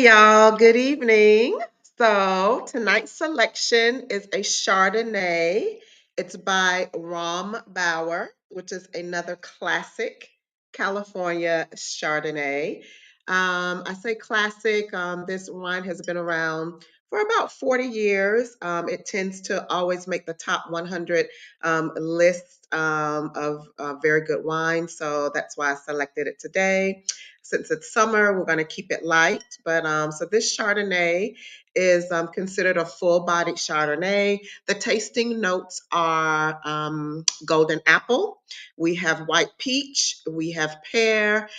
Hey y'all, good evening. So tonight's selection is a Chardonnay. It's by Rom Bauer, which is another classic California Chardonnay. I say classic, this wine has been around for about 40 years. It tends to always make the top 100 list of very good wine, so that's why I selected it today. Since it's summer, we're going to keep it light. But so this Chardonnay is considered a full-bodied Chardonnay. The tasting notes are golden apple. We have white peach. We have pear,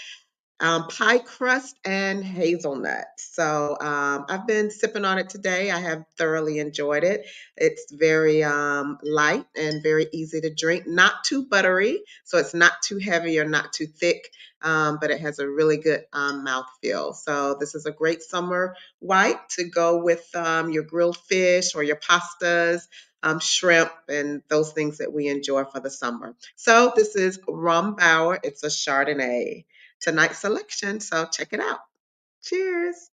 pie crust, and hazelnut. So I've been sipping on it today. I have thoroughly enjoyed it. It's very light and very easy to drink, not too buttery, so it's not too heavy or not too thick, but it has a really good mouth feel. So this is a great summer white to go with your grilled fish or your pastas. Shrimp and those things that we enjoy for the summer. So this is Rum Bauer. It's a Chardonnay tonight's selection. So check it out. Cheers.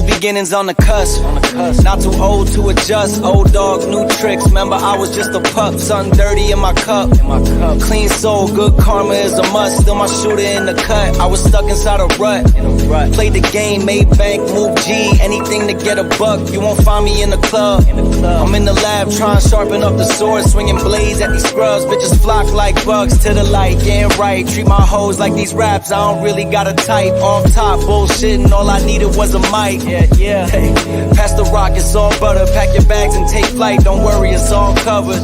Beginnings on the cusp. Not too old to adjust. Old dog, new tricks. Remember, I was just a pup. Something dirty in my cup. Clean soul, good karma is a must. Still my shooter in the cut. I was stuck inside a rut. Played the game, made bank, move G. Anything to get a buck. You won't find me in the club. I'm in the lab trying to sharpen up the sword. Swinging blades at these scrubs. Bitches flock like bugs to the light. Getting right. Treat my hoes like these raps. I don't really got a type. Off top, bullshitting. All I needed was a mic. Yeah. Hey, pass the rock, it's all butter. Pack your bags and take flight. Don't worry, it's all covered.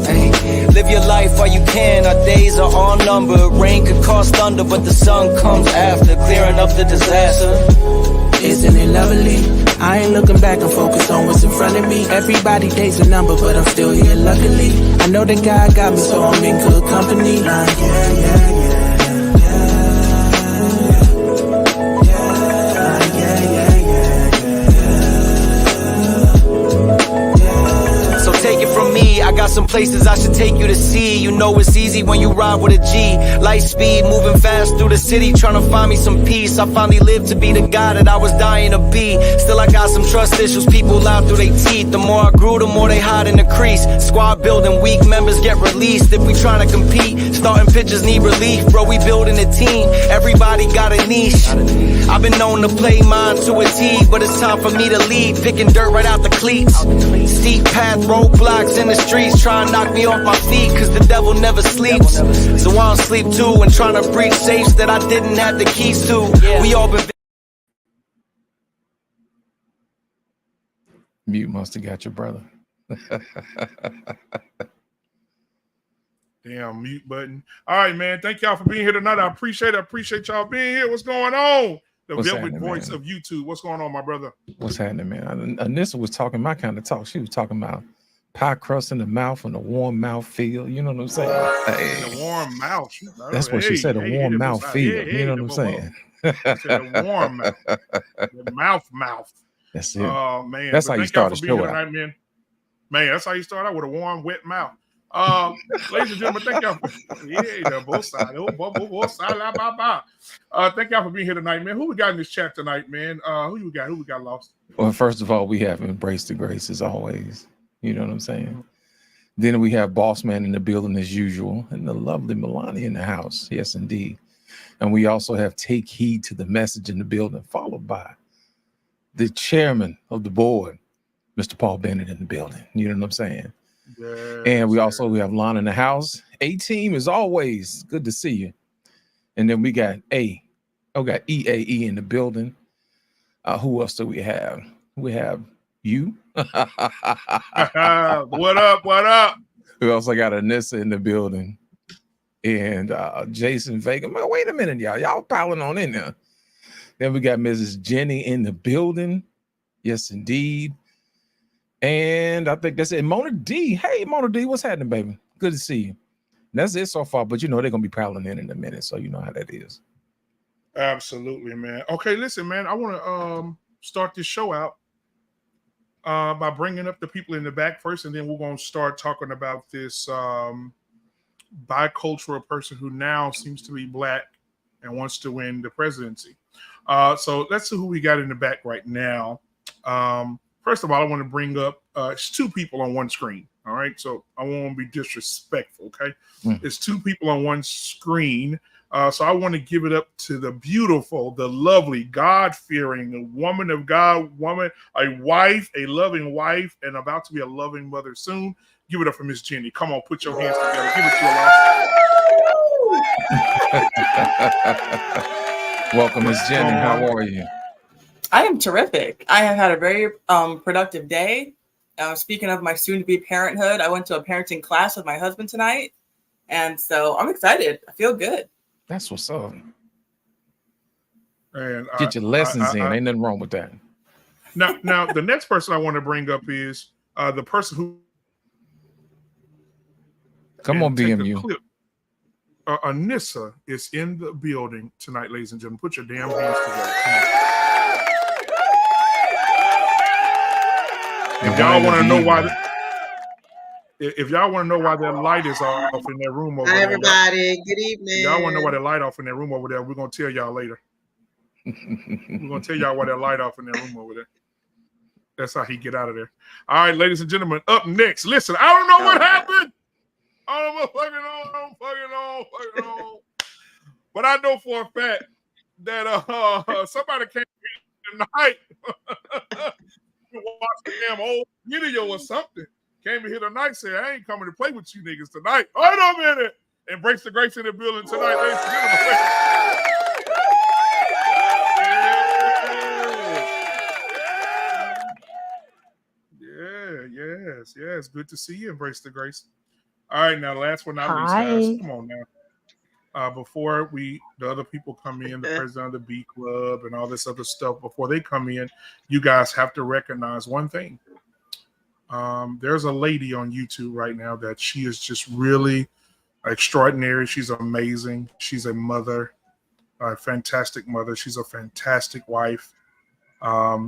Hey, live your life while you can. Our days are all numbered. Rain could cause thunder, but the sun comes after, clearing up the disaster. Isn't it lovely? I ain't looking back, I'm focused on what's in front of me. Everybody dates a number, but I'm still here luckily. I know that God got me, so I'm in good company. Yeah. I got some places I should take you to see. You know it's easy when you ride with a G. Light speed, moving fast through the city, trying to find me some peace. I finally lived to be the guy that I was dying to be. Still I got some trust issues, people lie through their teeth. The more I grew, the more they hide in the crease. Squad building, weak members get released. If we trying to compete, starting pitchers need relief. Bro, we building a team, everybody got a niche. I've been known to play mine to a T, but it's time for me to lead. Picking dirt right out the cleats. Steep path, roadblocks in the streets, trying to knock me off my feet, cause the devil never sleeps. So I don't sleep too, and trying to breach safes that I didn't have the keys to. We all been... Mute must have got your brother. Damn mute button. All right, man. Thank y'all for being here tonight. I appreciate it. I appreciate y'all being here. What's going on? The velvet voice of YouTube. What's going on, my brother? What's happening, man? Anissa was talking my kind of talk. She was talking about pie crust in the mouth and a warm mouth feel. You know what I'm saying? Hey. A warm mouth. That's what she said, a warm mouth feel. You know what I'm saying? A warm mouth. The mouth. That's it. Oh, man. That's how you start a show out. Tonight, man, that's how you start out, with a warm, wet mouth. Ladies and gentlemen, thank y'all. Both sides. Both sides. Thank y'all for being here tonight, man. Who we got in this chat tonight, man? Who we got lost? Well, first of all, we have Embraced the Grace as always. You know what I'm saying? Then we have Boss Man in the building as usual, and the lovely Melania in the house. Yes, indeed. And we also have Take Heed to the Message in the building, followed by the chairman of the board, Mr. Paul Bennett, in the building. You know what I'm saying? Yes, and we have Lon in the house. A-Team as always. Good to see you. And then we got EAE in the building. Who else do we have? We have you. What up? We also got Anissa in the building. and Jason Vega. Man, wait a minute, y'all piling on in there. Then we got Mrs. Jenny in the building. Yes, indeed. And I think that's it. Mona D. Hey, Mona D, what's happening, baby? Good to see you. And that's it so far, but you know they're gonna be piling in a minute, so you know how that is. Absolutely, man. Okay, listen, man. I want to start this show out by bringing up the people in the back first, and then we're gonna start talking about this bicultural person who now seems to be black and wants to win the presidency. So let's see who we got in the back right now. First of all, I want to bring up it's two people on one screen. All right, so I won't be disrespectful. Okay, It's two people on one screen. So I want to give it up to the beautiful, the lovely, God-fearing woman of God, a wife, a loving wife, and about to be a loving mother soon. Give it up for Miss Jenny. Come on, put your hands together. Give it to her. Welcome, Miss Jenny. How are you? I am terrific. I have had a very productive day. Speaking of my soon-to-be parenthood, I went to a parenting class with my husband tonight, and so I'm excited. I feel good. That's what's up. And get your lessons in. Ain't nothing wrong with that. Now, the next person I want to bring up is the person who. Come on, BMU. Anissa is in the building tonight, ladies and gentlemen. Put your damn hands together. Come on. If y'all want to know why, if y'all want to know why that light is off in that room over Hi, there, everybody. Good evening. Y'all want to know why that light off in that room over there? We're gonna tell y'all later. We're gonna tell y'all why that light off in that room over there. That's how he get out of there. All right, ladies and gentlemen. Up next, listen. I don't know what happened. I don't know fucking on. But I know for a fact that somebody came here tonight. Watch the damn old video or something. Came in here tonight, said, I ain't coming to play with you niggas tonight. Hold on a minute. Embrace the grace in the building tonight, ladies and gentlemen. Yes. Good to see you. Embrace the grace. All right, now last but not least, guys. Come on now. Before the other people come in, the president of the B Club and all this other stuff, before they come in, you guys have to recognize one thing. There's a lady on YouTube right now that she is just really extraordinary. She's amazing. She's a mother, a fantastic mother. She's a fantastic wife.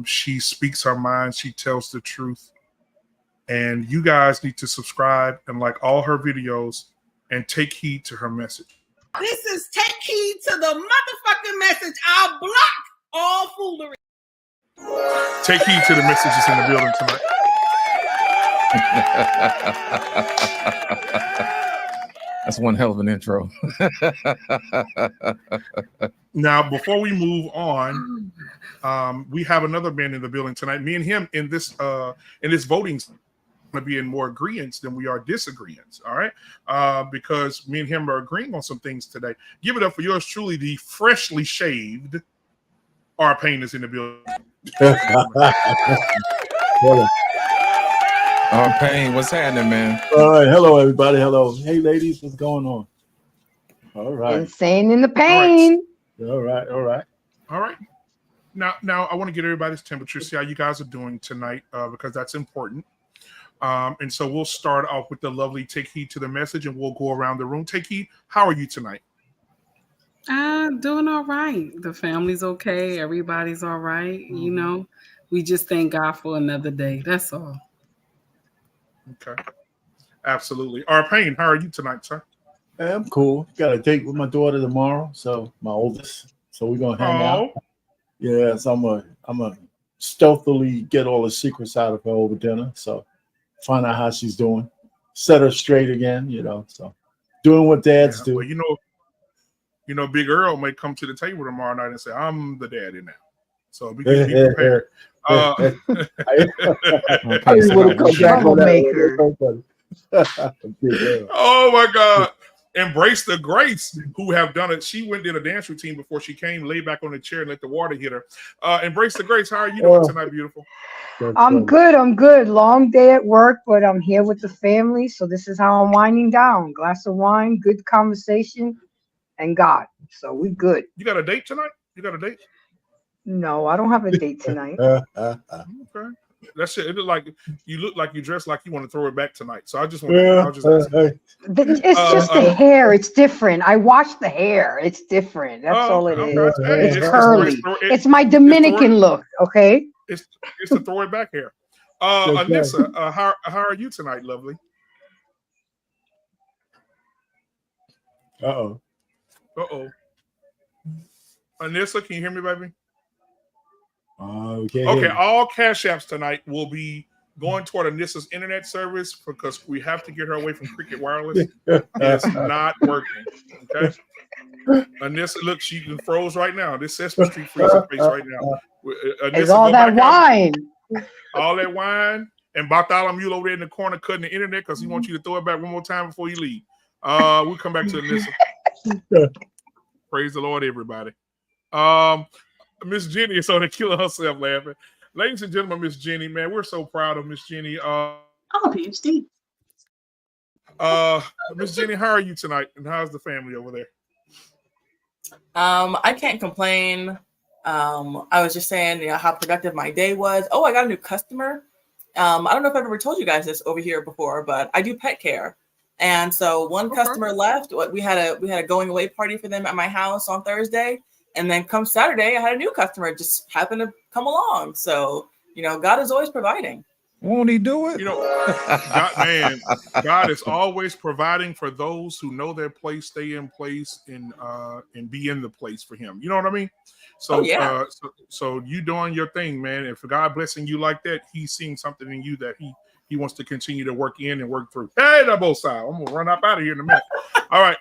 She speaks her mind. She tells the truth. And you guys need to subscribe and like all her videos and take heed to her message. This is take heed to the motherfucking message. I'll block all foolery. Take heed to the messages in the building tonight. That's one hell of an intro. Now, before we move on, we have another man in the building tonight. Me and him in this voting to be in more agreements than we are disagreements. All right, because me and him are agreeing on some things today. Give it up for yours truly, the freshly shaved R Payne is in the building. R Payne, what's happening, man? All right, hello everybody. Hello, hey ladies, what's going on? All right, insane in the pain. All right. Now I want to get everybody's temperature, see how you guys are doing tonight, because that's important. And so we'll start off with the lovely Take Heed to the message, and we'll go around the room. Take Heed, how are you tonight? Doing all right. The family's okay. Everybody's all right. You know, we just thank God for another day. That's all. Okay. Absolutely. R Payne, how are you tonight, sir? Hey, I'm cool. Got a date with my daughter tomorrow, so my oldest. So we're gonna hang out. Yeah, so I'm gonna stealthily get all the secrets out of her over dinner. So find out how she's doing, set her straight again, so doing what dads do. Well, Big Earl may come to the table tomorrow night and say, I'm the daddy now. So be prepared. I want to come back on that. Oh my God. Embrace the Grace, who have done it. She did a dance routine before she came, lay back on the chair and let the water hit her. Embrace the Grace. How are you doing tonight, beautiful? I'm good. I'm good. Long day at work, but I'm here with the family. So this is how I'm winding down. Glass of wine, good conversation, and God. So we good. You got a date tonight? You got a date? No, I don't have a date tonight. Okay. That's it. It look like you dress like you want to throw it back tonight. So I just want to It's just the hair. It's different. I wash the hair. It's different. That's all it is. Hey, it's curly. It's my Dominican look. Okay. It's to throw it back hair. Anissa, how are you tonight, lovely? Uh-oh. Anissa, can you hear me, baby? Okay. Okay, all cash apps tonight will be going toward Anissa's internet service because we have to get her away from Cricket Wireless. It's not working. Okay. Anissa, look, she froze right now. This Sesame Street freezing face right now. It's all that wine. All that wine. And Bartholomew over there in the corner cutting the internet because he wants you to throw it back one more time before you leave. We'll come back to Anissa. Praise the Lord, everybody. Miss Jenny is on the killing herself laughing. Ladies and gentlemen, Miss Jenny, man, we're so proud of Miss Jenny. I'm a PhD. Miss Jenny, how are you tonight? And how's the family over there? I can't complain. I was just saying, how productive my day was. Oh, I got a new customer. I don't know if I've ever told you guys this over here before, but I do pet care. And so one customer left. We had a going away party for them at my house on Thursday. And then come Saturday, I had a new customer just happened to come along. So, God is always providing. Won't he do it? God is always providing for those who know their place, stay in place, and be in the place for him. You know what I mean? So, so you doing your thing, man. If God blessing you like that, he's seeing something in you that he wants to continue to work in and work through. Hey, that both sides. I'm gonna run up out of here in a minute. All right.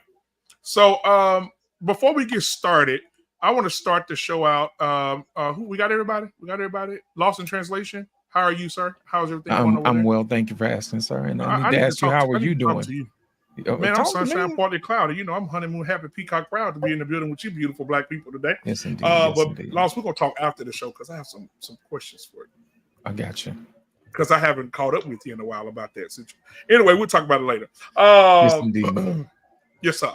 So, before we get started, I want to start the show out. Who we got? Everybody? We got everybody. Lost in translation. How are you, sir? How's everything going over there? I'm well. Thank you for asking, sir. And I need to ask you, how are you doing? Man, I'm sunshine, partly cloudy. I'm honeymoon happy, peacock proud to be in the building with you beautiful black people today. Yes, indeed. Lost, we're going to talk after the show because I have some questions for you. I got you. Because I haven't caught up with you in a while about that situation. Anyway, we'll talk about it later. Yes, indeed. Yes, sir.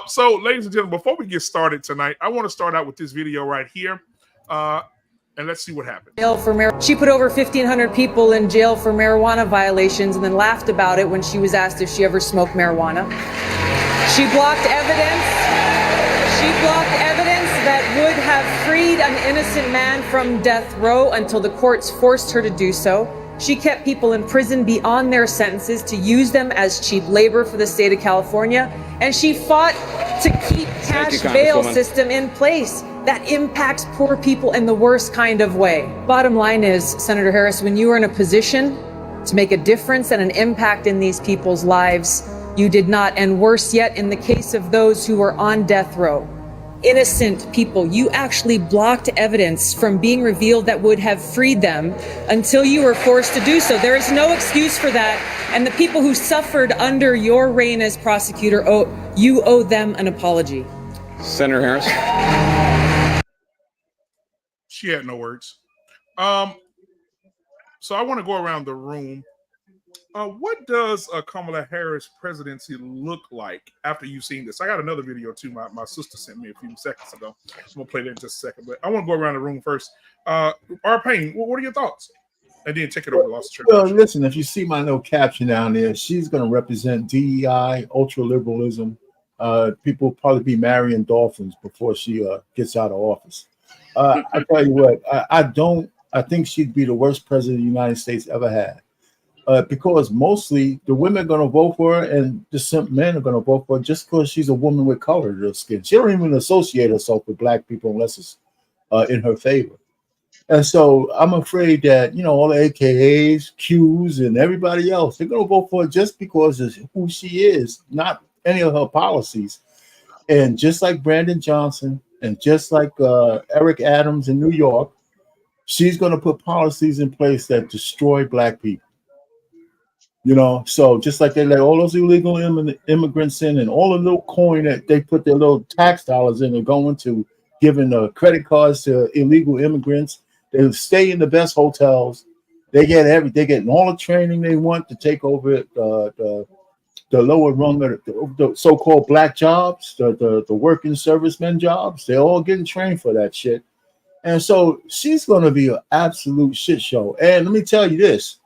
So, ladies and gentlemen, before we get started tonight, I want to start out with this video right here. And let's see what happens. She put over 1,500 people in jail for marijuana violations and then laughed about it when she was asked if she ever smoked marijuana. She blocked evidence. That would have freed an innocent man from death row until the courts forced her to do so. She kept people in prison beyond their sentences to use them as cheap labor for the state of California. And she fought to keep cash bail system in place that impacts poor people in the worst kind of way. Bottom line is, Senator Harris, when you are in a position to make a difference and an impact in these people's lives, you did not. And worse yet, in the case of those who were on death row, innocent people, you actually blocked evidence from being revealed that would have freed them until you were forced to do so. There is no excuse for that. And the people who suffered under your reign as prosecutor, you owe them an apology. Senator Harris. She had no words. So I want to go around the room. What does Kamala Harris presidency look like after you've seen this? I got another video too. My sister sent me a few seconds ago. I'm gonna play that in just a second, but I want to go around the room first. Payne, what are your thoughts? And then take it over. Well, listen, if you see my little caption down there, she's going to represent DEI, ultra liberalism. People will probably be marrying dolphins before she gets out of office. I tell you what, I think she'd be the worst president the United States ever had. Because mostly the women are going to vote for her and the simp men are going to vote for her just because she's a woman with color to her skin. She don't even associate herself with black people unless it's in her favor. And so I'm afraid that, all the AKAs, Qs, and everybody else, they're going to vote for her just because of who she is, not any of her policies. And just like Brandon Johnson and just like Eric Adams in New York, she's going to put policies in place that destroy black people. You know, so just like they let all those illegal immigrants in, and all the little coin that they put their little tax dollars in are going to giving credit cards to illegal immigrants. They stay in the best hotels. They get all the training they want to take over the lower rung of the so-called black jobs, the working servicemen jobs. They're all getting trained for that shit. And so she's going to be an absolute shit show. And let me tell you this.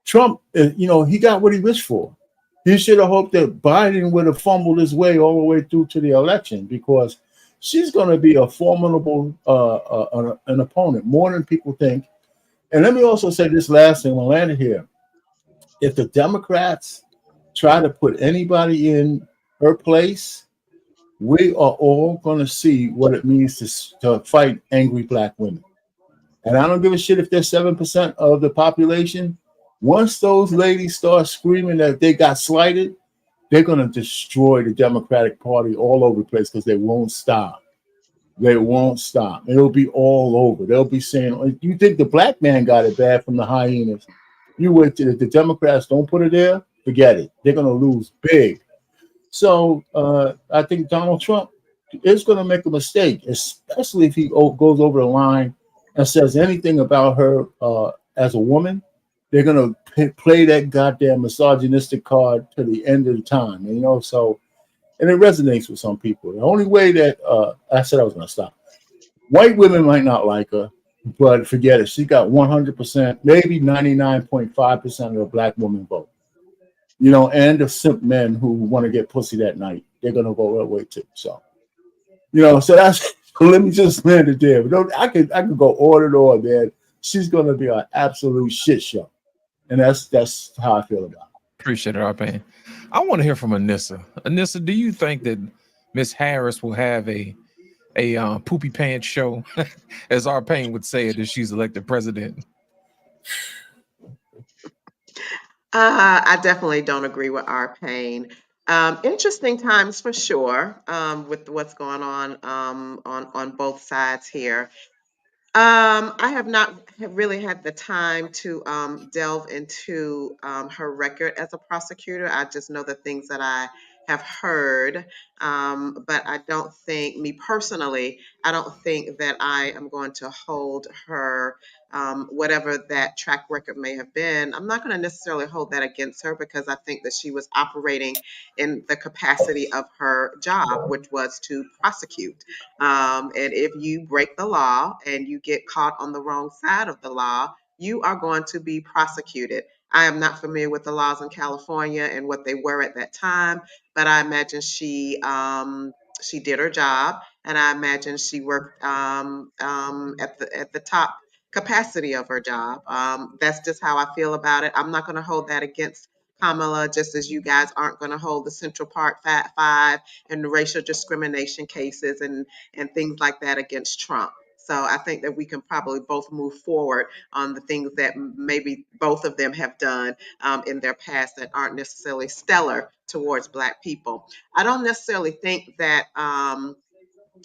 Trump, he got what he wished for. He should have hoped that Biden would have fumbled his way all the way through to the election, because she's going to be a formidable an opponent, more than people think. And let me also say this last thing, we'll land it here. If the Democrats try to put anybody in her place, we are all going to see what it means to fight angry black women. And I don't give a shit if they're 7% of the population. Once those ladies start screaming that they got slighted, they're going to destroy the Democratic Party all over the place, because they won't stop. They won't stop. It'll be all over. They'll be saying, you think the black man got it bad from the hyenas? You wait till the Democrats don't put it there, forget it. They're going to lose big. So I think Donald Trump is going to make a mistake, especially if he goes over the line and says anything about her as a woman. They're going to play that goddamn misogynistic card to the end of the time, so, and it resonates with some people. The only way that I said I was going to stop. White women might not like her, but forget it. She got 100%, maybe 99.5% of the black woman vote. And the simp men who want to get pussy that night, they're going to go that way too. So, so that's, let me just land it there. But I could go on and on, man. She's going to be an absolute shit show. And that's how I feel about it. Appreciate it, Arpane. I want to hear from Anissa. Anissa, do you think that Miss Harris will have a poopy pants show, as Arpane would say it, if she's elected president? I definitely don't agree with Arpane. Interesting times for sure, with what's going on both sides here. I have not really had the time to delve into her record as a prosecutor. I just know the things that I have heard, but I don't think, me personally, I don't think that I am going to hold her, whatever that track record may have been. I'm not going to necessarily hold that against her, because I think that she was operating in the capacity of her job, which was to prosecute. And if you break the law and you get caught on the wrong side of the law, you are going to be prosecuted. I am not familiar with the laws in California and what they were at that time, but I imagine she did her job, and I imagine she worked at the top capacity of her job. That's just how I feel about it. I'm not going to hold that against Kamala, just as you guys aren't going to hold the Central Park Five and the racial discrimination cases and things like that against Trump. So I think that we can probably both move forward on the things that maybe both of them have done in their past that aren't necessarily stellar towards Black people. I don't necessarily think that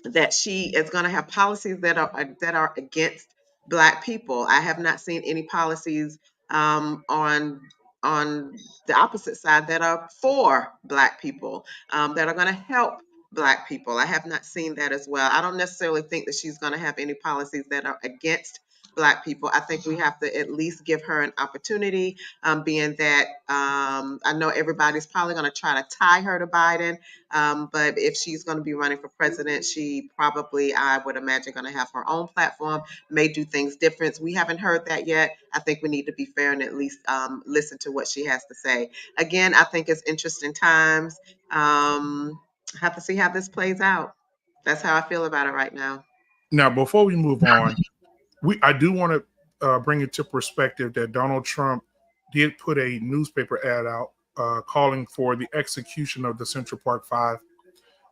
that she is going to have policies that are against Black people. I have not seen any policies on the opposite side that are for Black people, that are going to help Black people. I have not seen that as well. I don't necessarily think that she's going to have any policies that are against Black people. I think we have to at least give her an opportunity, being that I know everybody's probably going to try to tie her to Biden, but if she's going to be running for president, she probably, I would imagine, going to have her own platform, may do things different. We haven't heard that yet. I think we need to be fair and at least listen to what she has to say. Again, I think it's interesting times. Have to see how this plays out. That's how I feel about it right now. Now, before we move on, I do want to bring it to perspective that Donald Trump did put a newspaper ad out calling for the execution of the Central Park Five.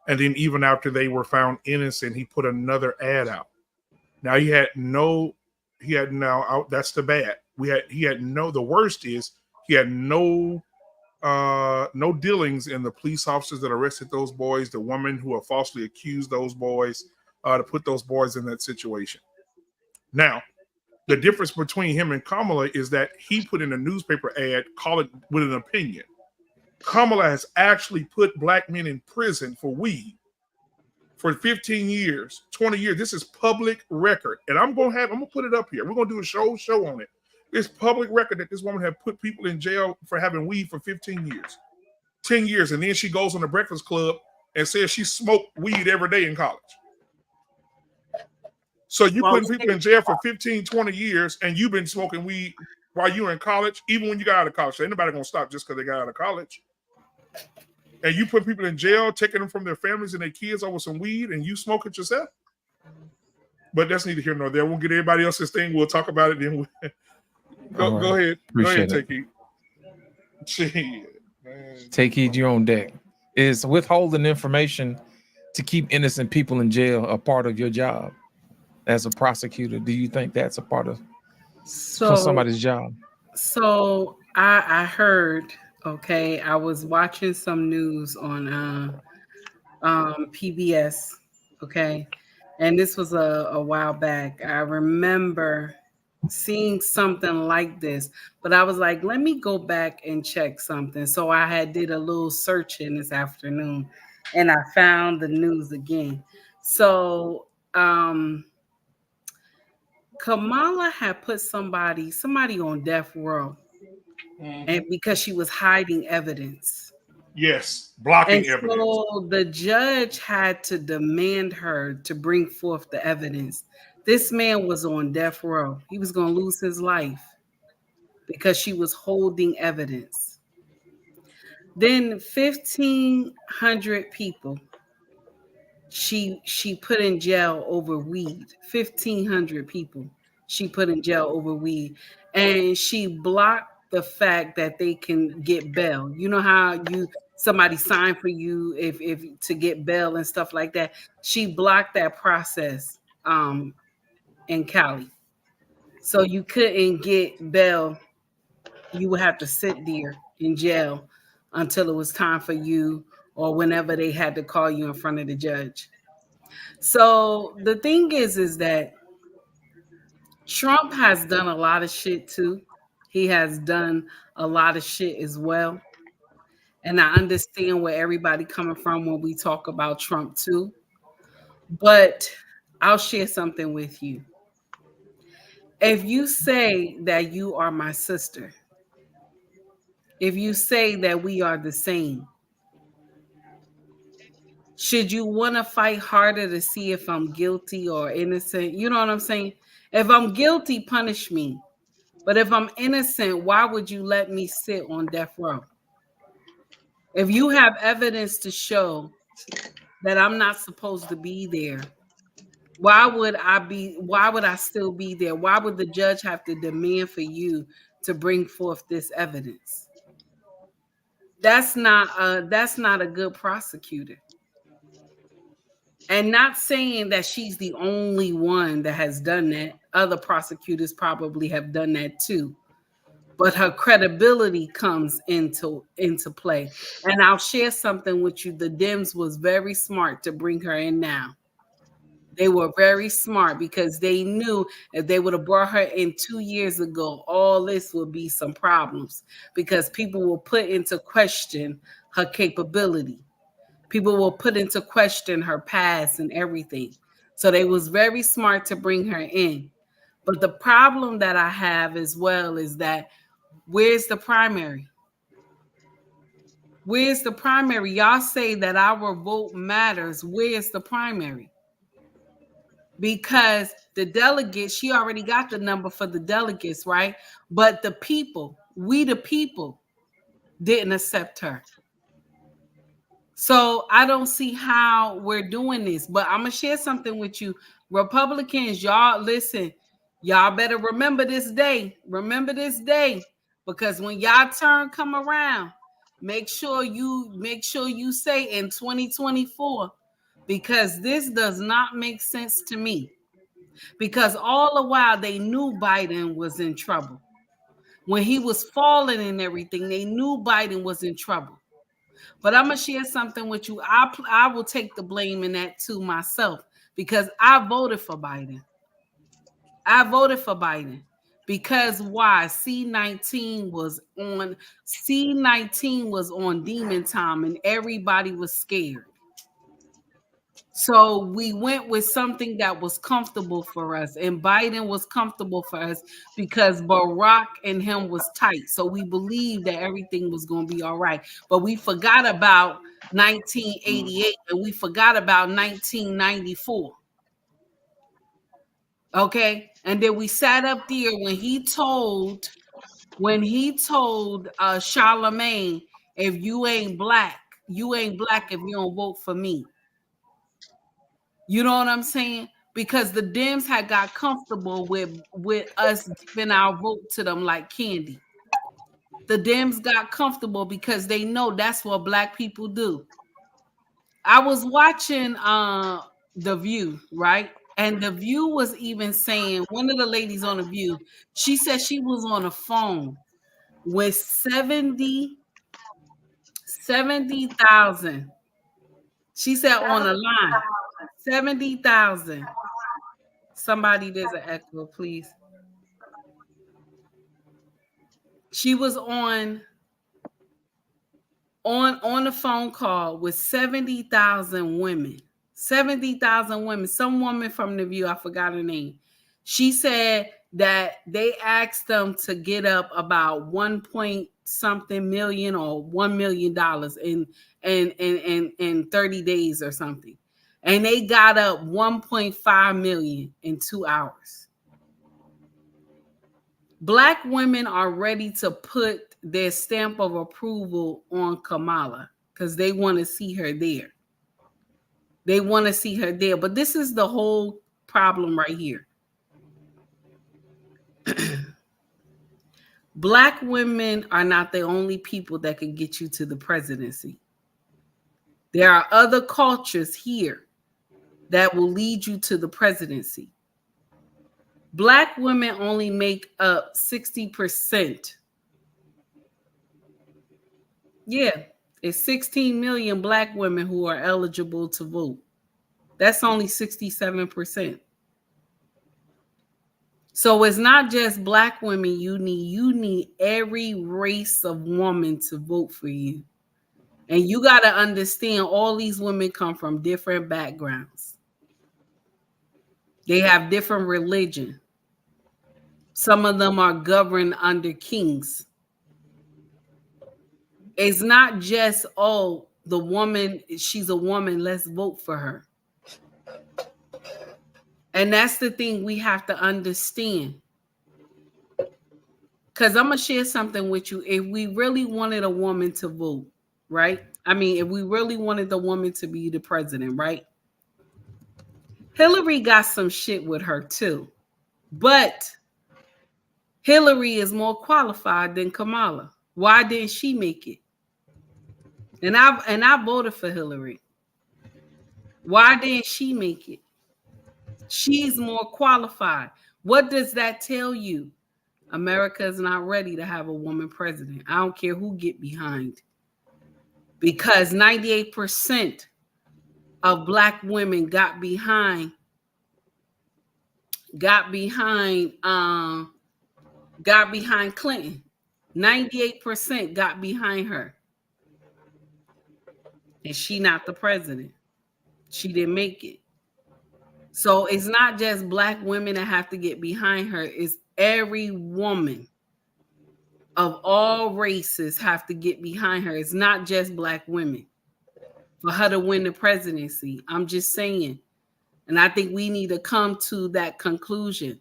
And then even after they were found innocent, he put another ad out. Now that's the bad. The worst is he had no dealings in the police officers that arrested those boys, the woman who have falsely accused those boys, to put those boys in that situation. Now, The difference between him and Kamala is that he put in a newspaper ad, call it with an opinion. Kamala has actually put black men in prison for weed for 15 years, 20 years. This is public record. And I'm gonna put it up here. We're gonna do a show on it. It's public record that this woman had put people in jail for having weed for 15 years, 10 years. And then she goes on the Breakfast Club and says she smoked weed every day in college. So you putting people in jail for 15, 20 years, and you've been smoking weed while you were in college, even when you got out of college. So ain't nobody gonna stop just because they got out of college. And you put people in jail, taking them from their families and their kids over some weed, and you smoke it yourself. But that's neither here nor there. We'll get everybody else's thing. We'll talk about it. Then go ahead. Appreciate go ahead, it. Take heed. Take heed, you're on deck. Is withholding information to keep innocent people in jail a part of your job as a prosecutor? Do you think that's a part of somebody's job? So I heard, okay, I was watching some news on PBS, okay, and this was a while back. I remember seeing something like this, but I was like, let me go back and check something. So I did a little searching this afternoon, and I found the news again. So Kamala had put somebody on death row, and because she was hiding evidence. Yes, blocking evidence. So the judge had to demand her to bring forth the evidence. This man was on death row. He was going to lose his life because she was holding evidence. Then 1,500 people she put in jail over weed. 1,500 people she put in jail over weed, and she blocked the fact that they can get bail. You know how somebody signed for you if to get bail and stuff like that. She blocked that process in Cali, so you couldn't get bail. You would have to sit there in jail until it was time for you, or whenever they had to call you in front of the judge. So the thing is that Trump has done a lot of shit too. He has done a lot of shit as well. And I understand where everybody coming from when we talk about Trump too. But I'll share something with you. If you say that you are my sister, if you say that we are the same, should you want to fight harder to see if I'm guilty or innocent? You know what I'm saying? If I'm guilty, punish me. But if I'm innocent, why would you let me sit on death row? If you have evidence to show that I'm not supposed to be there, why would I still be there? Why would the judge have to demand for you to bring forth this evidence? That's not a good prosecutor. And not saying that she's the only one that has done that. Other prosecutors probably have done that too. But her credibility comes into play. And I'll share something with you. The Dems was very smart to bring her in now. They were very smart because they knew if they would have brought her in 2 years ago, all this would be some problems because people will put into question her capability. People will put into question her past and everything. So they was very smart to bring her in. But the problem that I have as well is that where's the primary? Where's the primary? Y'all say that our vote matters. Where's the primary? Because the delegates, she already got the number for the delegates, right? But the people, we the people, didn't accept her. So I don't see how we're doing this, but I'm going to share something with you. Republicans, y'all listen, y'all better remember this day. Remember this day, because when y'all turn come around, make sure you say in 2024, because this does not make sense to me. Because all the while they knew Biden was in trouble. When he was falling and everything, they knew Biden was in trouble. But I'm going to share something with you. I will take the blame in that too myself because I voted for Biden. I voted for Biden because why? C19 was on demon time and everybody was scared. So we went with something that was comfortable for us, and Biden was comfortable for us because Barack and him was tight. So we believed that everything was going to be all right. But we forgot about 1988 and we forgot about 1994. Okay. And then we sat up there when he told Charlemagne, if you ain't black if you don't vote for me. You know what I'm saying? Because the Dems had got comfortable with us giving our vote to them like candy. The Dems got comfortable because they know that's what black people do. I was watching The View, right? And The View was even saying, one of the ladies on The View, she said she was on a phone with 70,000. She said on a line, 70,000. Somebody, there's an echo, please. She was on a phone call with 70,000 women. 70,000 women. Some woman from The View, I forgot her name. She said that they asked them to get up about 1 point something million or $1 million in 30 days or something. And they got up 1.5 million in 2 hours. Black women are ready to put their stamp of approval on Kamala because they want to see her there. They want to see her there. But this is the whole problem right here. Black women are not the only people that can get you to the presidency. There are other cultures here that will lead you to the presidency. Black women only make up 60%. Yeah, it's 16 million black women who are eligible to vote. That's only 67%. So it's not just black women you need every race of woman to vote for you. And you got to understand all these women come from different backgrounds. They have different religion. Some of them are governed under kings. It's not just, oh, the woman, she's a woman, let's vote for her. And that's the thing we have to understand. Because I'm going to share something with you. If we really wanted a woman to vote, right? I mean, if we really wanted the woman to be the president, right? Hillary got some shit with her too. But Hillary is more qualified than Kamala. Why didn't she make it? And I voted for Hillary. Why didn't she make it? She's more qualified. What does that tell you? America is not ready to have a woman president. I don't care who get behind. Because 98% of black women got behind Clinton. 98% got behind her. And she not the president. She didn't make it. So it's not just black women that have to get behind her. It's every woman of all races have to get behind her. It's not just black women for her to win the presidency. I'm just saying. And I think we need to come to that conclusion.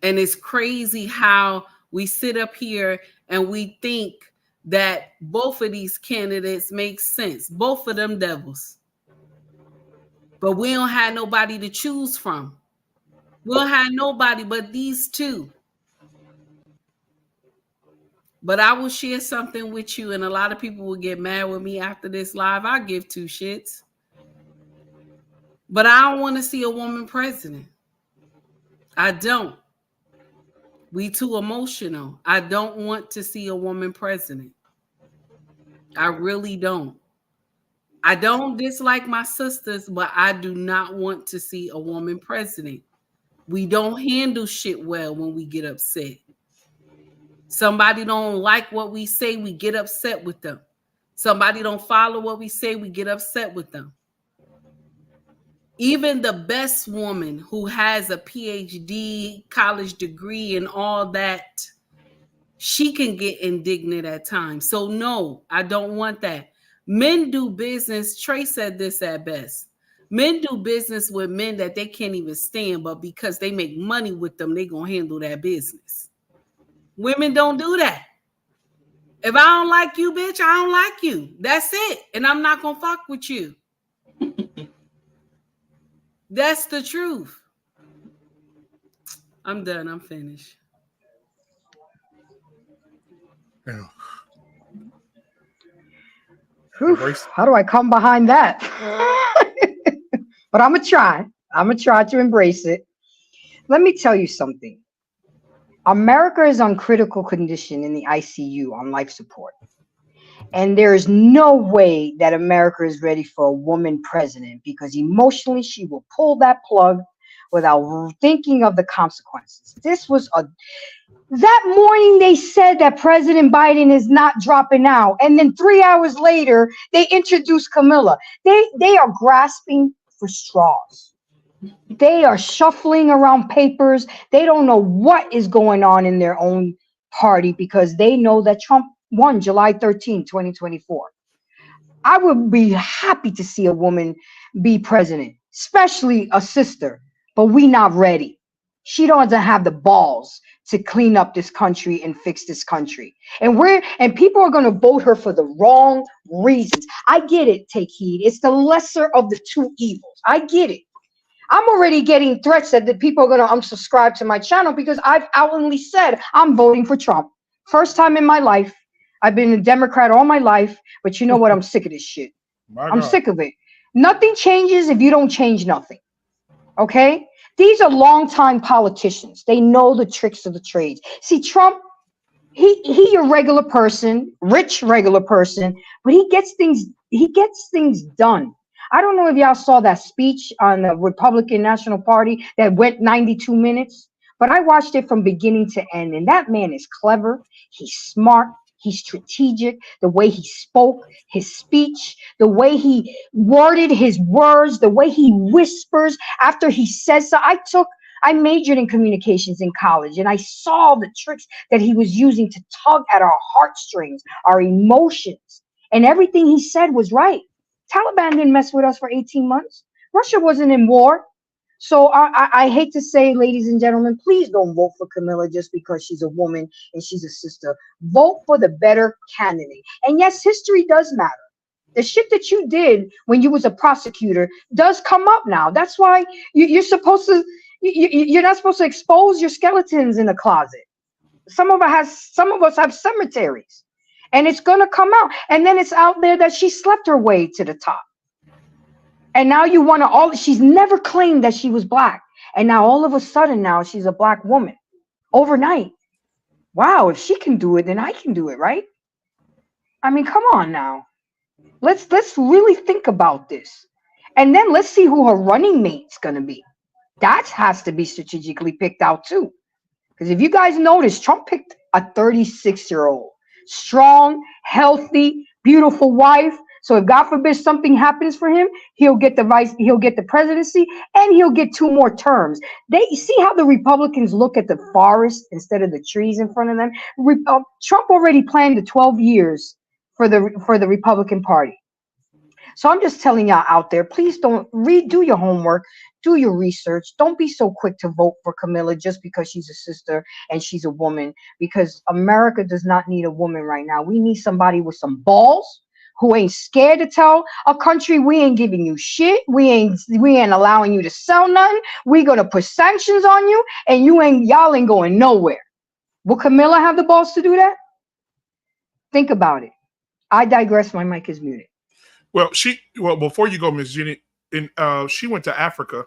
And it's crazy how we sit up here and we think that both of these candidates make sense. Both of them devils. But we don't have nobody to choose from. We don't have nobody but these two. But I will share something with you, and a lot of people will get mad with me after this live. I give two shits. But I don't want to see a woman president. I don't. We too emotional. I don't want to see a woman president. I really don't. I don't dislike my sisters, but I do not want to see a woman president We don't handle shit well when we get upset. Somebody don't like what we say, we get upset with them. Somebody don't follow what we say, we get upset with them. Even the best woman who has a PhD, college degree, and all that, she can get indignant at times. So no, I don't want that. Men do business. Trey said this at best. Men do business with men that they can't even stand, but because they make money with them, they gonna handle that business. Women don't do that. If I don't like you, bitch, I don't like you. That's it. And I'm not gonna fuck with you. That's the truth. I'm done. I'm finished. Yeah. How do I come behind that? But I'm going to try. I'm going to try to embrace it. Let me tell you something. America is on critical condition in the ICU on life support. And there is no way that America is ready for a woman president, because emotionally she will pull that plug without thinking of the consequences. That morning they said that President Biden is not dropping out. And then 3 hours later, they introduced Kamala. They are grasping for straws. They are shuffling around papers. They don't know what is going on in their own party, because they know that Trump won July 13, 2024. I would be happy to see a woman be president, especially a sister, but we not ready. She doesn't have the balls to clean up this country and fix this country. And people are going to vote her for the wrong reasons. I get it, take heed. It's the lesser of the two evils. I get it. I'm already getting threats that the people are going to unsubscribe to my channel because I've outwardly said I'm voting for Trump. First time in my life. I've been a Democrat all my life, but you know what? I'm sick of this shit. I'm sick of it. Nothing changes if you don't change nothing. Okay? These are longtime politicians. They know the tricks of the trades. See, Trump, he a regular person, rich regular person, but he gets things done. I don't know if y'all saw that speech on the Republican National Party that went 92 minutes, but I watched it from beginning to end, and that man is clever. He's smart. He's strategic. The way he spoke, his speech, the way he worded his words, the way he whispers after he says so. I majored in communications in college, and I saw the tricks that he was using to tug at our heartstrings, our emotions, and everything he said was right. Taliban didn't mess with us for 18 months. Russia wasn't in war. So I hate to say, ladies and gentlemen, please don't vote for Kamala just because she's a woman and she's a sister. Vote for the better candidate. And yes, history does matter. The shit that you did when you was a prosecutor does come up now. That's why you're supposed to. You're not supposed to expose your skeletons in the closet. Some of us have cemeteries, and it's gonna come out. And then it's out there that she slept her way to the top. And now you want to she's never claimed that she was black. And now all of a sudden now she's a black woman overnight. Wow, if she can do it, then I can do it, right? I mean, come on now. Let's really think about this. And then let's see who her running mate's going to be. That has to be strategically picked out too. Because if you guys notice, Trump picked a 36-year-old, strong, healthy, beautiful wife. So if God forbid something happens for him, he'll get the presidency, and he'll get 2 more terms. They see how the Republicans look at the forest instead of the trees in front of them. Trump already planned the 12 years for the Republican Party. So I'm just telling y'all out there, please don't do your homework, do your research. Don't be so quick to vote for Kamala just because she's a sister and she's a woman, because America does not need a woman right now. We need somebody with some balls, who ain't scared to tell a country, we ain't giving you shit. We ain't allowing you to sell nothing. We gonna put sanctions on you, and y'all ain't going nowhere. Will Kamala have the balls to do that? Think about it. I digress. My mic is muted. Well, before you go, Ms. Jenny, she went to Africa.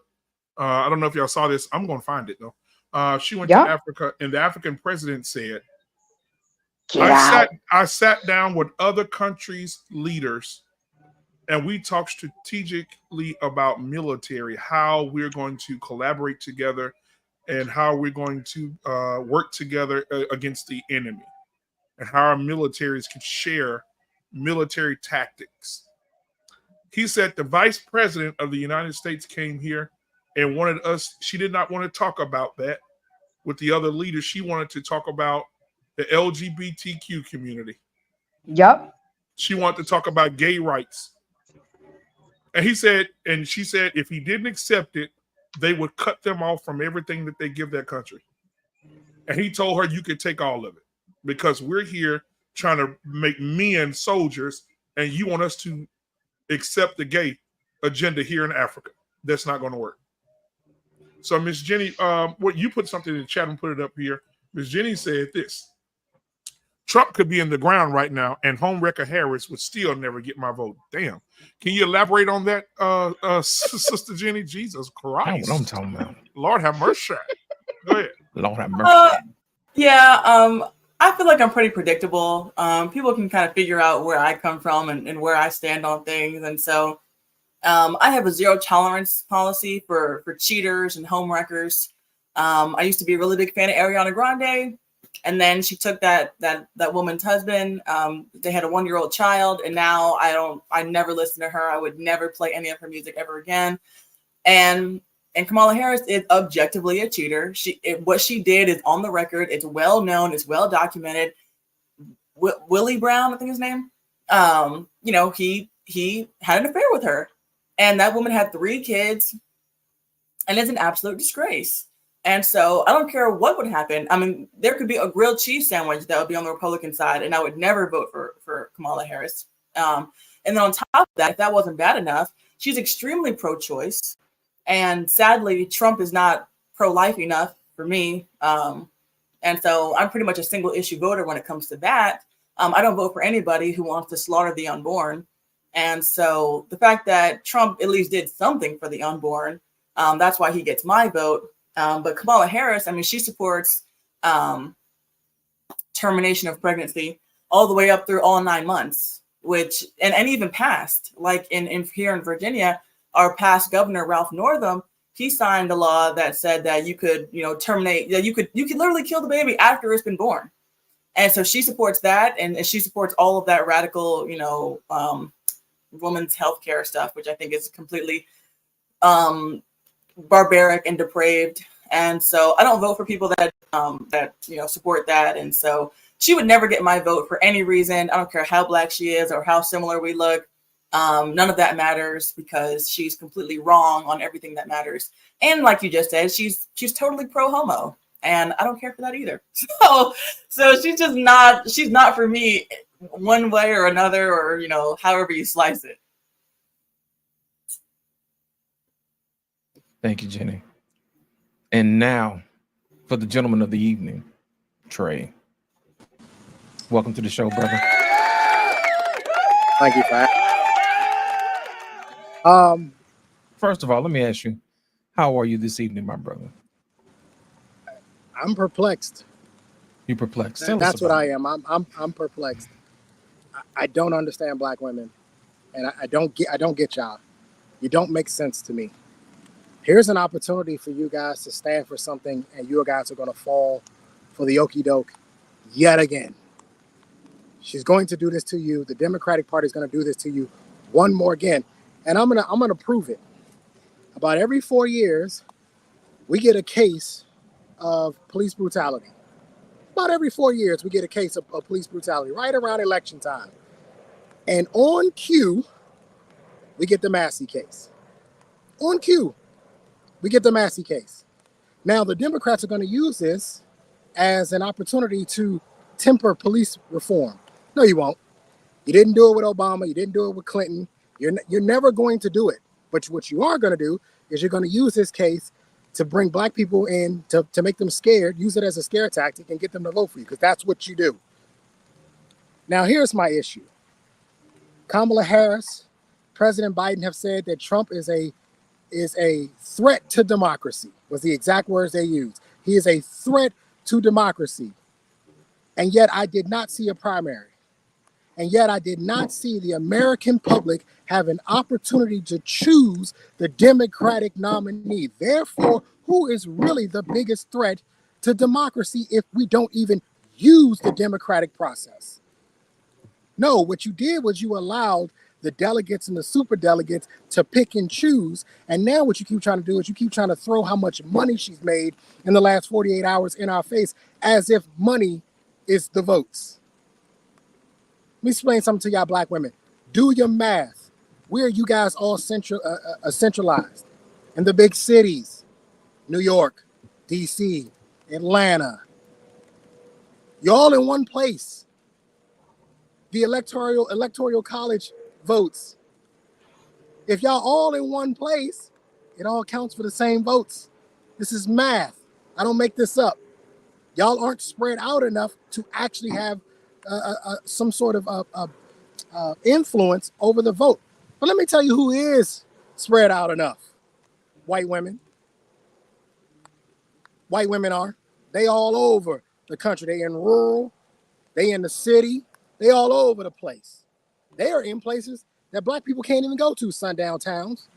I don't know if y'all saw this. I'm gonna find it though. She went to Africa, and the African president said, I sat down with other countries' leaders, and we talked strategically about military, how we're going to collaborate together and how we're going to work together against the enemy, and how our militaries can share military tactics. He said the vice president of the United States came here and wanted us, she did not want to talk about that with the other leaders. She wanted to talk about the LGBTQ community. Yep. She wanted to talk about gay rights. And he said, and she said, if he didn't accept it, they would cut them off from everything that they give their country. And he told her, you could take all of it because we're here trying to make men soldiers, and you want us to accept the gay agenda here in Africa. That's not going to work. So Miss Jenny, what you put something in the chat and put it up here. Miss Jenny said this: Trump could be in the ground right now, and Homewrecker Harris would still never get my vote. Damn. Can you elaborate on that, Sister Jenny? Jesus Christ. That's what I'm talking about. Lord have mercy. Go ahead. Lord have mercy. Yeah, I feel like I'm pretty predictable. People can kind of figure out where I come from and where I stand on things. And so I have a zero tolerance policy for cheaters and homewreckers. I used to be a really big fan of Ariana Grande. And then she took that woman's husband. They had a 1-year-old child, and now I never listen to her. I would never play any of her music ever again. And Kamala Harris is objectively a cheater. What she did is on the record. It's well known. It's well documented. Willie Brown, I think his name. He had an affair with her, and that woman had 3 kids, and it's an absolute disgrace. And so I don't care what would happen. I mean, there could be a grilled cheese sandwich that would be on the Republican side, and I would never vote for Kamala Harris. And then on top of that, if that wasn't bad enough, she's extremely pro-choice. And sadly, Trump is not pro-life enough for me. And so I'm pretty much a single issue voter when it comes to that. I don't vote for anybody who wants to slaughter the unborn. And so the fact that Trump at least did something for the unborn, that's why he gets my vote. But Kamala Harris, I mean, she supports termination of pregnancy all the way up through all 9 months, which and even past, like in here in Virginia, our past governor, Ralph Northam, he signed a law that said that you could, terminate, that you could literally kill the baby after it's been born. And so she supports that, and she supports all of that radical, women's healthcare stuff, which I think is completely barbaric and depraved. And so I don't vote for people that support that. And so she would never get my vote for any reason. I don't care how black she is or how similar we look. None of that matters because she's completely wrong on everything that matters. And like you just said, she's totally pro-homo, and I don't care for that either. So she's just not, she's not for me one way or another, or, however you slice it. Thank you, Jenny. And now for the gentleman of the evening, Trey. Welcome to the show, brother. Thank you, Pat. First of all, let me ask you, how are you this evening, my brother? I'm perplexed. You perplexed? That's what I am. I'm perplexed. I don't understand black women, and I don't get y'all. You don't make sense to me. Here's an opportunity for you guys to stand for something, and you guys are going to fall for the okie doke yet again. She's going to do this to you. The Democratic Party is going to do this to you one more again. And I'm gonna prove it. About every 4 years, we get a case of police brutality. About every 4 years, we get a case of police brutality, right around election time. And on cue, we get the Massey case. On cue, we get the Massey case. Now, the Democrats are going to use this as an opportunity to temper police reform. No, you won't. You didn't do it with Obama. You didn't do it with Clinton. You're never going to do it. But what you are going to do is you're going to use this case to bring black people in, to make them scared, use it as a scare tactic, and get them to vote for you, because that's what you do. Now, here's my issue. Kamala Harris, President Biden have said that Trump is a threat to democracy, was the exact words they used. He is a threat to democracy. And yet I did not see a primary. And yet I did not see the American public have an opportunity to choose the Democratic nominee. Therefore, who who is really the biggest threat to democracy if we don't even use the democratic process? No, what you did was you allowed the delegates and the super delegates to pick and choose. And now what you keep trying to do is you keep trying to throw how much money she's made in the last 48 hours in our face as if money is the votes. Let me explain something to y'all black women. Do your math. Where are you guys all centralized? In the big cities, New York, DC, Atlanta. You're all in one place. The electoral college votes. If y'all all in one place, it all counts for the same votes. This is math. I don't make this up. Y'all aren't spread out enough to actually have some sort of influence over the vote. But let me tell you who is spread out enough. White women. White women are. They all over the country. They in rural. They in the city. They all over the place. They are in places that black people can't even go to, sundown towns.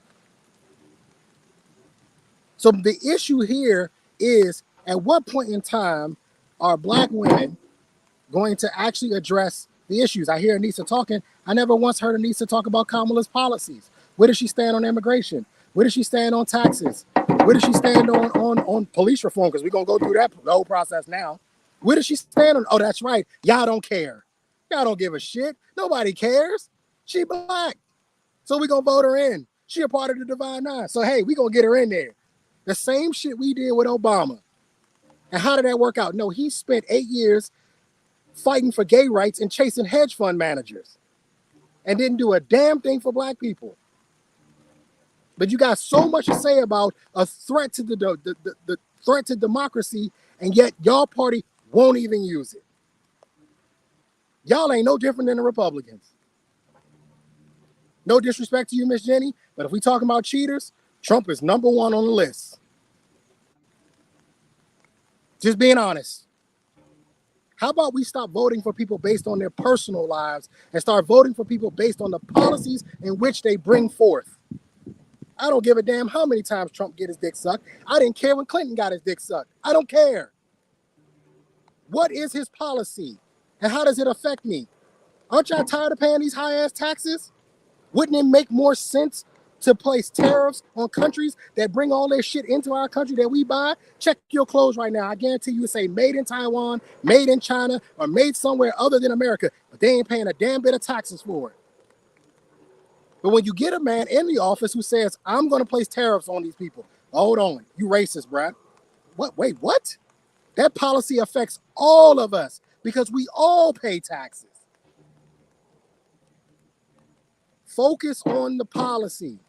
So the issue here is, at what point in time are black women going to actually address the issues? I hear Anissa talking. I never once heard Anissa talk about Kamala's policies. Where does she stand on immigration? Where does she stand on taxes? Where does she stand on police reform? Because we're going to go through that the whole process now. Where does she stand on? Oh, that's right. Y'all don't care. Y'all don't give a shit. Nobody cares. She black. So we're going to vote her in. She a part of the Divine Nine. So, hey, we're going to get her in there. The same shit we did with Obama. And how did that work out? No, he spent 8 years fighting for gay rights and chasing hedge fund managers and didn't do a damn thing for black people. But you got so much to say about a threat to the threat to democracy, and yet y'all party won't even use it. Y'all ain't no different than the Republicans. No disrespect to you, Miss Jenny, but if we talking about cheaters, Trump is number one on the list. Just being honest. How about we stop voting for people based on their personal lives and start voting for people based on the policies in which they bring forth? I don't give a damn how many times Trump get his dick sucked. I didn't care when Clinton got his dick sucked. I don't care. What is his policy? And how does it affect me? Aren't y'all tired of paying these high-ass taxes? Wouldn't it make more sense to place tariffs on countries that bring all their shit into our country that we buy? Check your clothes right now. I guarantee you say made in Taiwan, made in China, or made somewhere other than America, but they ain't paying a damn bit of taxes for it. But when you get a man in the office who says, I'm going to place tariffs on these people, hold on, you racist, bruh. What? Wait, what? That policy affects all of us because we all pay taxes. Focus on the policy.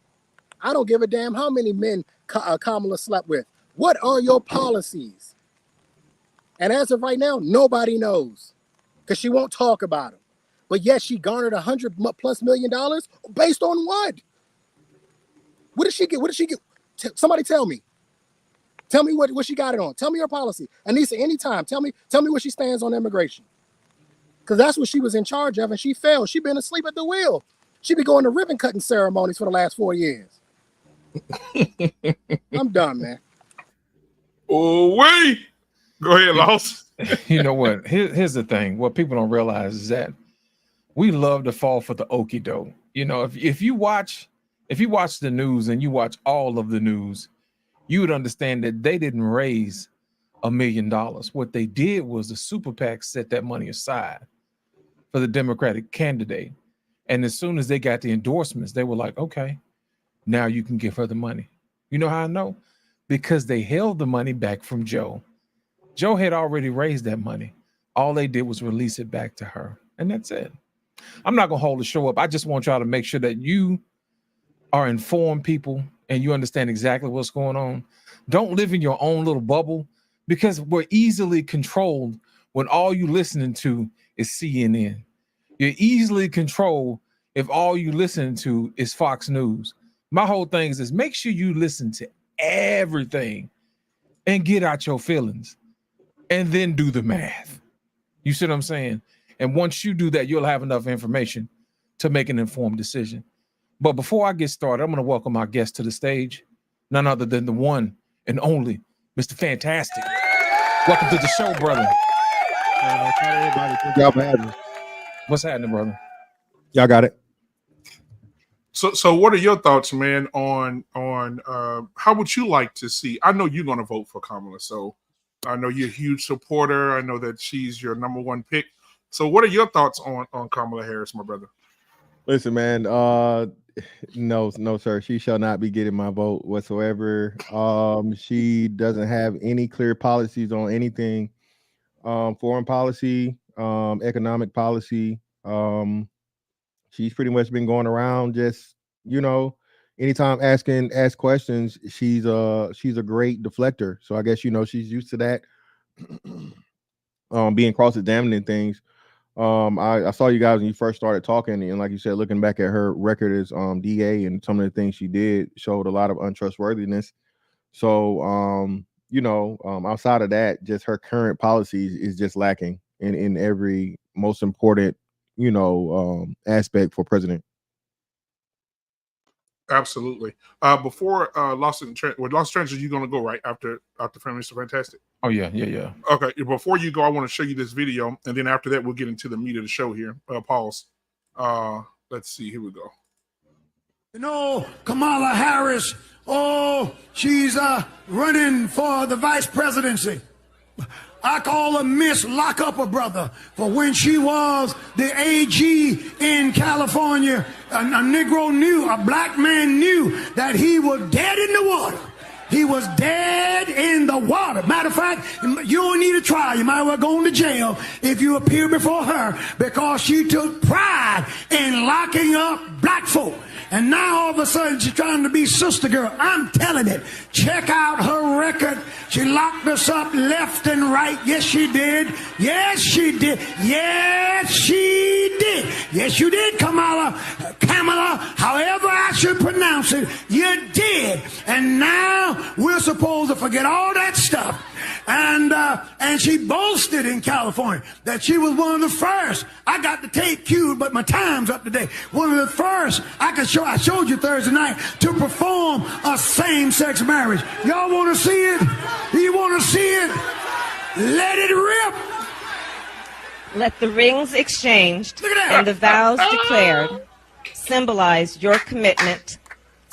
I don't give a damn how many men Kamala slept with. What are your policies? And as of right now, nobody knows because she won't talk about them. But yet she garnered $100+ million based on what? What did she get? What did she get? Somebody tell me. Tell me what she got it on. Tell me her policy. Anissa, anytime. Tell me where she stands on immigration. Because that's what she was in charge of, and she failed. She been asleep at the wheel. She been going to ribbon cutting ceremonies for the last 4 years. I'm done, man. Oh, wait. Go ahead, Loss. You know what? Here's the thing. What people don't realize is that we love to fall for the okie doke. You know, if you watch the news and you watch all of the news, you would understand that they didn't raise $1 million. What they did was the super PAC set that money aside for the Democratic candidate. And as soon as they got the endorsements, they were like, okay, now you can give her the money. You know how I know? Because they held the money back from Joe. Joe had already raised that money. All they did was release it back to her. And that's it. I'm not going to hold the show up. I just want y'all to make sure that you are informed people and you understand exactly what's going on. Don't live in your own little bubble because we're easily controlled when all you listening to is CNN. You're easily controlled if all you listen to is Fox News. My whole thing is make sure you listen to everything and get out your feelings and then do the math. You see what I'm saying? And once you do that, you'll have enough information to make an informed decision. But before I get started, I'm going to welcome our guest to the stage, none other than the one and only Mr. Fantastic. Welcome to the show, brother. Everybody, y'all for having me. What's happening, brother? Y'all got it. So what are your thoughts, man, on how would you like to see? I know you're going to vote for Kamala, so I know you're a huge supporter. I know that she's your number one pick. So what are your thoughts on Kamala Harris, my brother? Listen, man. No, sir. She shall not be getting my vote whatsoever. She doesn't have any clear policies on anything. Foreign policy, economic policy. She's pretty much been going around just, anytime ask questions, she's a great deflector. So I guess, she's used to that. Being cross-examined and things. I saw you guys when you first started talking, and like you said, looking back at her record as DA and some of the things she did showed a lot of untrustworthiness. So outside of that, just her current policies is just lacking in every most important aspect for president. Absolutely. Before Lost in Transit, you're going to go right after Family So Fantastic. Oh yeah. Okay. Before you go, I want to show you this video, and then after that, we'll get into the meat of the show here. Pause. Let's see. Here we go. Kamala Harris. She's running for the vice presidency. I call her Miss Lock Up a Brother, for when she was the AG in California, a Negro knew, a black man knew that he was dead in the water. He was dead in the water. Matter of fact, you don't need a trial. You might well go into jail if you appear before her, because she took pride in locking up black folk. And now all of a sudden she's trying to be sister girl. I'm telling it. Check out her record. She locked us up left and right. Yes, she did. Yes, she did. Yes, she did. Yes, you did, Kamala, however I should pronounce it, you did. And now we're supposed to forget all that stuff. And she boasted in California that she was one of the first. I got the tape queued, but my time's up today. One of the first I showed you Thursday night to perform a same-sex marriage. Y'all want to see it? You want to see it? Let it rip. Let the rings exchanged and the vows declared symbolize your commitment,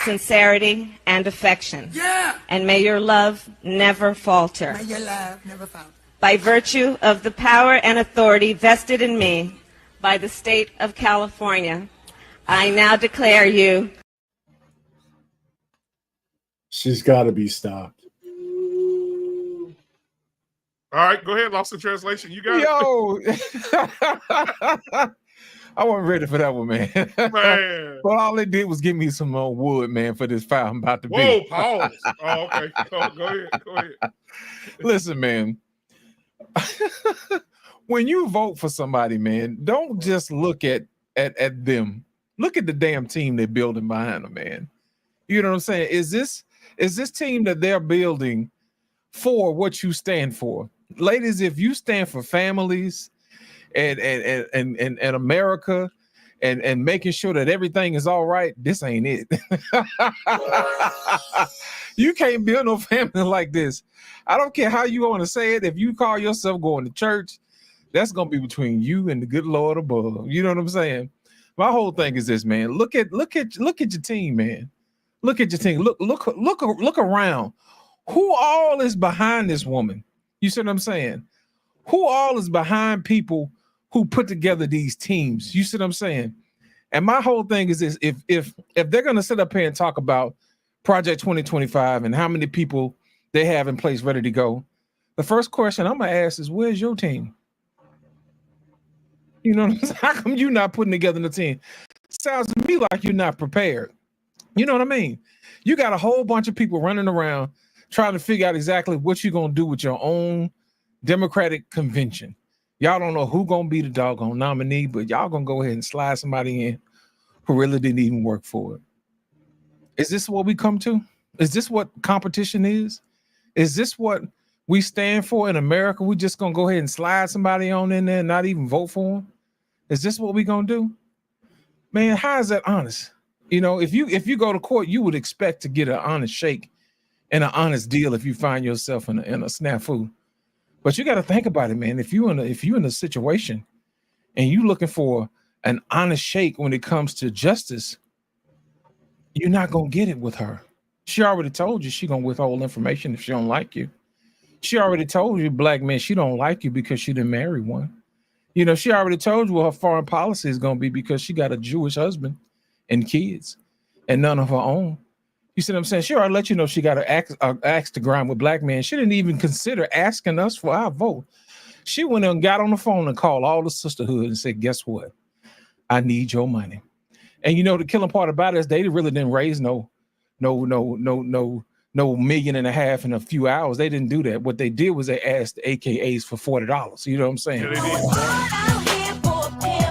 sincerity, and affection. Yeah. And may your love never falter. May your love never falter. By virtue of the power and authority vested in me by the state of California, I now declare you. She's got to be stopped. All right, go ahead. Lost in translation. You got it. I wasn't ready for that one, man. Man. Well, all they did was give me some more wood, man, for this file I'm about to be. Whoa, pause. Oh, okay. Go ahead. Listen, man. When you vote for somebody, man, don't just look at them. Look at the damn team they're building behind them, man. You know what I'm saying? Is this team that they're building for what you stand for? Ladies, if you stand for families and America and making sure that everything is all right, this ain't it. You can't build no family like this. I don't care how you want to say it. If you call yourself going to church, that's going to be between you and the good Lord above. You know what I'm saying? My whole thing is this, man. Look at your team, man. Look at your team. Look around. Who all is behind this woman? You see what I'm saying? Who all is behind people who put together these teams? You see what I'm saying? And my whole thing is this: if they're gonna sit up here and talk about Project 2025 and how many people they have in place ready to go, the first question I'm gonna ask is, where's your team? You know what I'm saying? How come you're not putting together the team? Sounds to me like you're not prepared. You know what I mean? You got a whole bunch of people running around trying to figure out exactly what you're going to do with your own Democratic convention. Y'all don't know who going to be the doggone nominee, but y'all going to go ahead and slide somebody in who really didn't even work for it. Is this what we come to? Is this what competition is? Is this what we stand for in America? We just going to go ahead and slide somebody on in there and not even vote for them? Is this what we going to do? Man, how is that honest? You know, if you go to court, you would expect to get an honest shake and an honest deal if you find yourself in a snafu. But you got to think about it, man. If you in a situation and you looking for an honest shake when it comes to justice, you're not gonna get it with her. She already told you she gonna withhold information if she don't like you. She already told you, black man, she don't like you because she didn't marry one. You know, she already told you what her foreign policy is gonna be because she got a Jewish husband and kids and none of her own. You see what I'm saying? She already let you know she got an axe to grind with black men. She didn't even consider asking us for our vote. She went and got on the phone and called all the sisterhood and said, guess what? I need your money. And you know, the killing part about it is they really didn't raise no $1.5 million in a few hours. They didn't do that. What they did was they asked the AKAs for $40. You know what I'm saying?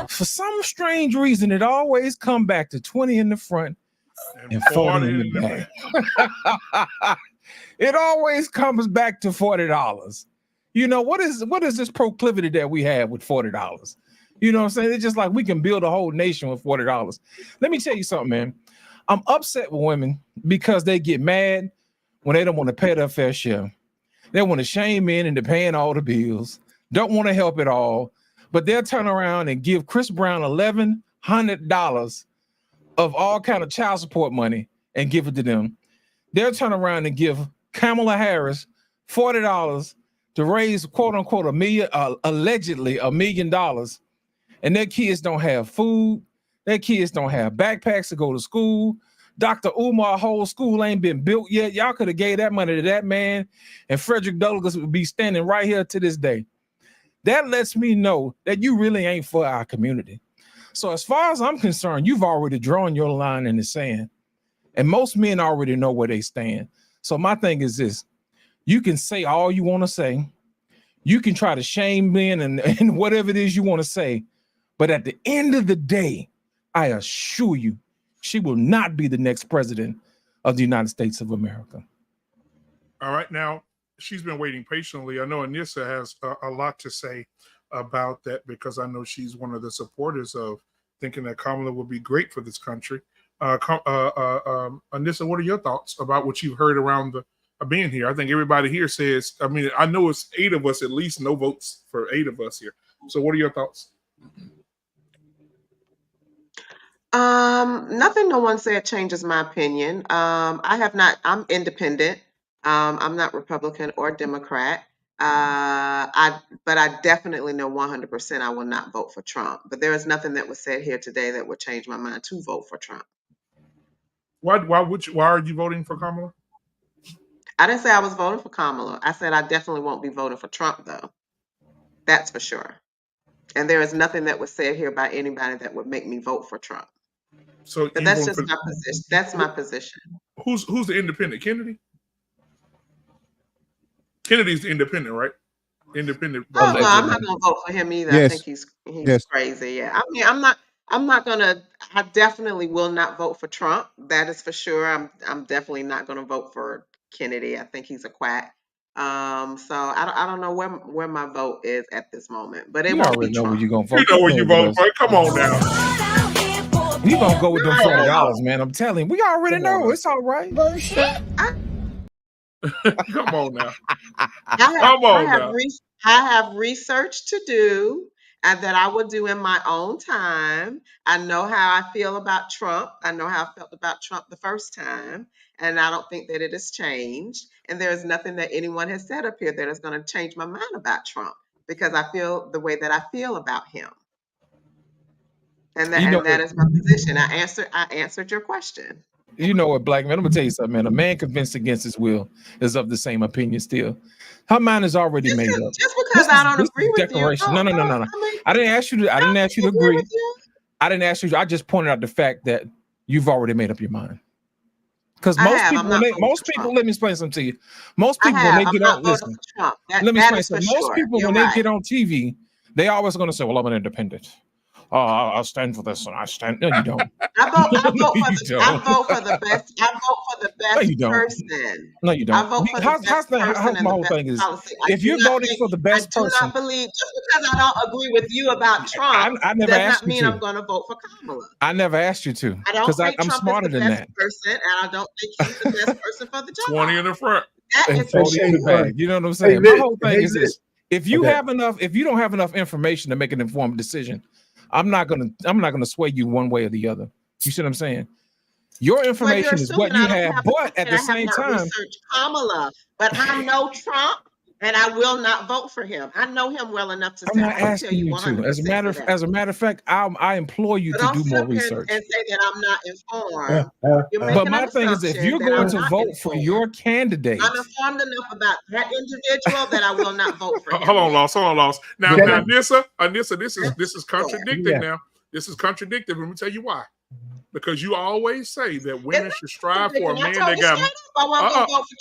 For some strange reason, it always come back to 20 in the front and 40 in the back. It always comes back to $40. You know, what is this proclivity that we have with $40? You know what I'm saying? It's just like we can build a whole nation with $40. Let me tell you something, man. I'm upset with women because they get mad when they don't want to pay their fair share. They want to shame men into paying all the bills, don't want to help at all, but they'll turn around and give Chris Brown $1,100 of all kind of child support money and give it to them. They'll turn around and give Kamala Harris $40 to raise, quote unquote, allegedly $1 million. And their kids don't have food. Their kids don't have backpacks to go to school. Dr. Umar whole school ain't been built yet. Y'all could have gave that money to that man, and Frederick Douglass would be standing right here to this day. That lets me know that you really ain't for our community. So as far as I'm concerned, you've already drawn your line in the sand, and most men already know where they stand. So my thing is this: you can say all you want to say. You can try to shame men and whatever it is you want to say. But at the end of the day, I assure you, she will not be the next president of the United States of America. All right. Now, she's been waiting patiently. I know Anissa has a lot to say about that because I know she's one of the supporters of thinking that Kamala will be great for this country. Anissa, what are your thoughts about what you've heard around being here? I think everybody here says, I mean, I know it's 8 of us, at least no votes for 8 of us here. So what are your thoughts? Nothing no one said changes my opinion. I'm independent. I'm not Republican or Democrat. But I definitely know 100% I will not vote for Trump. But there is nothing that was said here today that would change my mind to vote for Trump. Why are you voting for Kamala? I didn't say I was voting for Kamala. I said I definitely won't be voting for Trump, though. That's for sure. And there is nothing that was said here by anybody that would make me vote for Trump. So but that's just my position. That's my position. Who's the independent? Kennedy? Kennedy's the independent, right? Independent. Oh no, I'm not gonna vote for him either. Yes. I think he's crazy. Yeah. I mean, I'm not gonna. I definitely will not vote for Trump. That is for sure. I'm definitely not gonna vote for Kennedy. I think he's a quack. So I don't know where my vote is at this moment, but it won't be Trump. Where you gonna vote. You know where you vote for. Come on now. You gonna go with them $40, man? I'm telling you, we already know. It's all right. Bullshit. Come on now. I have research to do and that I will do in my own time. I know how I feel about Trump. I know how I felt about Trump the first time, and I don't think that it has changed. And there is nothing that anyone has said up here that is going to change my mind about Trump because I feel the way that I feel about him. And that is my position. I answered your question. You know what, black man? I'm gonna tell you something, man. A man convinced against his will is of the same opinion still. Her mind is already made up. Just because I don't agree with you. No. I didn't ask you to agree. I didn't ask you. I just pointed out the fact that you've already made up your mind. Because most people, let me explain something to you. Most people, when they get on, listen. Let me explain something. Most people, when they get on TV, they always going to say, "Well, I'm an independent. oh, I'll stand for this one. I stand. No, you don't. I vote for the No, you best don't. person. No, you I don't. vote for the best person How's and my the whole best thing is, policy. if you're voting for the I best do person, not believe just because I don't agree with you about Trump I never does asked not you mean I'm to. going to vote for Kamala. I never asked you to, I don't because think I'm Trump is smarter the than best that. person, and I don't think he's the best person for the job. 20 in the front. That And is 40 in the Hey, bag. You know what I'm hey, saying? My whole thing hey, is this: if you Okay. have enough, if you don't have enough information to make an informed decision, I'm not gonna sway you one way or the other. You see what I'm saying? Your Well, you're information is what assuming you I don't have, have but at and the I have same not time, researched Kamala, but I know Trump, and I will not vote for him. I know him well enough to I'm say not I will tell asking you you 100% to. As for that. a matter of fact, I implore you So to don't do sit more up here research. and say that I'm not informed. You're But making my an thing is, if assumption you're that going I'm to not vote for informed. your I'm candidate, informed enough about that individual that I will not vote for him. Hold on, Loss. Hold on, Loss. Now, Go now, ahead. Anissa, this is contradicting Yeah. now. This is contradicting. Let me tell you why. Because you always say that women should strive for a I man told that you got. straight up I wasn't going to vote for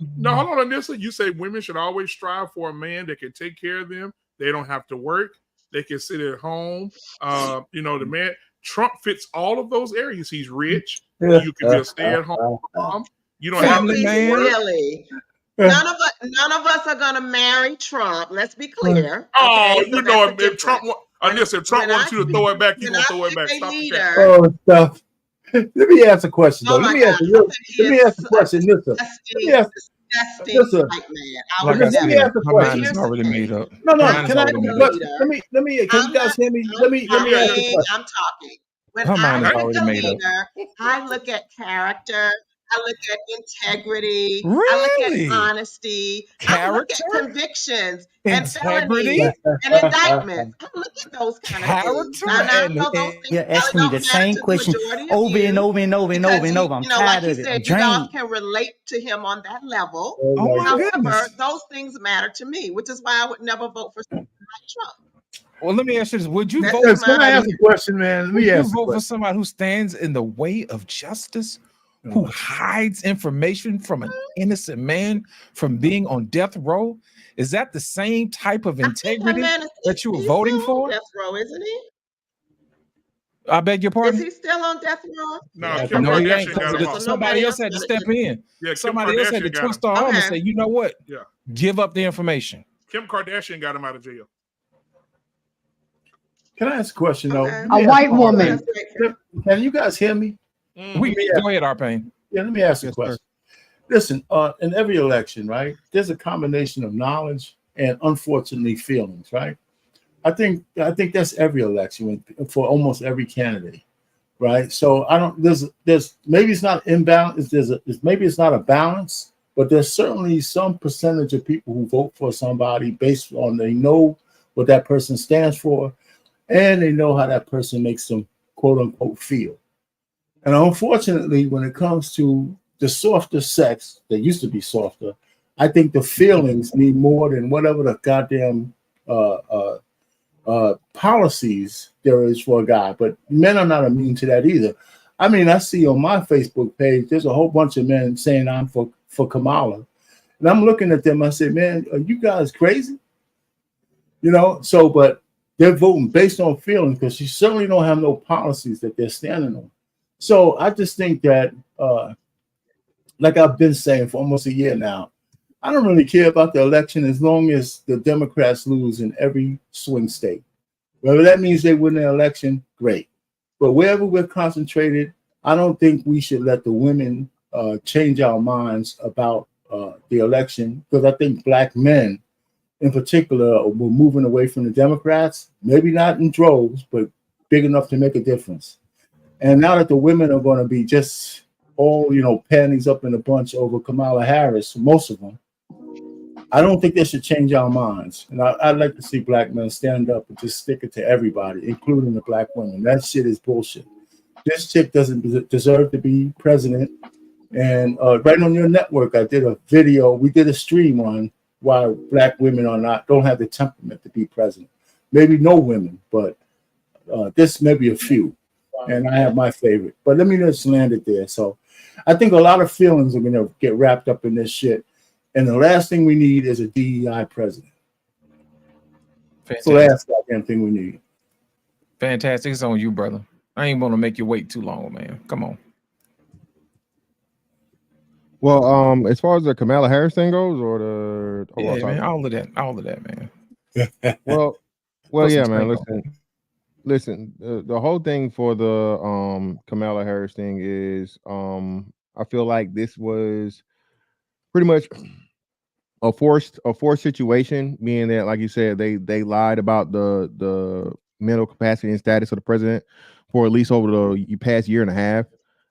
Trump. No, hold on, Anissa. You say women should always strive for a man that can take care of them. They don't have to work. They can sit at home. The man Trump fits all of those areas. He's rich. You can be a stay-at-home mom. You don't have family to man. work. Really? None of us are going to marry Trump. Let's be clear. Oh, Okay, so you know, that's if Trump, if Trump wanted you to throw it back, you gonna throw it back. Stop the cat. Oh, stuff. Let me ask a question, though. Oh Let my me God, ask a question, Nissa. Let me ask, disgusting Nissa. white man. I Like would I Let me never. ask a my mind question. is already made up. No, My no. mind is Can I? already made Let, up. let me. Can you guys hear me? Let me I'm ask a talking. question. I'm talking. When Her I mind is look already at a made up. leader, I look at character. I look at integrity. I look at Really? honesty. I look at Character, convictions and integrity, felonies and indictments. I look at those kind of things. character, Now, I and know those things You're probably asking me the don't matter same to the question majority of over and you over and over and over because and over. I'm like tired he of it. said, I'm you all drained. can relate to him on that level. oh my However, goodness. those things matter to me, which is why I would never vote for somebody like Trump. Well, let me ask you this: would you That's vote? just Can my I ask a opinion. question, man? Let Would me you ask a vote for question. somebody who stands in the way of justice, who hides information from an innocent man from being on death row? Is that the same type of That integrity man is that you were he's voting still on for? death row, isn't he? I beg your Is pardon? he still on death row? No, Kim No, he ain't. Kardashian got him So off. Somebody nobody else else had to gonna step get. in. Yeah, Kim Somebody else had to Kardashian got him. twist our arm and Okay. say, you know what? Yeah, Give up the information. Kim Kardashian got him out of jail. Can I ask a question, though? Okay. Let me A ask white Arpain. woman. Can you guys hear me? We go ahead, Arpain. Yeah, let me ask a Yes, question. Listen, in every election, right, there's a combination of knowledge and unfortunately feelings, right? I think that's every election for almost every candidate, right? So I don't. There's maybe it's not imbalance. Maybe it's not a balance, but there's certainly some percentage of people who vote for somebody based on they know what that person stands for, and they know how that person makes them quote unquote feel. And unfortunately, when it comes to the softer sex that used to be softer, I think the feelings mean more than whatever the goddamn policies there is for a guy. But men are not immune to that either. I mean, I see on my Facebook page, there's a whole bunch of men saying I'm for Kamala. And I'm looking at them, I say, man, are you guys crazy? You know, so, but they're voting based on feelings because you certainly don't have no policies that they're standing on. So I just think that, like I've been saying for almost a year now, I don't really care about the election as long as the Democrats lose in every swing state. Whether that means they win the election, great. But wherever we're concentrated, I don't think we should let the women change our minds about the election, because I think black men in particular were moving away from the Democrats, maybe not in droves, but big enough to make a difference. And now that the women are going to be just all, panties up in a bunch over Kamala Harris, most of them, I don't think they should change our minds. And I'd like to see black men stand up and just stick it to everybody, including the black women. That shit is bullshit. This chick doesn't deserve to be president. And right on your network, I did a video. We did a stream on why black women don't have the temperament to be president. Maybe no women, but this may be a few. And I have my favorite. But let me just land it there. So I think a lot of feelings are going to get wrapped up in this shit. And the last thing we need is a DEI president. It's the last goddamn thing we need. Fantastic. It's on you, brother. I ain't gonna make you wait too long, man. Come on. Well, as far as the Kamala Harris thing goes, or the yeah, man, all of that, man. well, Put some yeah, man. tank on. Listen. The whole thing for the Kamala Harris thing is, I feel like this was pretty much a forced situation, meaning that, like you said, they lied about the mental capacity and status of the president for at least over the past year and a half.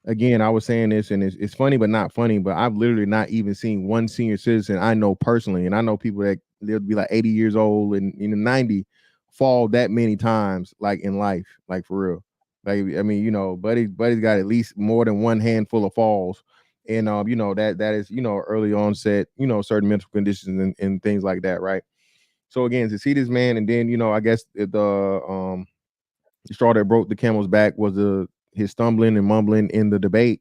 Again, I was saying this, and it's funny but not funny, but I've literally not even seen one senior citizen I know personally, and I know people that they'll be like 80 years old and 90 fall that many times, like in life, like for real. Like, I mean, you know, buddy's got at least more than one handful of falls, and you know, that is, you know, early onset, you know, certain mental conditions and things like that, right? So again, to see this man, and then, you know, I guess the straw that broke the camel's back was his stumbling and mumbling in the debate,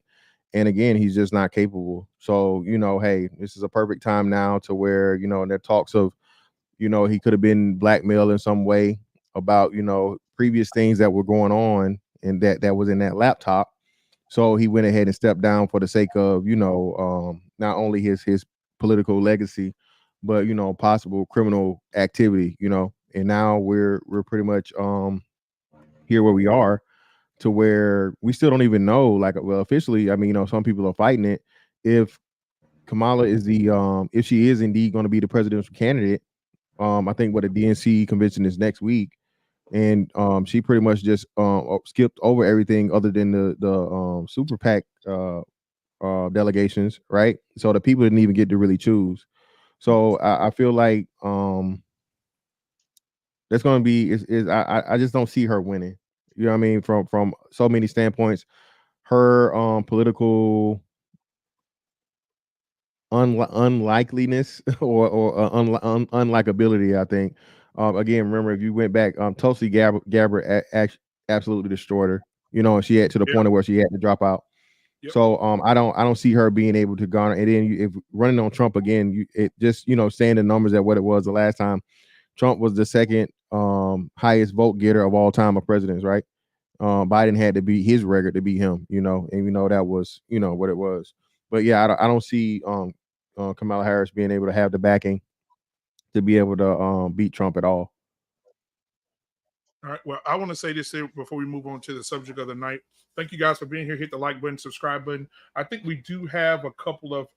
and again, he's just not capable. So, you know, hey, this is a perfect time now to where, you know, there talks of, you know, he could have been blackmailed in some way about, you know, previous things that were going on, and that was in that laptop. So he went ahead and stepped down for the sake of, you know, not only his political legacy, but, you know, possible criminal activity, you know. And now we're pretty much here where we are, to where we still don't even know, like, well, officially, I mean, you know, some people are fighting it, if Kamala is if she is indeed going to be the presidential candidate. I think what the DNC convention is next week, and she pretty much just skipped over everything other than the super PAC delegations, right? So the people didn't even get to really choose. So I feel like that's going to be I just don't see her winning. You know what I mean? From so many standpoints, her political unlikeliness or unlikability, I think. Again, remember, if you went back, Tulsi Gabbard absolutely destroyed her. You know, and she had to the point of where she had to drop out. Yep. So I don't see her being able to garner. And then if running on Trump again, it just, you know, saying the numbers at what it was the last time. Trump was the second highest vote getter of all time of presidents, right? Biden had to beat his record to beat him, you know, and we know that was, you know, what it was. But yeah, I don't see Kamala Harris being able to have the backing to be able to beat Trump at all. All right. Well, I want to say this here before we move on to the subject of the night. Thank you guys for being here. Hit the like button, subscribe button. I think we do have a couple of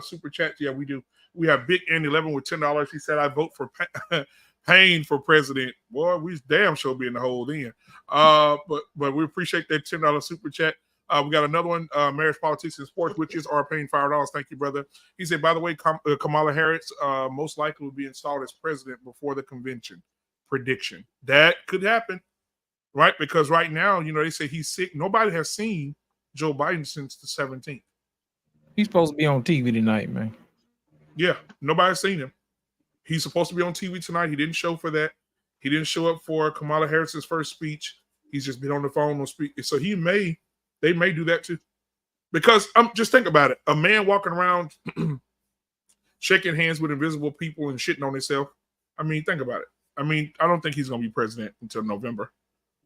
super chats. Yeah, we do. We have Big Andy 11 with $10. He said, "I vote for Payne for president." Boy, we damn sure be in the hole then. But we appreciate that $10 super chat. We got another one, Marriage, Politics, and Sports, which is our Payne $5. Thank you, brother. He said, by the way, Kamala Harris most likely will be installed as president before the convention. Prediction. That could happen, right? Because right now, you know, they say he's sick. Nobody has seen Joe Biden since the 17th. He's supposed to be on TV tonight, man. Yeah, nobody's seen him. He's supposed to be on TV tonight. He didn't show for that. He didn't show up for Kamala Harris's first speech. He's just been on the phone on speak. So they may do that too. Because just think about it. A man walking around shaking hands with invisible people and shitting on himself. I mean, think about it. I mean, I don't think he's going to be president until November.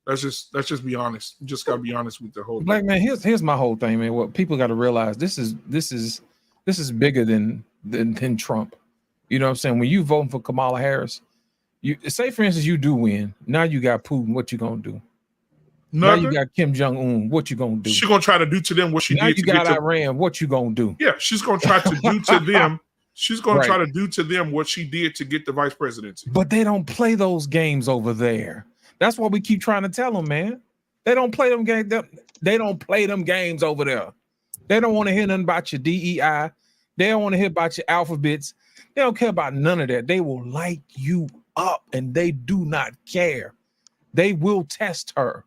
Let's just be honest. You just got to be honest with the whole Black man, here's my whole thing, man. What people got to realize, this is bigger than Trump. You know what I'm saying? When you voting for Kamala Harris, you say, for instance, you do win. Now you got Putin. What you gonna do? Nothing. Now you got Kim Jong-un. What you gonna do? She's gonna try to do to them what she now did. You got Iran. What you gonna do? Yeah, she's gonna try to do to them. She's gonna try to do to them what she did to get the vice presidency. But they don't play those games over there. That's what we keep trying to tell them, man. They don't play them games. They don't play them games over there. They don't want to hear nothing about your DEI. They don't want to hear about your alphabets. They don't care about none of that. They will light you up, and they do not care. They will test her.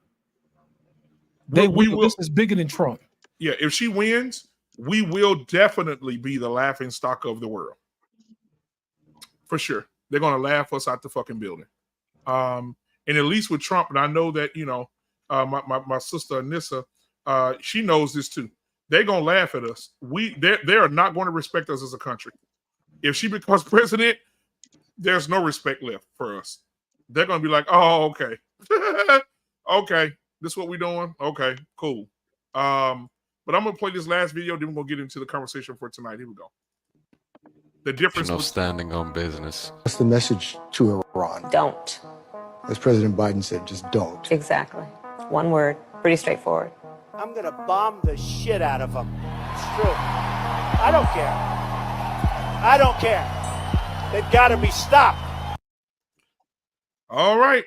They will. This is bigger than Trump. Yeah, if she wins, we will definitely be the laughing stock of the world. For sure. They're going to laugh us out the fucking building. And at least with Trump, and I know that, you know, my sister Anissa, she knows this too. They're going to laugh at us. They are not going to respect us as a country. If she becomes president, there's no respect left for us. They're going to be like, oh, okay. Okay, this is what we're doing. Okay, cool. But I'm gonna play this last video. Then we're gonna get into the conversation for tonight. Here we go. The difference. Standing on business. What's the message to Iran? Don't. As President Biden said, just don't. Exactly. One word. Pretty straightforward. I'm gonna bomb the shit out of them. It's true. I don't care. I don't care. They've got to be stopped. All right.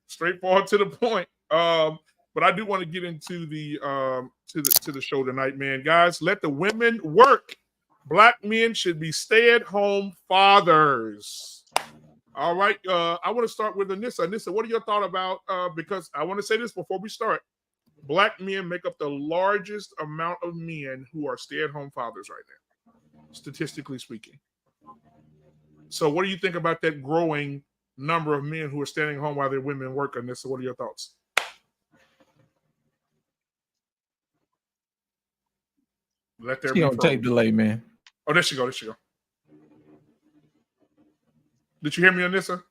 Straightforward to the point. But I do want to get into the to the show tonight, man. Guys, let the women work. Black men should be stay-at-home fathers. All right. I want to start with Anissa. Anissa, what are your thoughts about? Because I want to say this before we start. Black men make up the largest amount of men who are stay-at-home fathers right now, statistically speaking. So what do you think about that growing number of men who are staying home while their women work? Anissa, what are your thoughts? Let there She be on tape delay, man. Oh, there she go. There she go. Did you hear me, Anissa?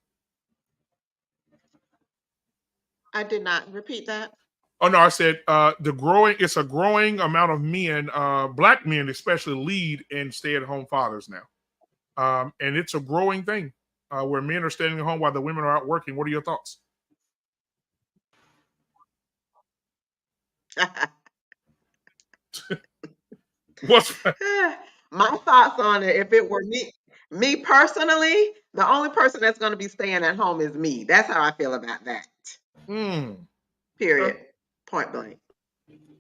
I did not. Repeat that. Oh no, I said it's a growing amount of men, black men especially, lead in stay-at-home fathers now. And it's a growing thing where men are staying at home while the women are out working. What are your thoughts? What's my thoughts on it? If it were me personally, the only person that's going to be staying at home is me. That's how I feel about that. Period. Point blank.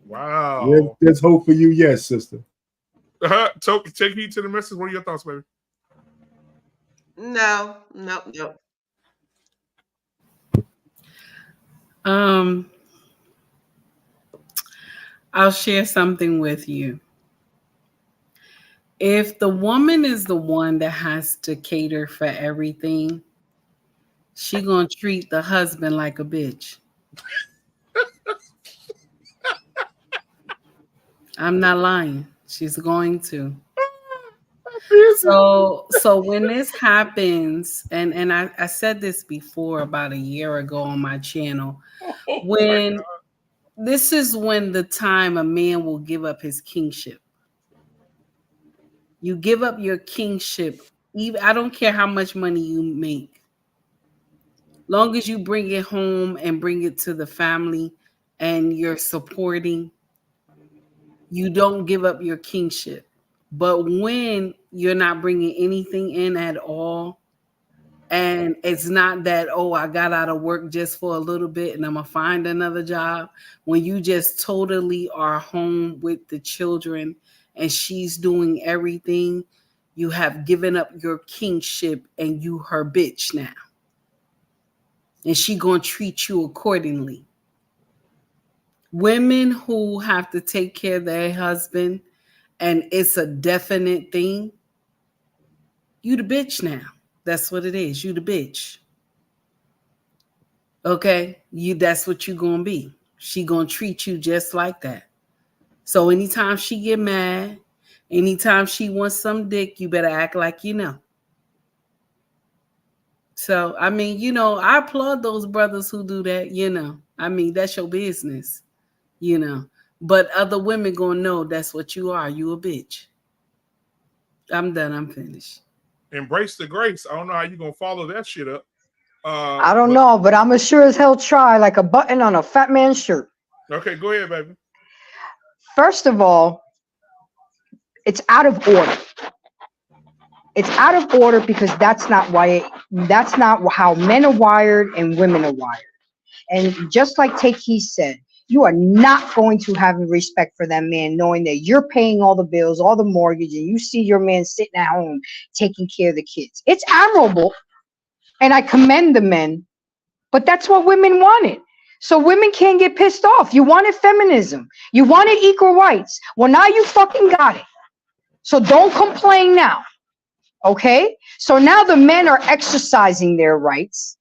Wow. There's hope for you, yes, sister. Take heed to the message. What are your thoughts, baby? No. I'll share something with you. If the woman is the one that has to cater for everything, she gonna treat the husband like a bitch. I'm not lying. She's going to. So when this happens, and I said this before about a year ago on my channel, when this is when the time a man will give up his kingship. You give up your kingship. I don't care how much money you make. Long as you bring it home and bring it to the family and you're supporting, you don't give up your kingship. But when you're not bringing anything in at all, and it's not that, oh, I got out of work just for a little bit and I'm going to find another job. When you just totally are home with the children and she's doing everything, you have given up your kingship and you her bitch now. And she going to treat you accordingly. Women who have to take care of their husband and it's a definite thing, you the bitch now. That's what it is. You the bitch. Okay? That's what you gonna be. She gonna treat you just like that. So anytime she get mad, anytime she wants some dick, you better act like you know. So, I mean, I applaud those brothers who do that, I mean, that's your business, But other women gonna know that's what you are. You a bitch. I'm done. I'm finished. Embrace the grace. I don't know how you're gonna follow that shit up. I don't know, but I'm sure as hell try like a button on a fat man's shirt. Okay, go ahead, baby. First of all, it's out of order. It's out of order because that's not how men are wired and women are wired. And just like Takei said, you are not going to have respect for that man knowing that you're paying all the bills, all the mortgage, and you see your man sitting at home taking care of the kids. It's admirable, and I commend the men, but that's what women wanted. So women can't get pissed off. You wanted feminism. You wanted equal rights. Well, now you fucking got it. So don't complain now, okay? So now the men are exercising their rights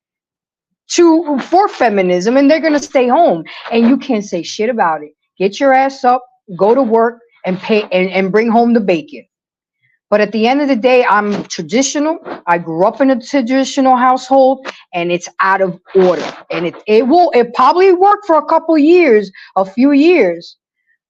for feminism, and they're gonna stay home, and you can't say shit about it. Get your ass up, go to work, and pay and bring home the bacon. But at the end of the day, I'm traditional. I grew up in a traditional household, and it's out of order. And it probably work for a few years.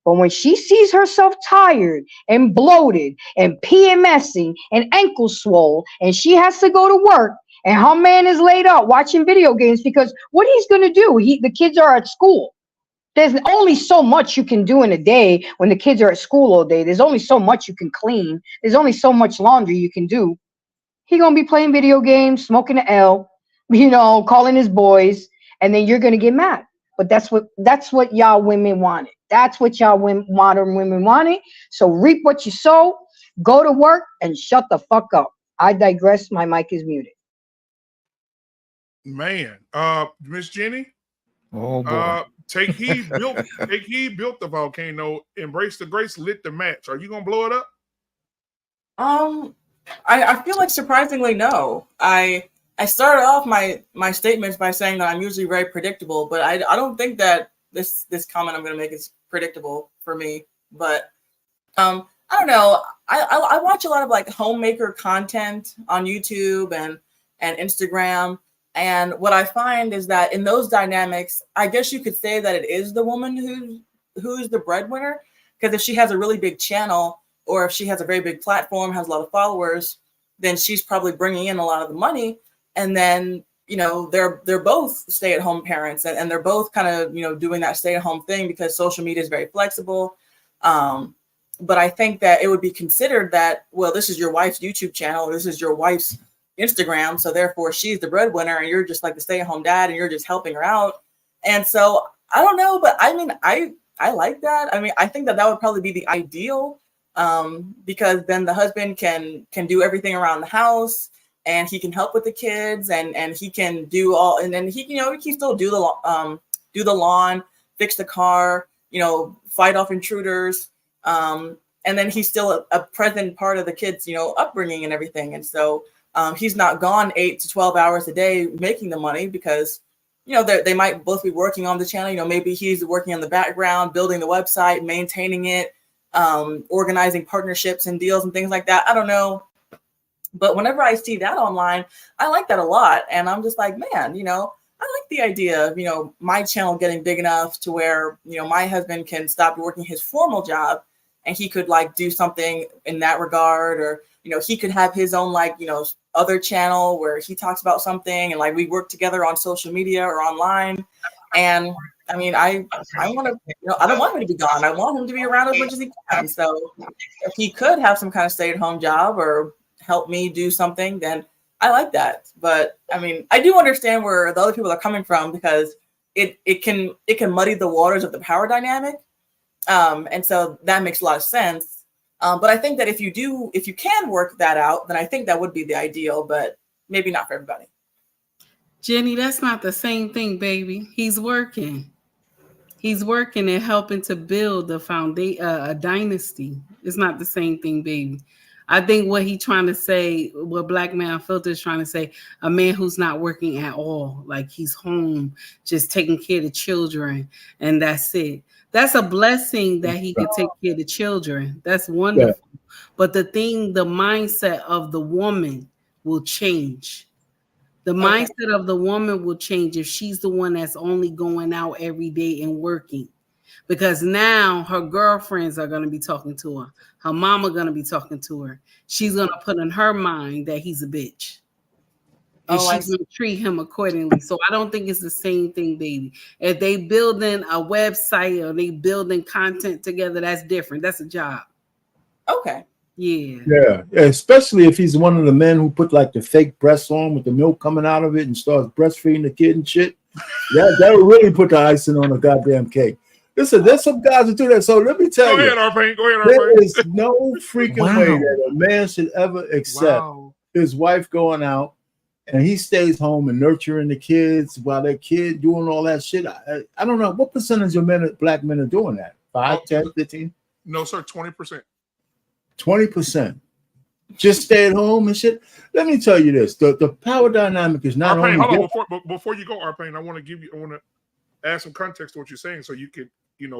But when she sees herself tired and bloated and PMSing and ankle swole, and she has to go to work, and her man is laid up watching video games, because what he's going to do, the kids are at school. There's only so much you can do in a day when the kids are at school all day. There's only so much you can clean. There's only so much laundry you can do. He going to be playing video games, smoking an L, calling his boys, and then you're going to get mad. But that's what y'all women wanted. That's what y'all modern women wanted. So reap what you sow, go to work, and shut the fuck up. I digress. My mic is muted. Man, Miss Jenny. Oh boy. Take heed, built the volcano, embrace the grace, lit the match. Are you gonna blow it up? I feel like surprisingly no. I started off my statements by saying that I'm usually very predictable, but I don't think that this comment I'm going to make is predictable for me. But I don't know. I watch a lot of like homemaker content on YouTube and Instagram, and what I find is that in those dynamics, I guess you could say that it is the woman who's the breadwinner, because if she has a really big channel, or if she has a very big platform, has a lot of followers, then she's probably bringing in a lot of the money. And then, they're both stay-at-home parents, and they're both kind of, doing that stay-at-home thing because social media is very flexible. But I think that it would be considered that, well, this is your wife's YouTube channel, or this is your wife's Instagram, so therefore she's the breadwinner and you're just like the stay-at-home dad and you're just helping her out. And so I don't know, but I mean, I like that. I mean, I think that would probably be the ideal, because then the husband can do everything around the house, and he can help with the kids, and he can do all, and then he can still do the lawn, fix the car, fight off intruders, and then he's still a present part of the kids, upbringing and everything. And so he's not gone 8 to 12 hours a day making the money, because they might both be working on the channel. Maybe he's working in the background, building the website, maintaining it, organizing partnerships and deals and things like that. I don't know. But whenever I see that online, I like that a lot. And I'm just like, man, I like the idea of, my channel getting big enough to where, my husband can stop working his formal job and he could like do something in that regard, or, he could have his own, like, other channel where he talks about something and like we work together on social media or online. And I mean, I want to, I don't want him to be gone. I want him to be around as much as he can. So if he could have some kind of stay-at-home job or help me do something, then I like that. But I mean, I do understand where the other people are coming from, because it can muddy the waters of the power dynamic. And so that makes a lot of sense. But I think that if you can work that out, then I think that would be the ideal, but maybe not for everybody. Jenny, that's not the same thing, baby. He's working and helping to build a dynasty. It's not the same thing, baby. I think what he's trying to say, what Black Man Filter is trying to say, a man who's not working at all, like he's home, just taking care of the children, and that's it. That's a blessing that he could take care of the children. That's wonderful. Yeah. But the mindset of the woman will change. The mindset of the woman will change if she's the one that's only going out every day and working. Because now her girlfriends are going to be talking to her. Her mama going to be talking to her. She's going to put in her mind that he's a bitch. And she's going to treat him accordingly. So I don't think it's the same thing, baby. If they building a website or they building content together, that's different. That's a job. Okay. Yeah. Yeah. Especially if he's one of the men who put like the fake breasts on with the milk coming out of it and starts breastfeeding the kid and shit. That would really put the icing on the goddamn cake. Listen, there's some guys who do that. So let me tell you. Go ahead, there is no freaking way that a man should ever accept his wife going out and he stays home and nurturing the kids while that kid doing all that shit. I don't know. What percentage of black men are doing that? 5, 10, 15? No, sir, 20%. 20%. Just stay at home and shit. Let me tell you this. The power dynamic is not Arpain, only... hold on, before you go, Arpain, I want to add some context to what you're saying so you could,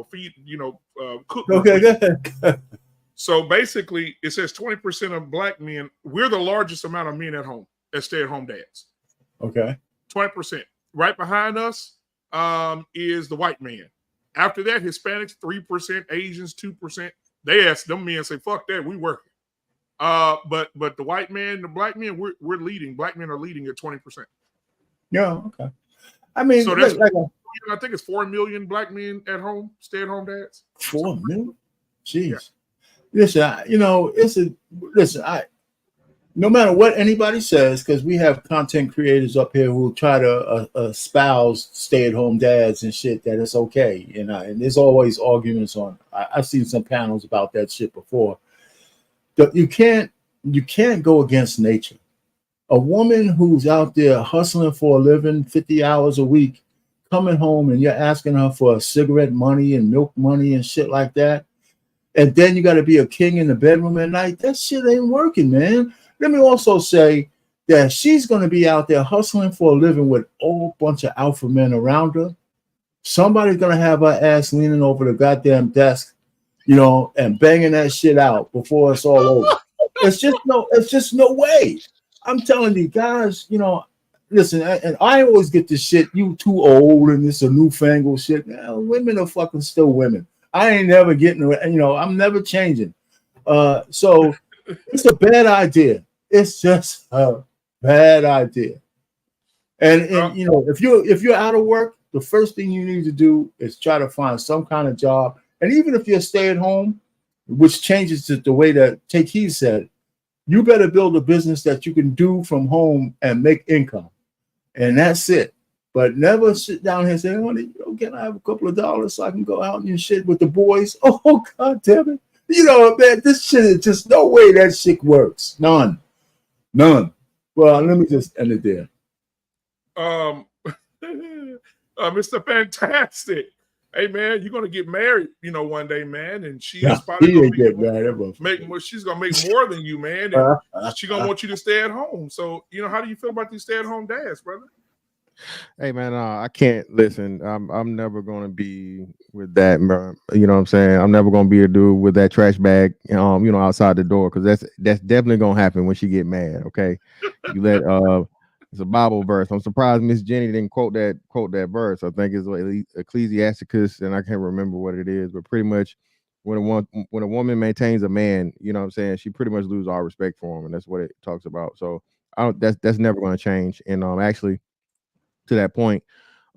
feed, cook. Okay, go ahead. So basically, it says 20% of black men. We're the largest amount of men at home as stay-at-home dads. Okay. 20%. Right behind us is the white man. After that, Hispanics 3%, Asians 2%. They ask them men say, "Fuck that, we working." But the white man, the black men, we're leading. Black men are leading at 20%. Yeah. Okay. I mean, so that's like I think it's 4 million black men at home, stay-at-home dads. 4 million. Jeez. Yeah. Listen, no matter what anybody says, because we have content creators up here who try to espouse stay-at-home dads and shit that it's okay, and there's always arguments on. I've seen some panels about that shit before. You can't go against nature. A woman who's out there hustling for a living, 50 hours a week, coming home and you're asking her for cigarette money and milk money and shit like that, and then you got to be a king in the bedroom at night. That shit ain't working, man. Let me also say that she's going to be out there hustling for a living with a whole bunch of alpha men around her. Somebody's going to have her ass leaning over the goddamn desk, and banging that shit out before it's all over. It's just no way. I'm telling you guys, listen, and I always get this shit, you too old and this a newfangled shit. Women are fucking still women. I ain't never getting, I'm never changing. So it's a bad idea. It's just a bad idea. And if you're out of work, the first thing you need to do is try to find some kind of job. And even if you're stay at home, which changes to the way that Take Heed said, you better build a business that you can do from home and make income. And that's it. But never sit down here and say, can I have a couple of dollars so I can go out and shit with the boys? Oh, God damn it. Man, this shit is just no way that shit works. None. Well, let me just end it there. Mr. Fantastic. Hey, man, you're going to get married, one day, man. And she's probably going to make more. She's going to make more than you, man. And she's going to want you to stay at home. So, how do you feel about these stay-at-home dads, brother? Hey, man, I can't listen. I'm never going to be with that. You know what I'm saying? I'm never going to be a dude with that trash bag, outside the door, because that's definitely going to happen when she get mad. Okay. You let, it's a Bible verse. I'm surprised Miss Jenny didn't quote that verse. I think it's Ecclesiasticus, and I can't remember what it is, but pretty much when a woman maintains a man, you know what I'm saying, she pretty much loses all respect for him, and that's what it talks about. So that's never going to change. And actually, to that point,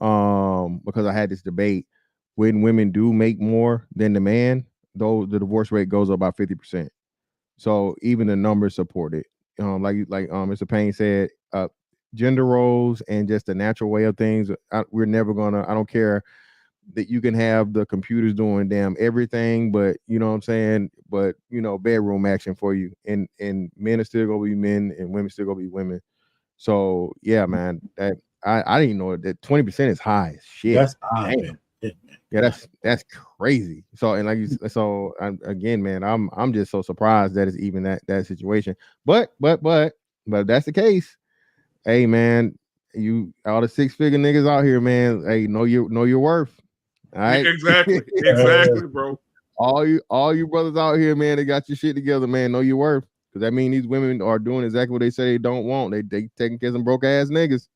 because I had this debate, when women do make more than the man, though, the divorce rate goes up about 50%. So even the numbers support it. Like Mr. Payne said, gender roles and just the natural way of things. We're never gonna. I don't care that you can have the computers doing damn everything, but you know what I'm saying. But bedroom action for you, and men are still gonna be men, and women still gonna be women. So yeah, man, that I didn't know that 20% is high as shit. That's high, man. Yeah, that's crazy. So again, man, I'm just so surprised that it's even that situation. But if that's the case, hey, man, you all the 6-figure niggas out here, man. Hey, know your worth. All right, exactly, bro. All you brothers out here, man, they got your shit together, man. Know your worth, because that means these women are doing exactly what they say they don't want. They taking care of some broke ass niggas.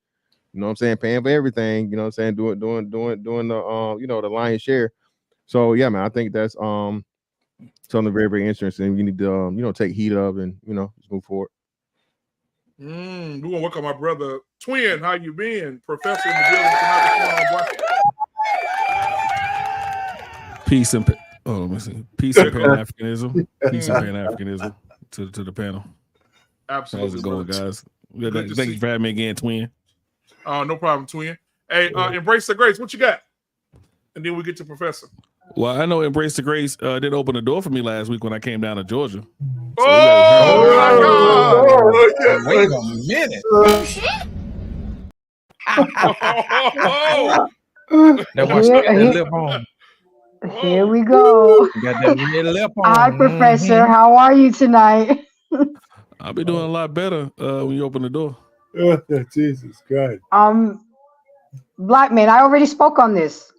You know what I'm saying? Paying for everything. You know what I'm saying? Doing the the lion's share. So yeah, man, I think that's something very, very interesting. You need to take heed of and just move forward. We're gonna work on my brother Twin. How you been? Professor in the building tonight. Peace and Pan-Africanism. Peace and Pan-Africanism to the panel. Absolutely. How's it going, guys? Thank you for having me again, Twin. No problem, Twin. Hey, Embrace the Grace. What you got? And then we get to Professor. Well, I know Embrace the Grace did open the door for me last week when I came down to Georgia. So my God! Wait a minute. Here we go. Got that red lip on. Hi, Professor. How are you tonight? I'll be doing a lot better when you open the door. Jesus Christ. Black man, I already spoke on this.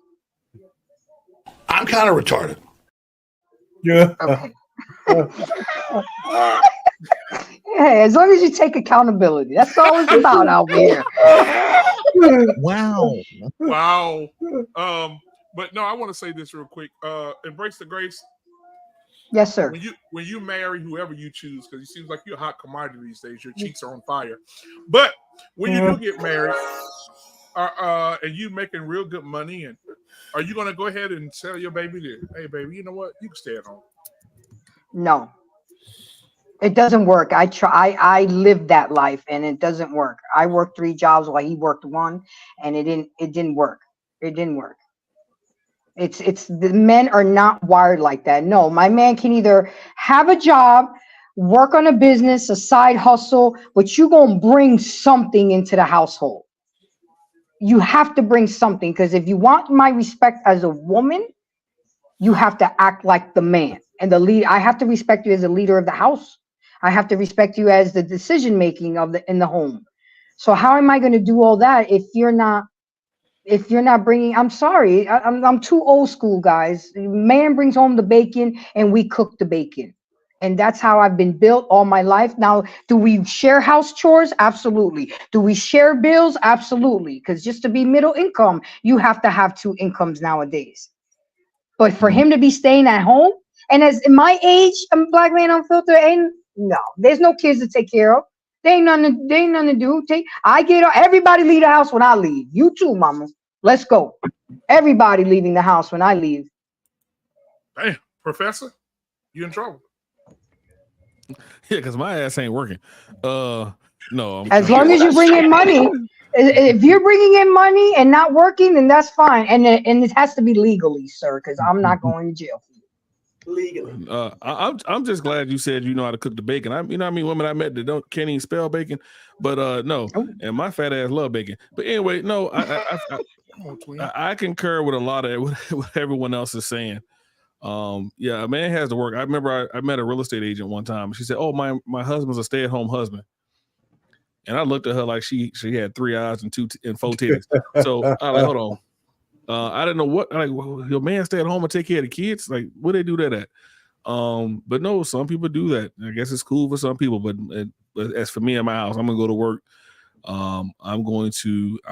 I'm kind of retarded. Yeah. Okay. Hey, as long as you take accountability, that's all it's about out here. Wow. Wow. But no, I want to say this real quick. Embrace the grace. Yes, sir. When you marry whoever you choose, because it seems like you're a hot commodity these days. Your cheeks are on fire. But when you do get married, and you making real good money, and are you going to go ahead and tell your baby that, hey, baby, you know what? You can stay at home. No, it doesn't work. I lived that life, and it doesn't work. I worked 3 jobs while he worked 1, and it didn't work. It didn't work. It's the men are not wired like that. No, my man can either have a job, work on a business, a side hustle, but you're gonna bring something into the household. You have to bring something, because if you want my respect as a woman, you have to act like the man and the lead. I have to respect you as a leader of the house. I have to respect you as the decision making in the home. So how am I going to do all that if you're not bringing? I'm sorry, I'm too old school, guys. Man brings home the bacon and we cook the bacon, and that's how I've been built all my life. Now, do we share house chores? Absolutely. Do we share bills? Absolutely. Because just to be middle income, you have to have 2 incomes nowadays. But for him to be staying at home, and as in my age, I'm Black Man Unfiltered, there's no kids to take care of. They ain't nothing to do. Everybody leave the house when I leave. You too, mama. Let's go. Everybody leaving the house when I leave. Hey, Professor, you in trouble. Yeah, because my ass ain't working. No. As long as you bring in money. If you're bringing in money and not working, then that's fine. And it has to be legally, sir, because I'm not going to jail for you. Legally. I'm just glad you said you know how to cook the bacon. Women I met that can't even spell bacon, but no, and my fat ass love bacon. But anyway, no, I concur with a lot of what everyone else is saying. Yeah, a man has to work. I remember I met a real estate agent one time. She said, "Oh, my husband's a stay-at-home husband." And I looked at her like she had 3 eyes and 4 titties. So I like, hold on. I didn't know what, like, your man stay at home and take care of the kids. Like, where they do that at? But no, some people do that. I guess it's cool for some people, but as for me in my house, I'm gonna go to work. I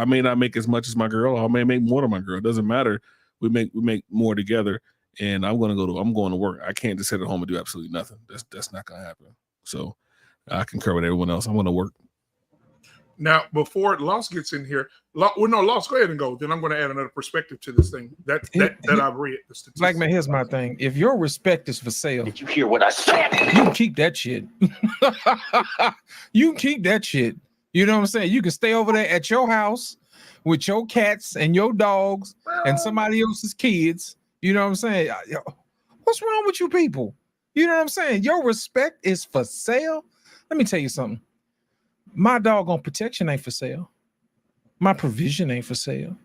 may not make as much as my girl, or I may make more than my girl. It doesn't matter. We make more together, and I'm going to work. I can't just sit at home and do absolutely nothing. That's not gonna happen. So I concur with everyone else. I'm gonna work. Now, before Loss gets in here, Loss, go ahead and go. Then I'm going to add another perspective to this thing that I've read. Black man, here's my thing. If your respect is for sale, Did you hear what I said? you can keep that shit. You can keep that shit. You know what I'm saying? You can stay over there at your house with your cats and your dogs and somebody else's kids. You know what I'm saying? What's wrong with you people? You know what I'm saying? Your respect is for sale. Let me tell you something. My doggone protection ain't for sale. My provision ain't for sale.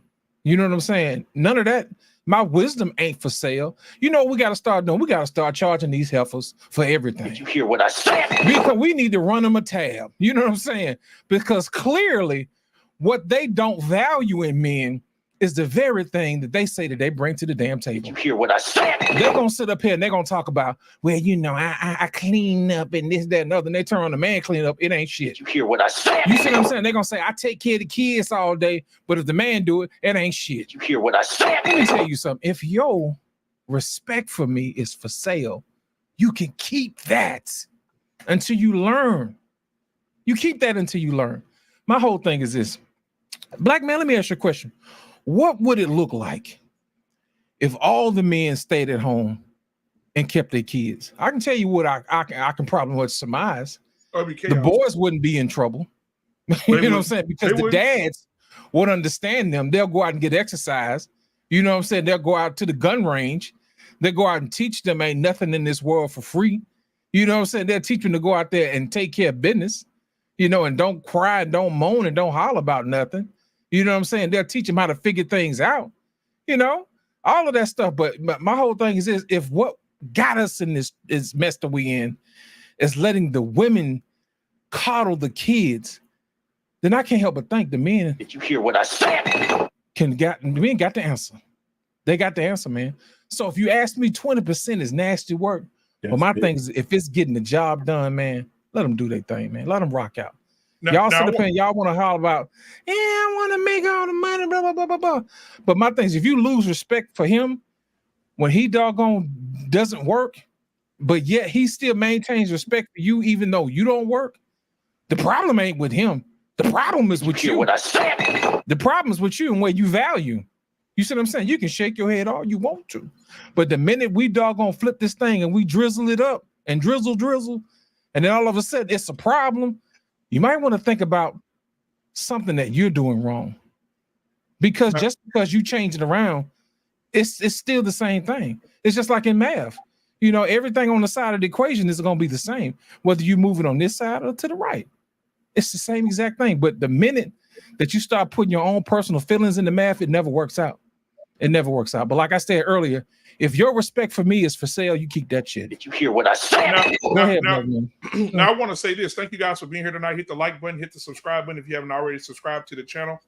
You know what I'm saying? None of that. My wisdom ain't for sale. You know what we got to start doing? We got to start charging these heifers for everything. Did you hear what I said? Because we need to run them a tab. You know what I'm saying? Because clearly what they don't value in men is the very thing that they say that they bring to the damn table. Did you hear what I said? They're going to sit up here and they're going to talk about, well, you know, I clean up and this, that, and other. And they turn on the man clean up. It ain't shit. Did you hear what I said? You see what I'm saying? They're going to say, I take care of the kids all day, but if the man do it, it ain't shit. Did you hear what I said? Let me tell you something. If your respect for me is for sale, you can keep that until you learn. You keep that until you learn. My whole thing is this. Black man, let me ask you a question. What would it look like if all the men stayed at home and kept their kids? I can tell you what I can probably surmise. The boys wouldn't be in trouble. You know what I'm saying? Because the dads would understand them. They'll go out and get exercise. You know what I'm saying? They'll go out to the gun range. They'll go out and teach them ain't nothing in this world for free. You know what I'm saying? They'll teach them to go out there and take care of business, you know, and don't cry and don't moan and don't holler about nothing. You know what I'm saying? They'll teach them how to figure things out, you know, all of that stuff. But my whole thing is this: if what got us in this mess that we in is letting the women coddle the kids, then I can't help but think the men. Did you hear what I said? The men got the answer. They got the answer, man. So if you ask me, 20% is nasty work. But my thing is, if it's getting the job done, man, let them do their thing, man. Let them rock out. Y'all sit up here and y'all want to holler about, yeah, I want to make all the money, blah, blah, blah, blah, blah. But my thing is, if you lose respect for him when he doggone doesn't work, but yet he still maintains respect for you, even though you don't work, the problem ain't with him. The problem is with you. The problem is with you and what you value. You see what I'm saying? You can shake your head all you want to. But the minute we doggone flip this thing and we drizzle it up and drizzle, and then all of a sudden it's a problem, you might want to think about something that you're doing wrong. Because just because you change it around, it's still the same thing. It's just like in math. You know, everything on the side of the equation is going to be the same, whether you move it on this side or to the right. It's the same exact thing. But the minute that you start putting your own personal feelings in the math, it never works out. It never works out. But like I said earlier, if your respect for me is for sale, you keep that shit. Did you hear what I said? Now I want to say this. Thank you guys for being here tonight. Hit the like button, hit the subscribe button if you haven't already subscribed to the channel.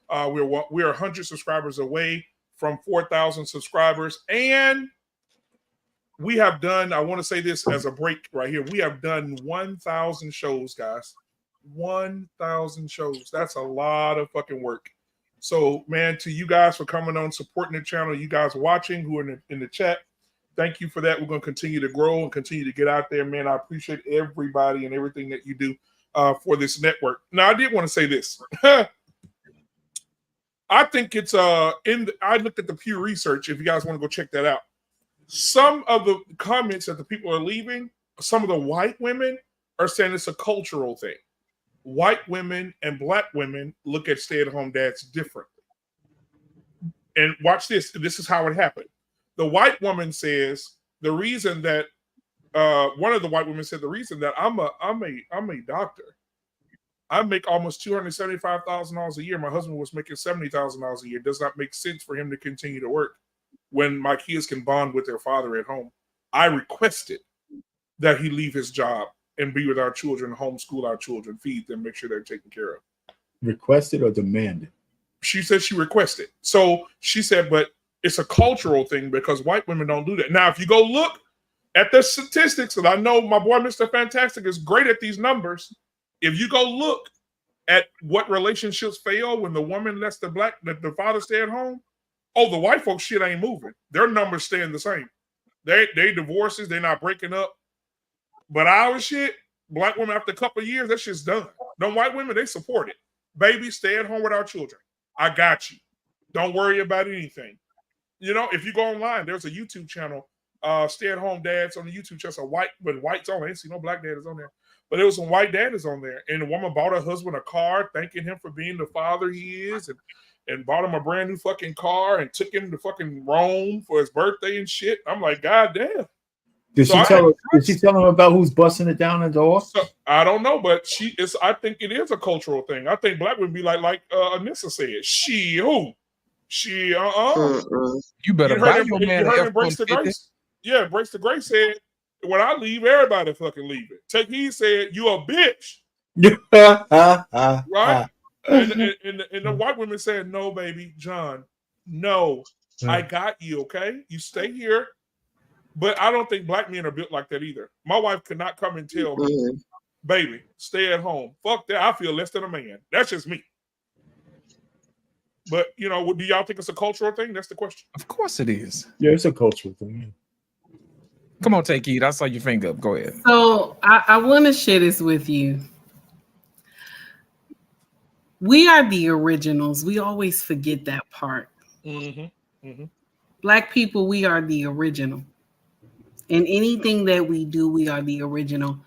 We're 100 subscribers away from 4,000 subscribers. And we have done, I want to say this as a break right here. We have done 1,000 shows, guys. 1,000 shows. That's a lot of fucking work. So, man, to you guys for coming on, supporting the channel, you guys watching who are in the chat, thank you for that. We're going to continue to grow and continue to get out there, man. I appreciate everybody and everything that you do for this network. Now, I did want to say this. I think it's I looked at the Pew Research, if you guys want to go check that out. Some of the comments that the people are leaving, some of the white women are saying it's a cultural thing. White women and black women look at stay-at-home dads differently. And watch this. This is how it happened. The white woman says the reason that one of the white women said the reason that I'm a doctor. I make almost $275,000 a year. My husband was making $70,000 a year. It does not make sense for him to continue to work when my kids can bond with their father at home. I requested that he leave his job and be with our children, homeschool our children, feed them, make sure they're taken care of. Requested or demanded? She said she requested. So she said, but it's a cultural thing because white women don't do that. Now, if you go look at the statistics, and I know my boy Mr. Fantastic is great at these numbers. If you go look at what relationships fail when the woman lets the father stay at home, oh, the white folks shit ain't moving. Their numbers staying the same. They divorces, they're not breaking up. But our shit, black women after a couple of years, that shit's done. Them white women, they support it. Baby, stay at home with our children. I got you. Don't worry about anything. You know, if you go online, there's a YouTube channel, Stay at Home Dads on the YouTube channel. Whites on. I ain't see no black dads on there. But there was some white daddies on there. And the woman bought her husband a car, thanking him for being the father he is, and bought him a brand new fucking car and took him to fucking Rome for his birthday and shit. I'm like, God damn. Did she tell him about who's busting it down the door? So, I don't know, but I think it is a cultural thing. I think black would be like Anissa said. She who? She You better buy your man. You heard Embrace the Grace? Yeah, Embrace the Grace said, when I leave, everybody fucking leave it. Take Heed said, you a bitch. Right? And the white women said, no, baby, John, no, I got you, okay? You stay here. But I don't think black men are built like that either. My wife could not come and tell me, baby, stay at home. Fuck that. I feel less than a man. That's just me. But, you know, do y'all think it's a cultural thing? That's the question. Of course it is. Yeah, it's a cultural thing. Come on, Take Heed. I saw your finger up. Go ahead. So I want to share this with you. We are the originals. We always forget that part. Black people, we are the original. In anything that we do, we are the original.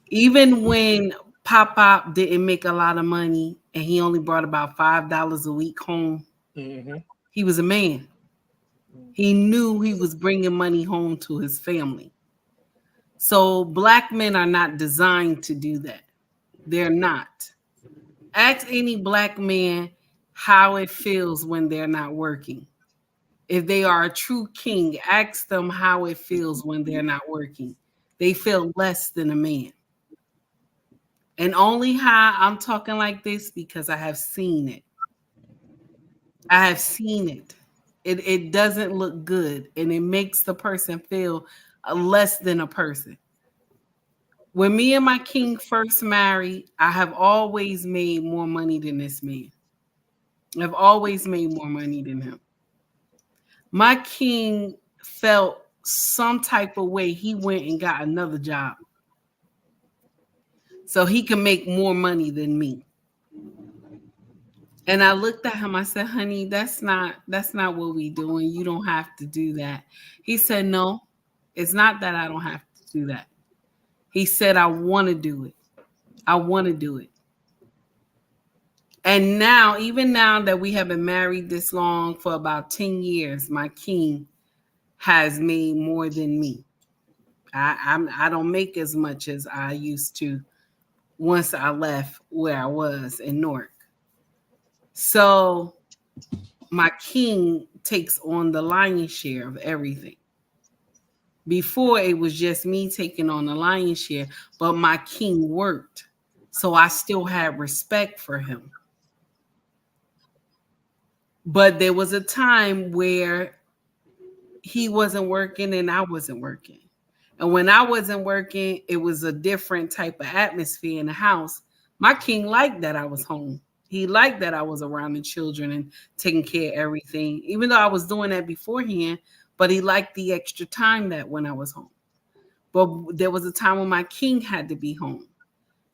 Even when Pop didn't make a lot of money and he only brought about $5 a week home, he was a man. He knew he was bringing money home to his family. So black men are not designed to do that. They're not. Ask any black man how it feels when they're not working. If they are a true king, ask them how it feels when they're not working. They feel less than a man. And only how I'm talking like this because I have seen it. I have seen it. It doesn't look good, and it makes the person feel less than a person. When me and my king first married, I have always made more money than this man. I've always made more money than him. My king felt some type of way. He went and got another job so he can make more money than me. And I looked at him. I said, honey, that's not what we doing. You don't have to do that. He said, no, it's not that I don't have to do that. He said, I want to do it. I want to do it. And now, even now that we have been married this long, for about 10 years, my king has made more than me. I don't make as much as I used to once I left where I was in Newark. So my king takes on the lion's share of everything. Before, it was just me taking on the lion's share, but my king worked. So I still had respect for him. But there was a time where he wasn't working and I wasn't working. And when I wasn't working, it was a different type of atmosphere in the house. My king liked that I was home. He liked that I was around the children and taking care of everything, even though I was doing that beforehand, but he liked the extra time that when I was home. But there was a time when my king had to be home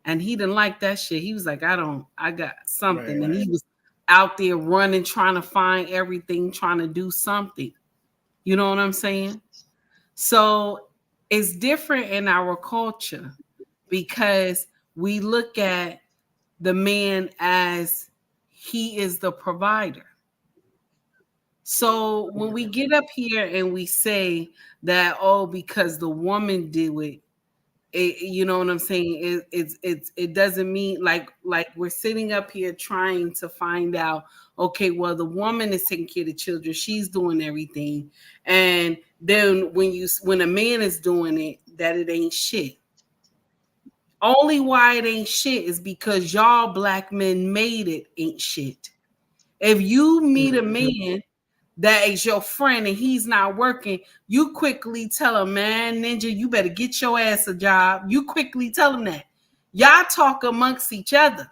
and he didn't like that shit. He was like, I got something. Right. And he was out there running, trying to find everything, trying to do something. You know what I'm saying? So it's different in our culture because we look at the man as he is the provider. So when we get up here and we say that, oh, because the woman did it, you know what I'm saying? It doesn't mean like we're sitting up here trying to find out, okay, well, the woman is taking care of the children, she's doing everything, and then when a man is doing it, that it ain't shit. Only why it ain't shit is because y'all black men made it ain't shit. If you meet a man that is your friend and he's not working, you quickly tell him, man, Ninja, you better get your ass a job. You quickly tell him that. Y'all talk amongst each other.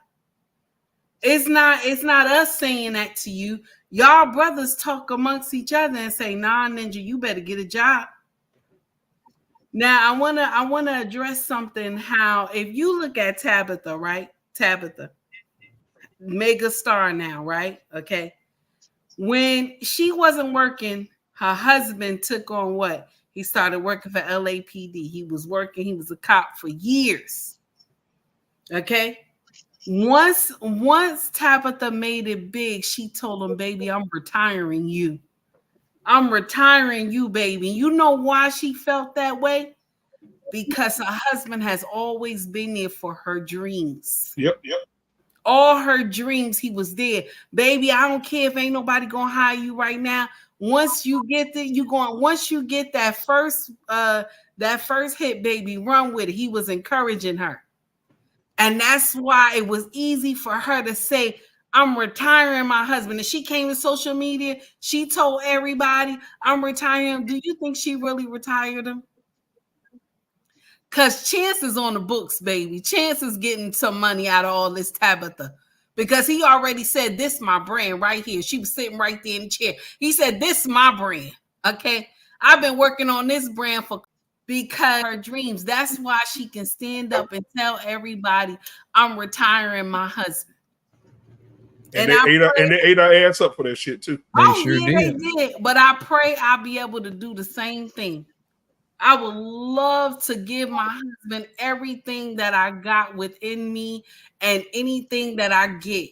It's not us saying that to you. Y'all brothers talk amongst each other and say, nah, Ninja, you better get a job. Now, I wanna address something. How if you look at Tabitha, right? Tabitha, mega star now, right? Okay. When she wasn't working, her husband took on what? He started working for LAPD. He was working. He was a cop for years. Okay. Once Tabitha made it big, she told him, baby, I'm retiring you. I'm retiring you, baby. You know why she felt that way? Because her husband has always been there for her dreams. Yep. All her dreams, he was there. Baby, I don't care if ain't nobody gonna hire you right now. Once you get there, once you get that first hit, baby, run with it. He was encouraging her. And that's why it was easy for her to say, I'm retiring my husband. And she came to social media. She told everybody, I'm retiring him. Do you think she really retired him? Because Chance is on the books, baby. Chance is getting some money out of all this Tabitha. Because he already said, this my brand right here. She was sitting right there in the chair. He said, this my brand. Okay. I've been working on this brand because her dreams. That's why she can stand up and tell everybody, I'm retiring my husband. And they ate our ass up for that shit too. They did. But I pray I'll be able to do the same thing. I would love to give my husband everything that I got within me and anything that I get.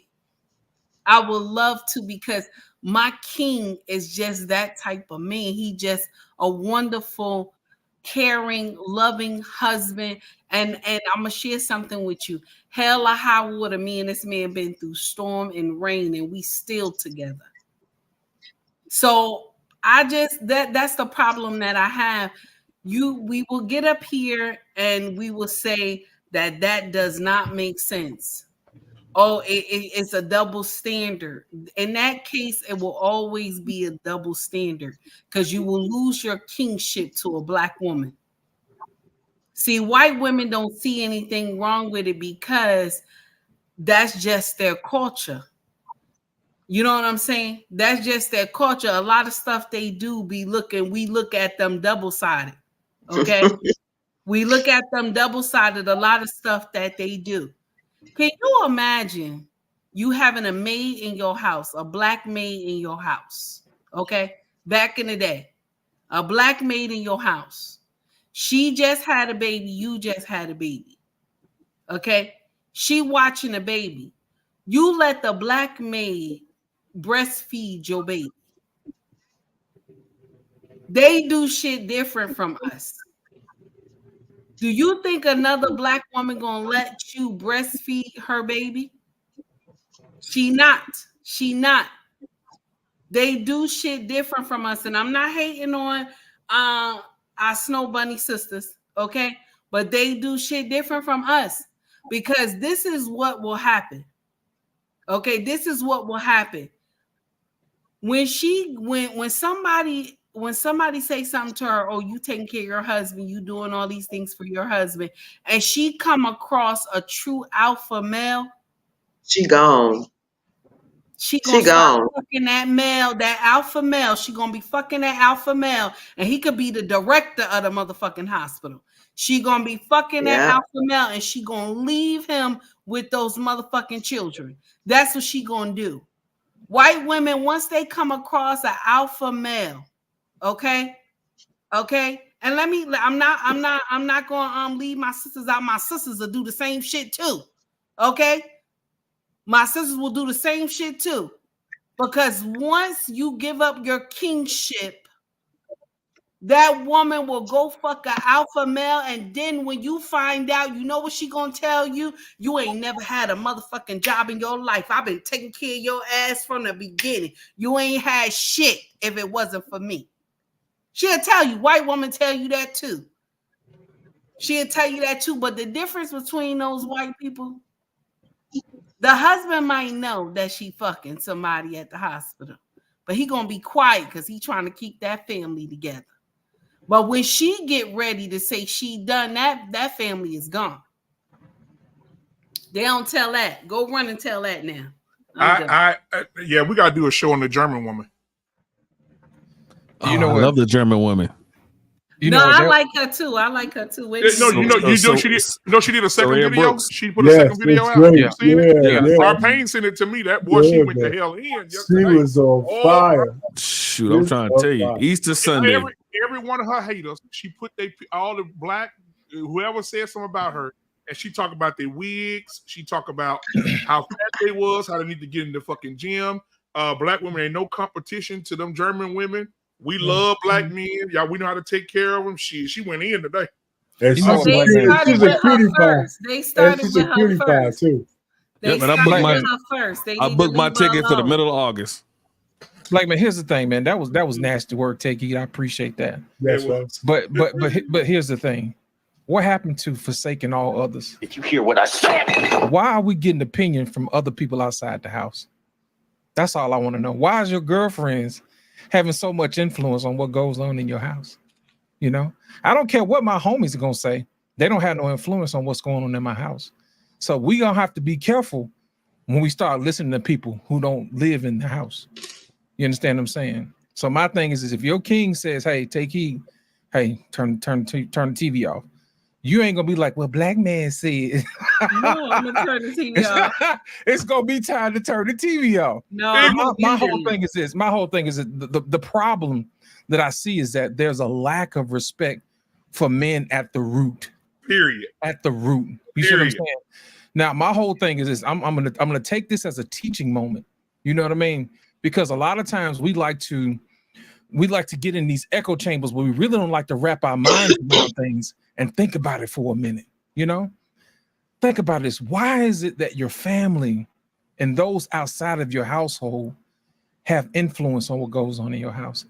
I would love to, because my king is just that type of man. He just a wonderful, caring, loving husband. And I'm going to share something with you. Hell or high water, me and this man been through storm and rain, and we still together. So that's the problem that I have. We will get up here and we will say that does not make sense. oh, it's a double standard. In that case, it will always be a double standard because you will lose your kingship to a black woman. See, white women don't see anything wrong with it because that's just their culture. You know what I'm saying? That's just their culture. A lot of stuff they do we look at them double-sided. Okay? We look at them double-sided, a lot of stuff that they do. Can you imagine you having a maid in your house, a black maid in your house? Okay? Back in the day, a black maid in your house. She just had a baby, you just had a baby. Okay? She watching a baby. You let the black maid breastfeed your baby. They do shit different from us. Do you think another black woman gonna let you breastfeed her baby? She not. They do shit different from us, and I'm not hating on our snow bunny sisters, okay? But they do shit different from us because this is what will happen. Okay, this is what will happen. When somebody say something to her, oh, you taking care of your husband, you doing all these things for your husband, and she come across a true alpha male, she gone. She gonna start fucking that male, that alpha male. She gonna be fucking that alpha male, and he could be the director of the motherfucking hospital. She gonna be fucking that alpha male, and she gonna leave him with those motherfucking children. That's what she gonna do. White women, once they come across an alpha male, okay, and I'm not gonna leave my sisters out. My sisters will do the same shit too, okay. My sisters will do the same shit too, because once you give up your kingship, that woman will go fuck an alpha male, and then when you find out, you know what she gonna tell you? You ain't never had a motherfucking job in your life. I've been taking care of your ass from the beginning. You ain't had shit if it wasn't for me. She'll tell you. White woman tell you that too. She'll tell you that too. But the difference between those white people, the husband might know that she fucking somebody at the hospital, but he gonna be quiet because he trying to keep that family together. But when she get ready to say she done that family is gone. They don't tell that. Go run and tell that now. Yeah, we gotta do a show on the German woman. You know, I love the German woman. I like her too. I like her too. She did a second video. Brooks. She put a second video out. Great. You seen it? Yeah. Our Payne sent it to me. That boy, she went to hell in. She was on fire. Shoot, I'm trying to tell you. Easter Sunday. Every one of her haters, she put all the black, whoever said something about her, and she talk about their wigs. She talk about how fat they was, how they need to get in the fucking gym. Black women ain't no competition to them German women. We love black men. Y'all, we know how to take care of them. She went in today. And she's a cutie pie. They started with her first. Too. They started with her first. I booked my ticket for the middle of August. Like, man, here's the thing, man. That was nasty work, Take It. I appreciate that. Yes, but here's the thing. What happened to forsaking all others? Did you hear what I said? Why are we getting opinion from other people outside the house? That's all I want to know. Why is your girlfriends having so much influence on what goes on in your house? You know, I don't care what my homies are gonna say. They don't have no influence on what's going on in my house. So we gonna have to be careful when we start listening to people who don't live in the house. You understand what I'm saying? So my thing is if your king says, "Hey, take heed," hey, turn the TV off. You ain't gonna be like, "Well, black man said." No, I'm gonna turn the TV off. It's gonna be time to turn the TV off. No, my whole thing is this. My whole thing is that the problem that I see is that there's a lack of respect for men at the root. Period. At the root. You see what I'm saying? Now, my whole thing is this. I'm gonna take this as a teaching moment. You know what I mean? Because a lot of times we like to get in these echo chambers where we really don't like to wrap our minds around things and think about it for a minute. You know, think about this. Why is it that your family and those outside of your household have influence on what goes on in your house?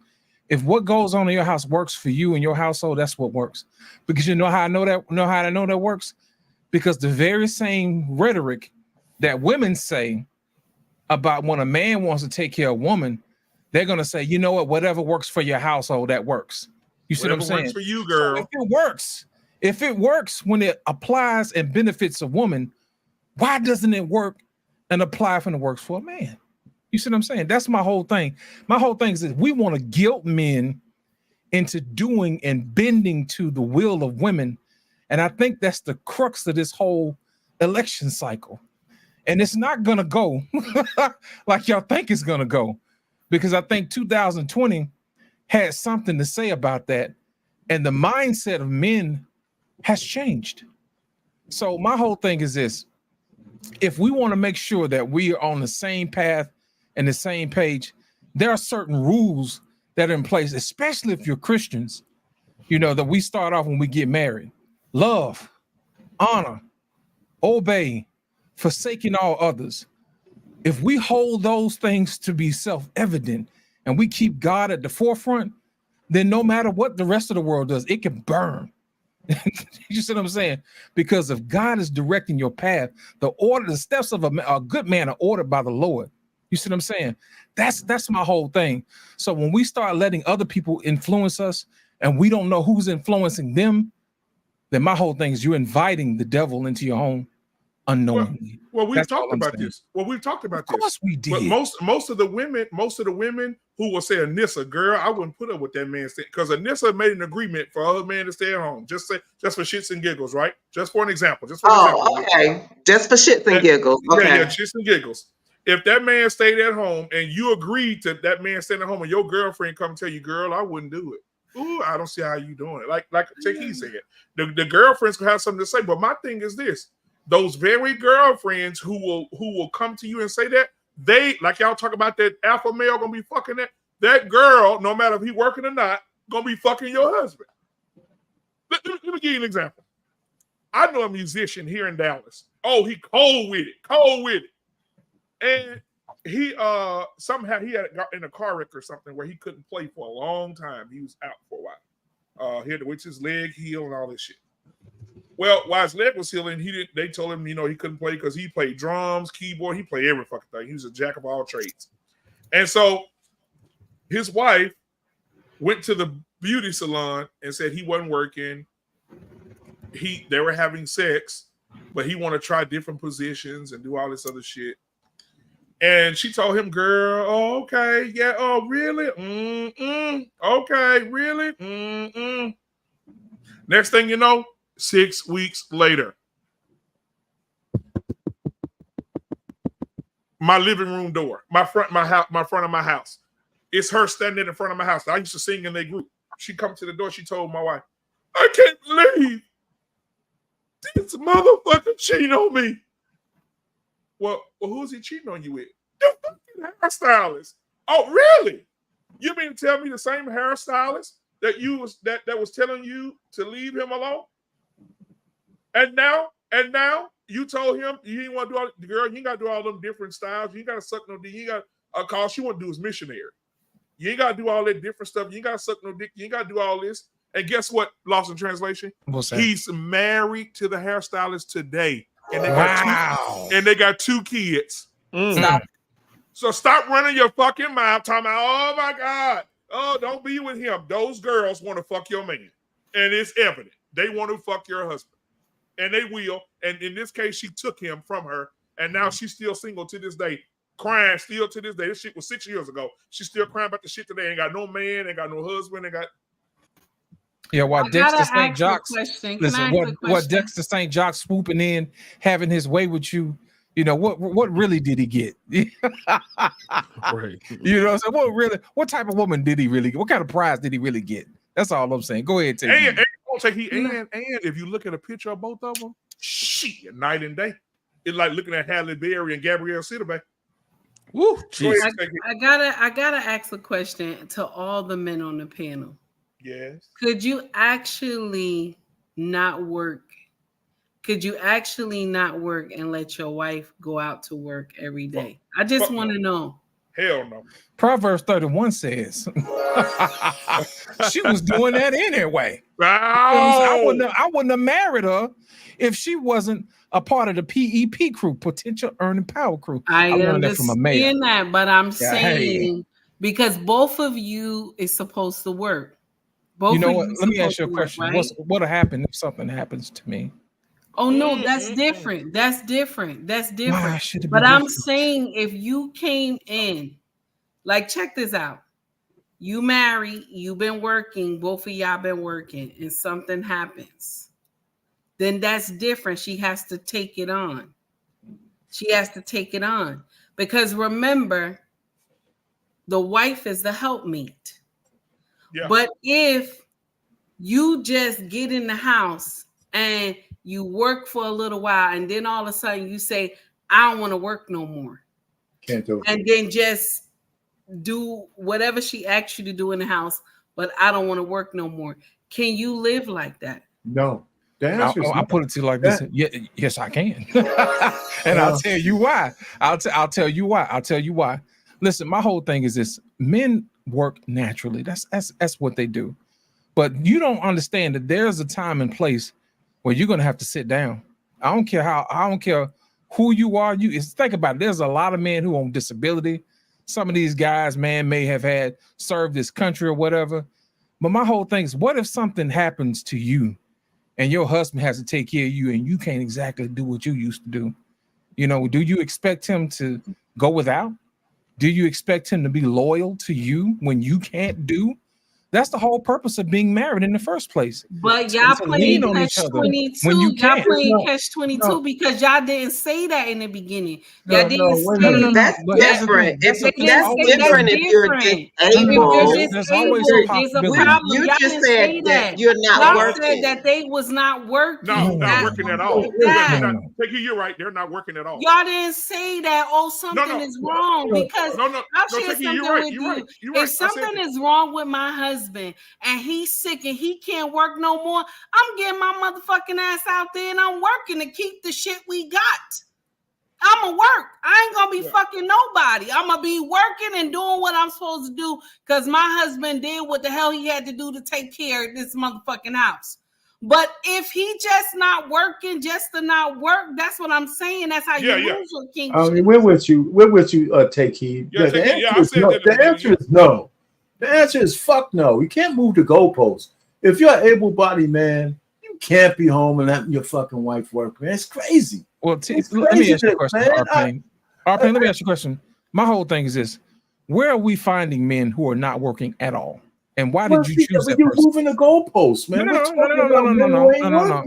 If what goes on in your house works for you and your household, that's what works. Because you know how I know that? Know how I know that works? Because the very same rhetoric that women say about when a man wants to take care of a woman, they're going to say, you know what, whatever works for your household, that works. You see what I'm saying? Works for you, girl. So if it works when it applies and benefits a woman, why doesn't it work and apply when it works for a man? You see what I'm saying? That's my whole thing. My whole thing is that we want to guilt men into doing and bending to the will of women. And I think that's the crux of this whole election cycle. And it's not going to go like y'all think it's going to go, because I think 2020 had something to say about that. And the mindset of men has changed. So my whole thing is this: if we want to make sure that we are on the same path and the same page, there are certain rules that are in place, especially if you're Christians, you know, that we start off when we get married. Love, honor, obey, forsaking all others. If we hold those things to be self-evident and we keep God at the forefront, then no matter what the rest of the world does, it can burn. You see what I'm saying? Because if God is directing your path, the steps of a good man are ordered by the Lord. You see what I'm saying? That's my whole thing. So when we start letting other people influence us and we don't know who's influencing them, then my whole thing is you're inviting the devil into your home unknowingly. Well, we've talked about this. Of course we did. But most of the women who will say, Anissa, girl, I wouldn't put up with that man, because Anissa made an agreement for other men to stay at home, just for shits and giggles, right? Just for an example. Okay. Just for shits and giggles. Okay. Yeah, shits and giggles. If that man stayed at home and you agreed to that man staying at home, and your girlfriend come tell you, girl, I wouldn't do it. Ooh, I don't see how you doing it. Like Chicky said, the girlfriends can have something to say. But my thing is this: those very girlfriends who will come to you and say that, they, like y'all talk about that alpha male gonna be fucking that girl, no matter if he working or not, gonna be fucking your husband. Let me give you an example. I know a musician here in Dallas. Oh, he cold with it. And he somehow he had got in a car wreck or something where he couldn't play for a long time. He was out for a while. He had to wait his leg heal and all this shit. Well, while his leg was healing, they told him, he couldn't play because he played drums, keyboard, he played every fucking thing. He was a jack of all trades. And so his wife went to the beauty salon and said he wasn't working. They were having sex, but he wanted to try different positions and do all this other shit. And she told him, girl, oh, okay, yeah, oh, really? Okay, really? Next thing you know, 6 weeks later, my living room door, my front of my house, it's her standing in front of my house. I used to sing in their group. She come to the door, she told my wife, I can't believe this motherfucker cheating on me. Well, who's he cheating on you with? The fucking hairstylist. Oh, really? You mean to tell me the same hairstylist that was telling you to leave him alone? And now you told him you didn't want to do all, girl, you ain't got to do all them different styles. You ain't got to suck no dick. You ain't got a call. She want to do is missionary. You ain't got to do all that different stuff. You ain't got to suck no dick. You ain't got to do all this. And guess what? Lost in translation. What's that? He's married to the hairstylist today. And they got two kids. Stop. So stop running your fucking mouth talking about, oh my God. Oh, don't be with him. Those girls want to fuck your man. And it's evident. They want to fuck your husband. And they will. And in this case, she took him from her. And now she's still single to this day. Crying still to this day. This shit was 6 years ago. She's still crying about the shit today. Ain't got no man, ain't got no husband, ain't got. Yeah, while Dexter St. Jacques, listen, what Dexter St. Jacques swooping in, having his way with you, what really did he get? Right. What type of woman did he really get? What kind of prize did he really get? That's all I'm saying. Go ahead, and if you look at a picture of both of them, shit, night and day. It's like looking at Halle Berry and Gabrielle Sidibe. Woo, I gotta ask a question to all the men on the panel. Yes. Could you actually not work? Could you actually not work and let your wife go out to work every day? I just want to know. Hell no. Proverbs 31 says she was doing that anyway. I wouldn't have married her if she wasn't a part of the PEP crew, potential earning power crew. I learned that from a mayor. understand that, but I'm saying because both of you is supposed to work. Both you know of what? you Let me ask you a supposed to question. work, right? What'll happen if something happens to me? Oh no, that's different. That's different. That's different. Why should it be But I'm different? saying if you came in, like check this out. You married, you've been working, both of y'all been working, and something happens. Then that's different. She has to take it on. She has to take it on. Because remember, the wife is the helpmeet. Yeah. But if you just get in the house and you work for a little while, and then all of a sudden you say, I don't want to work no more. Can't do it. And then just do whatever she asks you to do in the house, but I don't want to work no more. Can you live like that? No. The answer is I'll put it to you like this. Yes, I can. And I'll tell you why. I'll tell you why. I'll tell you why. Listen, my whole thing is this: men work naturally. That's what they do. But you don't understand that there's a time and place where you're gonna have to sit down. I don't care who you are. Think about it. There's a lot of men who are on disability. Some of these guys, man, may have served this country or whatever. But my whole thing is, what if something happens to you and your husband has to take care of you and you can't exactly do what you used to do? You know, do you expect him to go without? Do you expect him to be loyal to you when you can't do? That's the whole purpose of being married in the first place. But y'all playing catch-22. Y'all playing catch-22 because y'all didn't say that in the beginning. Y'all didn't say that's different. That's different if you're disabled. There's always a possibility. You just said that you're not y'all working. said that they was not working. No, not working at all. You're right. They're not working at all. Y'all didn't say that. Oh, something is wrong because I'll share something with you. If something is wrong with my husband and he's sick and he can't work no more, I'm getting my motherfucking ass out there and I'm working to keep the shit we got. I'ma work. I ain't gonna be fucking nobody. I'ma be working and doing what I'm supposed to do because my husband did what the hell he had to do to take care of this motherfucking house. But if he just not working just to not work, that's what I'm saying. That's how you lose your kingship. I mean, we're with you, Take Heed. The answer is no. The answer is fuck no. You can't move the goalposts. If you're an able-bodied man, you can't be home and letting your fucking wife work, man. It's crazy. Well, let me ask you a question, Arpane. Arpane, let me ask you a question. My whole thing is this: where are we finding men who are not working at all? And why did you choose that person? You're moving the goalposts, man.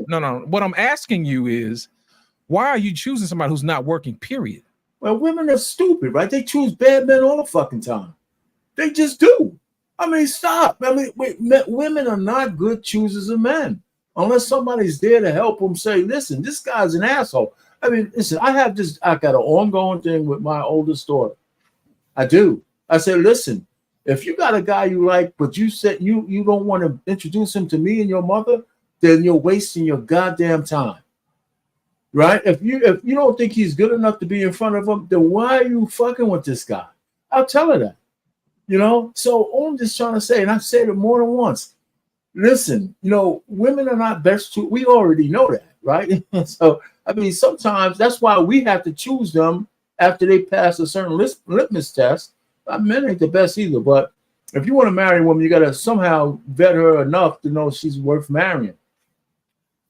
No. What I'm asking you is, why are you choosing somebody who's not working, period? Well, women are stupid, right? They choose bad men all the fucking time. They just do. I mean, stop. I mean, women are not good choosers of men unless somebody's there to help them say, listen, this guy's an asshole. I mean, listen, I got an ongoing thing with my oldest daughter. I do. I said, listen, if you got a guy you like, but you said you don't want to introduce him to me and your mother, then you're wasting your goddamn time. Right? If you don't think he's good enough to be in front of him, then why are you fucking with this guy? I'll tell her that. You know? So all I'm just trying to say, and I've said it more than once, listen, women are not best to, we already know that, right? So, I mean, sometimes that's why we have to choose them after they pass a certain litmus test. Men ain't the best either, but if you want to marry a woman, you got to somehow vet her enough to know she's worth marrying.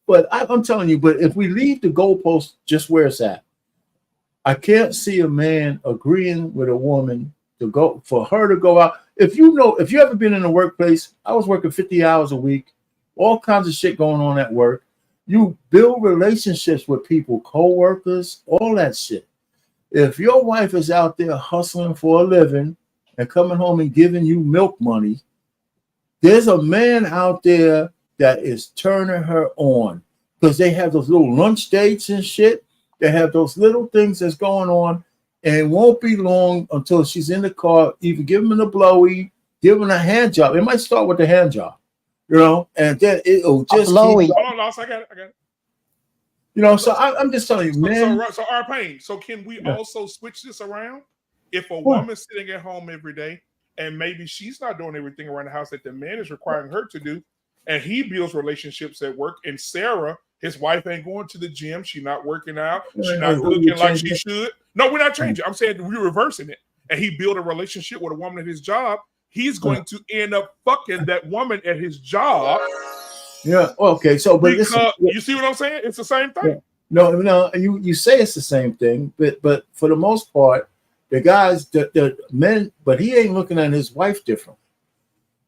But I'm telling you, but if we leave the goalpost just where it's at, I can't see a man agreeing with a woman for her to go out. If you ever been in a workplace, I was working 50 hours a week, all kinds of shit going on at work. You build relationships with people, co-workers, all that shit. If your wife is out there hustling for a living and coming home and giving you milk money, there's a man out there that is turning her on because they have those little lunch dates and shit. They have those little things that's going on, and it won't be long until she's in the car, either giving a blowy, giving a hand job. It might start with the hand job, and then it'll just keep. I got it. So I'm just telling you, man. So Arpane, so can we also switch this around? If a woman's sitting at home every day and maybe she's not doing everything around the house that the man is requiring her to do, and he builds relationships at work, and Sarah, his wife, ain't going to the gym, she's not working out, she's not looking like she should. No, we're not changing. I'm saying we're reversing it. And he built a relationship with a woman at his job. He's going to end up fucking that woman at his job. Yeah. Okay. So, but because, you see what I'm saying? It's the same thing. Yeah. No. You say it's the same thing, but for the most part, the guys, the men, but he ain't looking at his wife different.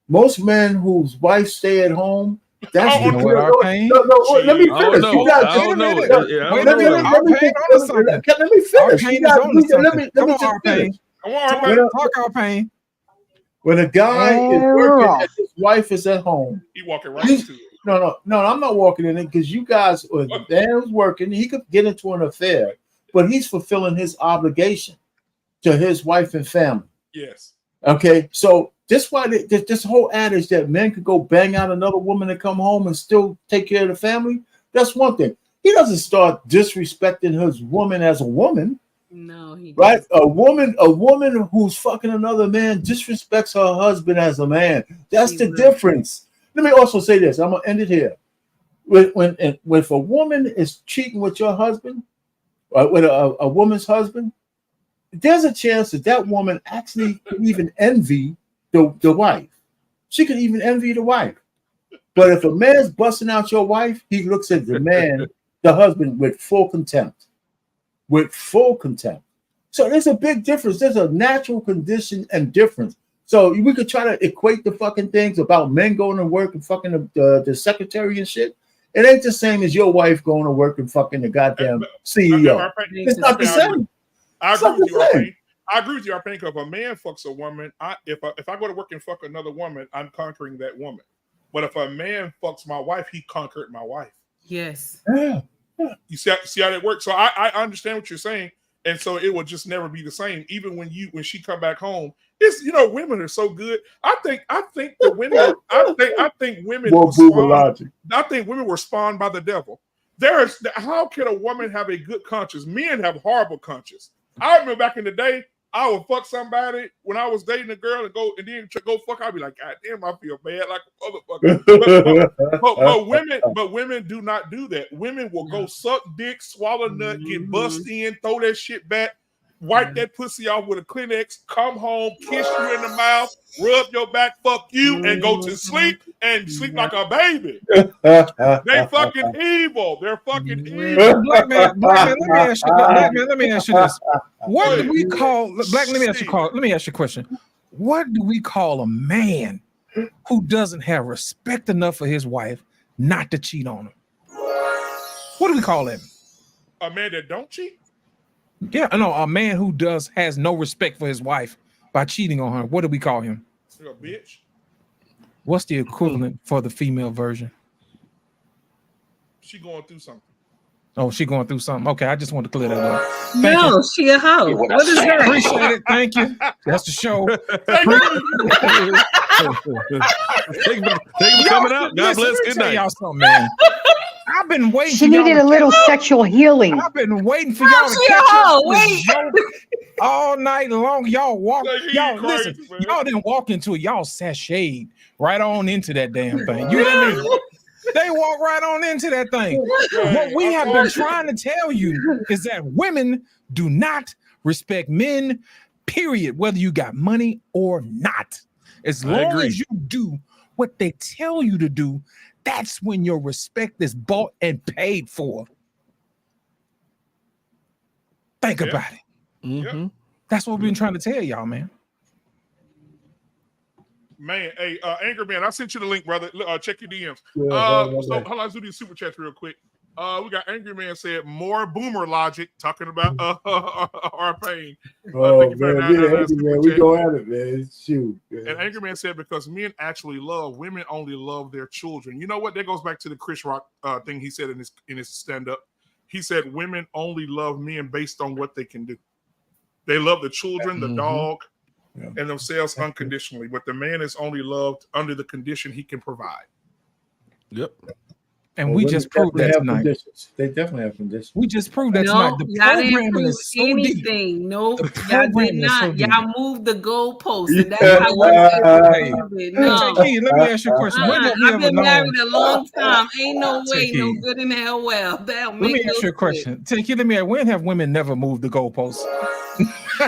Most men whose wives stay at home. That's you know what our pain. No, let me finish. Let me finish. Come on, our pain. Talk our pain. When a guy is working and his wife is at home, he walking right into it. No, I'm not walking in it because you guys, the man who's working, he could get into an affair, but he's fulfilling his obligation to his wife and family. Yes. Okay, so this why this whole adage that men could go bang out another woman and come home and still take care of the family. That's one thing. He doesn't start disrespecting his woman as a woman. No, he right. A woman who's fucking another man disrespects her husband as a man. That's the difference. Let me also say this. I'm gonna end it here. When if a woman is cheating with your husband, with a woman's husband, there's a chance that woman actually could even envy the wife. She could even envy the wife. But if a man's busting out your wife, he looks at the man, the husband, with full contempt. With full contempt. So there's a big difference. There's a natural condition and difference. So we could try to equate the fucking things about men going to work and fucking the secretary and shit. It ain't the same as your wife going to work and fucking the goddamn CEO. It's not the same. I agree with you, Arpane. I agree with you, Arpane, because if a man fucks a woman, if I go to work and fuck another woman, I'm conquering that woman. But if a man fucks my wife, he conquered my wife. Yes. Yeah. You see how that works. So I understand what you're saying, and so it will just never be the same. Even when she come back home, it's women are so good. I think the women. I think women. I think women were spawned by the devil. How can a woman have a good conscience? Men have horrible conscience. I remember back in the day, I would fuck somebody when I was dating a girl and then go fuck. I'd be like, God damn, I feel bad like a motherfucker. but women do not do that. Women will go suck dick, swallow nut, get bust in, throw that shit back, wipe that pussy off with a Kleenex, come home, kiss you in the mouth, rub your back, fuck you, and go to sleep and sleep like a baby. They fucking evil. They're fucking evil. Black man, let me ask you this. What do we call black? Let me ask you a question. What do we call a man who doesn't have respect enough for his wife not to cheat on him? What do we call him? A man that don't cheat? Yeah, no, a man who has no respect for his wife by cheating on her. What do we call him? A bitch. What's the equivalent for the female version? She going through something. Oh, she going through something. Okay, I just want to clear that up. No, she a hoe. What is that? Appreciate it. Thank you. That's the show. Thank you for coming out. God bless. Good night. Y'all something, man. I've been waiting. She needed a little sexual healing. I've been waiting for y'all to catch up with joke all night long. Y'all listen. Man. Y'all didn't walk into it. Y'all sashayed right on into that damn thing. You know what I mean? They walk right on into that thing. What we have been trying to tell you is that women do not respect men, period, whether you got money or not. As long as you do what they tell you to do, that's when your respect is bought and paid for. Think about it. Mm-hmm. That's what we've been trying to tell y'all, man. Man, hey, Angry Man, I sent you the link, brother. Check your DMs. So hold on, let's do these super chats real quick. We got Angry Man said more boomer logic talking about our pain. Angry Man, we go at it, man. Shoot. Man. And Angry Man said because men actually love, women only love their children. You know what? That goes back to the Chris Rock thing he said in his stand-up. He said women only love men based on what they can do. They love the children, the dog, and themselves unconditionally. But the man is only loved under the condition he can provide. Yep. And we just proved that tonight. Conditions. They definitely have conditions. We just proved that No, tonight. The y'all didn't programming prove is so deep. anything. Nope, The y'all did programming is so not. deep. Y'all moved the goalpost, and that's You how know you what? was able to Hey, prove it. hey, No, T-Key, let me ask you a question. When have we I've ever been married known? a long time. Ain't no way, no T-Key, good in hell well. That don't let make me no ask you a sense. question. T-Key, let me ask, when have women never moved the goalposts?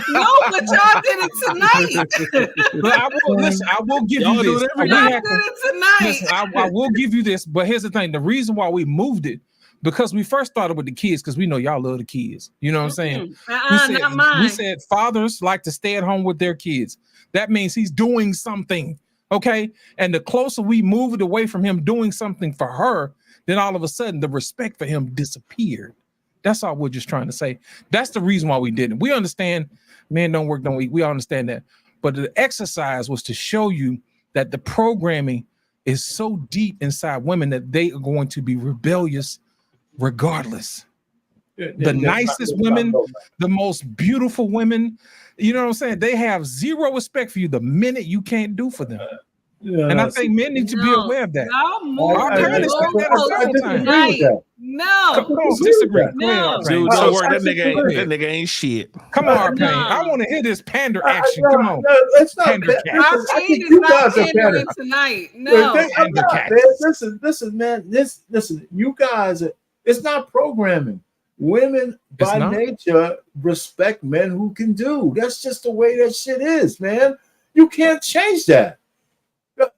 No, but y'all did it tonight. But I will give Y'all you do this. it every Y'all day. did it tonight. Listen, I will give you this, but here's the thing. The reason why we moved it, because we first started with the kids, because we know y'all love the kids. You know what I'm saying? Not mine. We said fathers like to stay at home with their kids. That means he's doing something, okay? And the closer we move it away from him doing something for her, then all of a sudden the respect for him disappeared. That's all we're just trying to say. That's the reason why we didn't. We understand men don't work, don't eat. We understand that. But the exercise was to show you that the programming is so deep inside women that they are going to be rebellious regardless. The nicest women, the most beautiful women, you know what I'm saying? They have zero respect for you the minute you can't do for them. And I think men need to be aware of that. Y'all moved Our the parents said that goalpost several times. tonight. No. Come on, disagree. Go ahead, No. R-Pain. Dude, don't worry. That nigga ain't shit. Come on, R-Pain. No. I want to hear this pander action. Come on. No, it's not. Pander cat. Listen, I Our think is you not guys are pandering better. tonight. No. I'm not, man. Listen, man. Listen. You guys, it's not programming. Women by nature respect men who can do. That's just the way that shit is, man. You can't change that.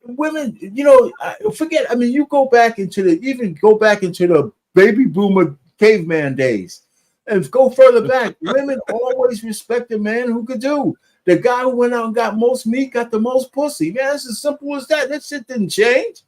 Women, you know, forget. I mean, you go back into the baby boomer caveman days, and go further back. Women always respect the man who could do. The guy who went out and got most meat got the most pussy. Man, it's as simple as that. That shit didn't change.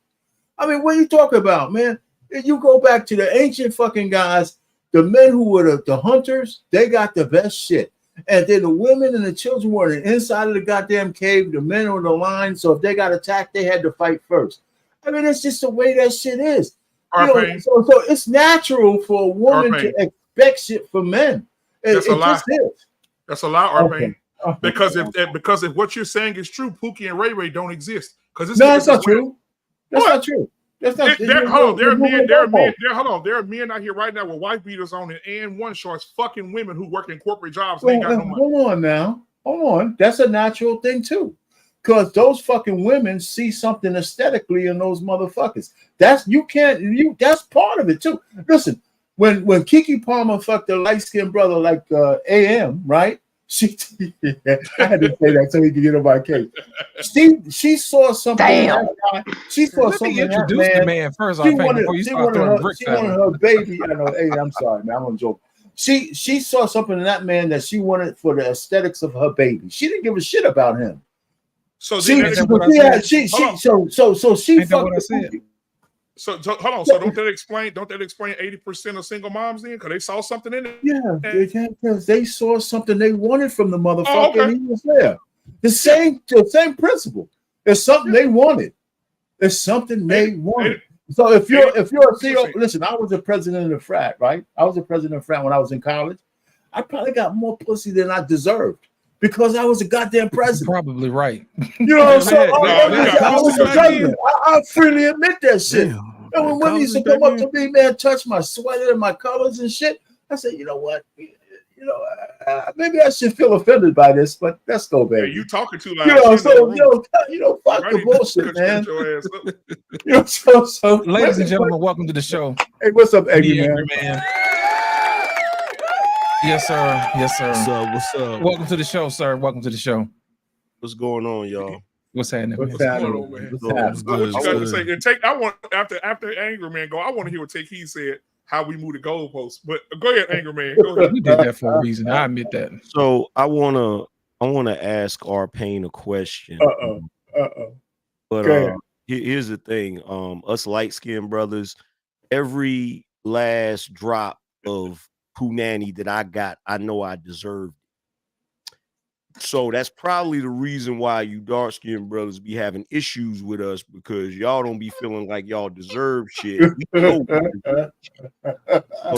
I mean, what are you talking about, man? If you go back to the ancient fucking guys, the men who were the hunters, they got the best shit. And then the women and the children were on the inside of the goddamn cave. The men were on the line. So if they got attacked, they had to fight first. I mean, it's just the way that shit is. You know, so it's natural for a woman to expect shit from men. That's a lie. Just is. That's a lie, R-Pain. Because if what you're saying is true, Pookie and Ray Ray don't exist. Because no, that's not true. That's not true. That's not. Hold on, there are men out here right now with wife beaters on and one shorts, fucking women who work in corporate jobs. They ain't got no money. Hold on now. Hold on. That's a natural thing too. Because those fucking women see something aesthetically in those motherfuckers. That's part of it too. Listen, when Keke Palmer fucked a light-skinned brother like AM, right? I had to say that so he could get on my case. She saw something. Damn. She saw Let something. me introduce the man first. She wanted her baby. I know. Hey, I'm sorry, man. I'm gonna joke. She saw something in that man that she wanted for the aesthetics of her baby. She didn't give a shit about him. So she fucked. hold on. So don't that explain 80% of single moms then? Because they saw something in it. Yeah, because they saw something they wanted from the motherfucker, Oh, okay. and he was there. The same principle. It's something they wanted. It's something they wanted. So if you're a CEO, listen, I was a president of the frat, right? I was a president of the frat when I was in college. I probably got more pussy than I deserved because I was a goddamn president. Probably right. You know, so I was a president. I freely admit that shit. And when women used to come up to me, man, touch my sweater and my colors and shit, I said, you know what? Maybe I should feel offended by this, but let's go, baby. Yeah, you talking too loud. Fuck the bullshit, man. So ladies and gentlemen, welcome to the show. Hey, what's up, Angry Man? Yes, sir. Yes, sir. What's up? Welcome to the show, sir. Welcome to the show. What's going on, y'all? What's happening? What's going on, man? What you got to say? And I want after Angry Man go. I want to hear what He said. How we move the goalposts. But go ahead, Angry Man. Go ahead. We did that for a reason. I admit that. So I wanna ask R-Pain a question. But here's the thing. Us light-skinned brothers, every last drop of punani that I got, I know I deserved. So that's probably the reason why you dark-skinned brothers be having issues with us, because y'all don't be feeling like y'all deserve shit. So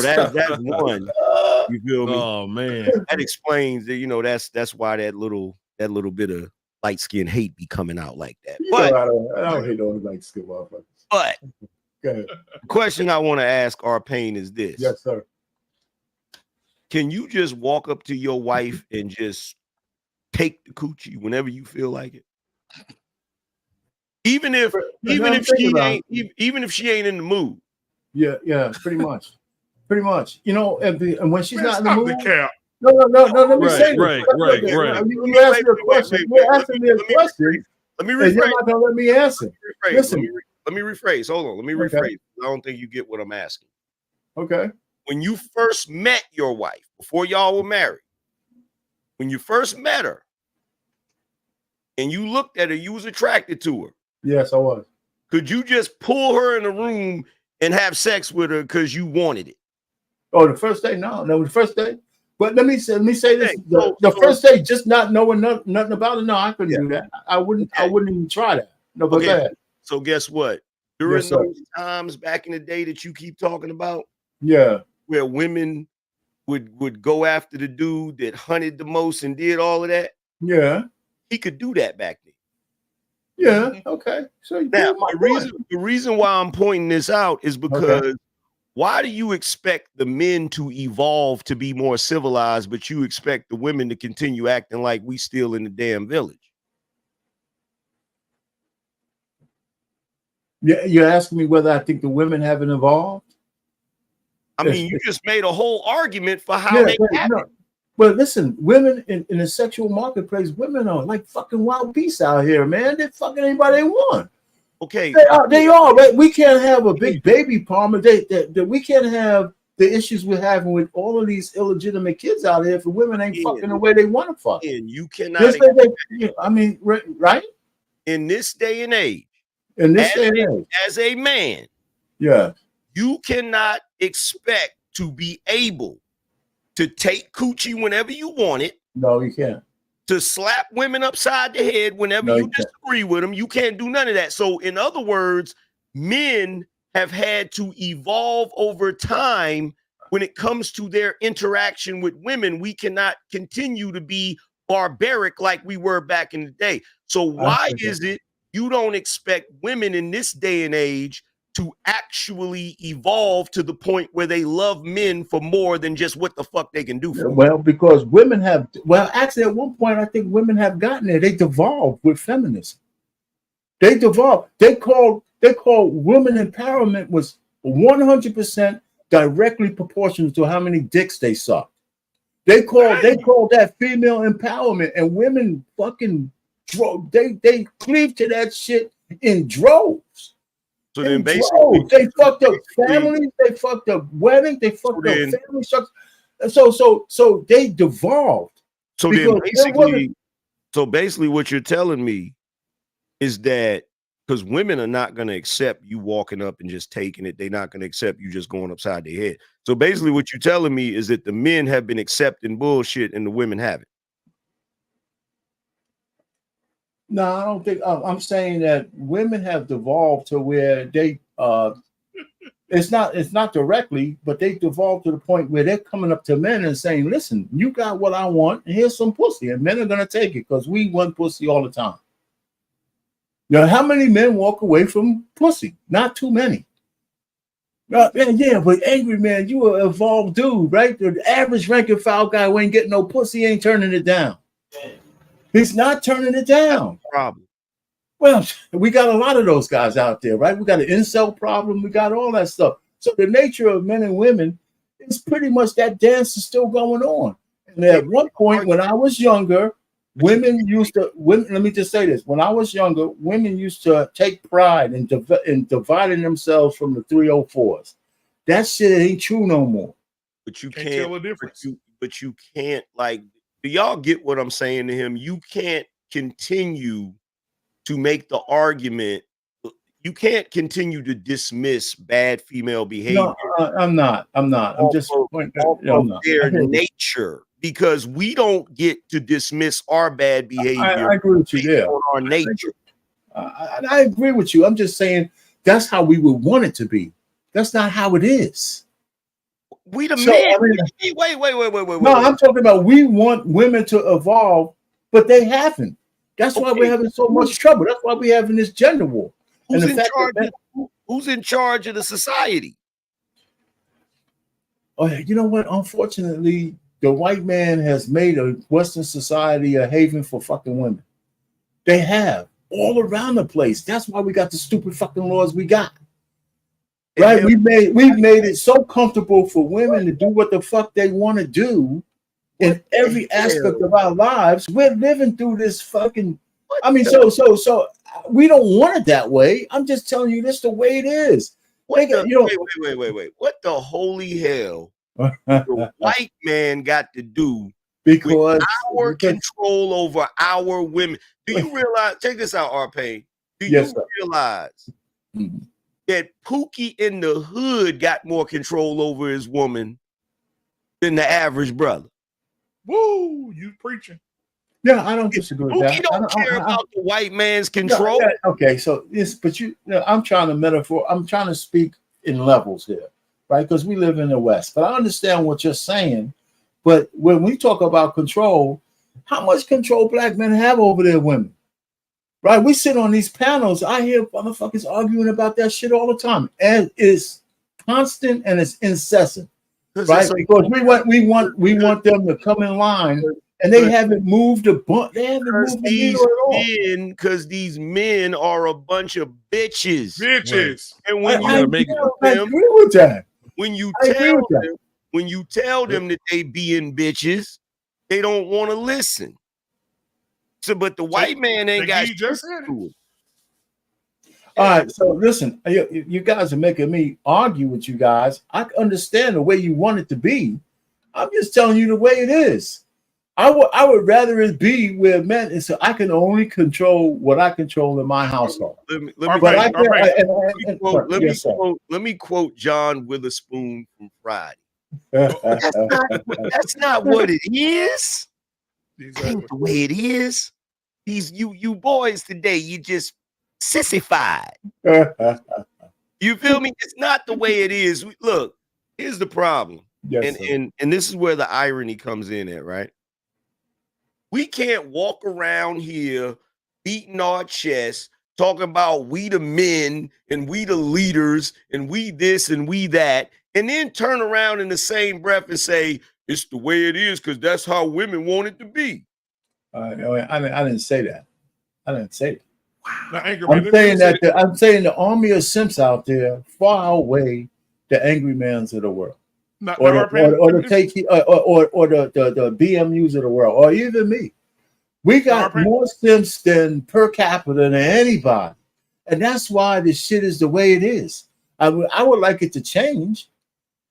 that's one. You feel me? Oh man, that explains that. That's why that little bit of light skin hate be coming out like that. But I don't hate all the light skin motherfuckers. But The question I want to ask R-Pain is this. Yes, sir. Can you just walk up to your wife and just take the coochie whenever you feel like it? Even if she ain't in the mood. Yeah, pretty much. Pretty much. You know, and when she's not in the stop mood. the cap. No, let me say this. Right. You asked me a question. You're asking me a question. Let me And rephrase. you're not gonna let me answer. Listen. Let me rephrase. Hold on. Let me rephrase. I don't think you get what I'm asking. Okay. When you first met your wife, before y'all were married, when you first met her and you looked at her, you was attracted to her. Yes, I was. Could you just pull her in a room and have sex with her because you wanted it? Oh, the first day? No, the first day. But let me say this: the first day, just not knowing nothing about it. No, I couldn't do that. I wouldn't even try that. No, but go ahead. So guess what? During those times back in the day that you keep talking about, where women would go after the dude that hunted the most and did all of that, he could do that back then. Yeah. Okay. So now the reason why I'm pointing this out is because why do you expect the men to evolve to be more civilized, but you expect the women to continue acting like we still in the damn village? Yeah, you're asking me whether I think the women haven't evolved? I mean, you just made a whole argument for how they happen. Well, listen, women in the sexual marketplace, women are like fucking wild beasts out here, man. They're fucking anybody they want. Okay. They are, right? We can't have a big baby Palmer. We can't have the issues we're having with all of these illegitimate kids out here if the women ain't fucking the way they want to fuck. And you cannot. I mean, right? In this day and age, as a man, you cannot expect to be able to take coochie whenever you want it. No, you can't. To slap women upside the head whenever you disagree with them. You can't do none of that. So, in other words, men have had to evolve over time when it comes to their interaction with women. We cannot continue to be barbaric like we were back in the day. So why is it you don't expect women in this day and age to actually evolve to the point where they love men for more than just what the fuck they can do for them? Well, because women have, actually at one point, I think women have gotten there. They devolved with feminism. They devolved. They called women empowerment was 100% directly proportional to how many dicks they sucked. They called that female empowerment, and women fucking drove. They cleaved to that shit in droves. So then basically they fucked up families, they fucked up weddings, they fucked up family structures. So they devolved. So basically what you're telling me is that because women are not going to accept you walking up and just taking it, they're not going to accept you just going upside their head. So basically what you're telling me is that the men have been accepting bullshit and the women haven't. No, I don't think. I'm saying that women have devolved to where they. It's not directly, but they devolved to the point where they're coming up to men and saying, "Listen, you got what I want, and here's some pussy," and men are gonna take it because we want pussy all the time. Now, how many men walk away from pussy? Not too many. Yeah, but angry man, you an evolved dude, right? The average rank and file guy who ain't getting no pussy ain't turning it down. He's not turning it down. Problem. Well, we got a lot of those guys out there, right? We got an incel problem. We got all that stuff. So the nature of men and women is pretty much that dance is still going on. And at one point when I was younger, let me just say this. When I was younger, women used to take pride in dividing themselves from the 304s. That shit ain't true no more. But you can't tell a difference. But you can't, like, do y'all get what I'm saying to him? You can't continue to make the argument. You can't continue to dismiss bad female behavior. No, I'm not. I'm just their nature, because we don't get to dismiss our bad behavior. I agree with you there. On our nature. I agree with you. I'm just saying that's how we would want it to be. That's not how it is. We the men. Wait. No, I'm talking about we want women to evolve, but they haven't. That's why we're having so much trouble. That's why we're having this gender war. Who's Who's in charge of the society? Oh, you know what? Unfortunately, the white man has made a Western society a haven for fucking women. They have all around the place. That's why we got the stupid fucking laws we got. Right? We've made it so comfortable for women to do what the fuck they want to do in every aspect of our lives. We're living through this fucking. I mean, so we don't want it that way. I'm just telling you, this the way it is. Wait. What the holy hell the white man got to do because with our control over our women? Do you realize? Check this out, RP. Do you realize that Pookie in the hood got more control over his woman than the average brother? Woo, you preaching. Yeah, I don't disagree with that. Pookie don't care about the white man's control. Okay, so this, but I'm trying to speak in levels here, right? Because we live in the West. But I understand what you're saying. But when we talk about control, how much control black men have over their women? Right? We sit on these panels. I hear motherfuckers arguing about that shit all the time. And it's constant and it's incessant. Right? Because we want them to come in line. And they haven't moved a bunch. They haven't moved the needle at all. Because these men are a bunch of bitches. Bitches. And when I agree with that. When you tell them that they being bitches, they don't want to listen. So, but the white man ain't got shit to it. All right, so listen, you guys are making me argue with you guys. I understand the way you want it to be. I'm just telling you the way it is. I would rather it be where men, and so I can only control what I control in my household. Let me quote John Witherspoon from Friday. That's not what it is. That ain't the way it is. These you boys today, you just sissified. You feel me? It's not the way it is. Look, here's the problem. Yes, and this is where the irony comes in at, right? We can't walk around here beating our chests, talking about we the men and we the leaders and we this and we that, and then turn around in the same breath and say it's the way it is because that's how women want it to be. I didn't say that. I didn't say it. Now, I'm saying the army of simps out there far outweigh the angry mans of the world. Or the BMUs of the world, or even me. We got more simps than per capita than anybody, and that's why this shit is the way it is. I would like it to change,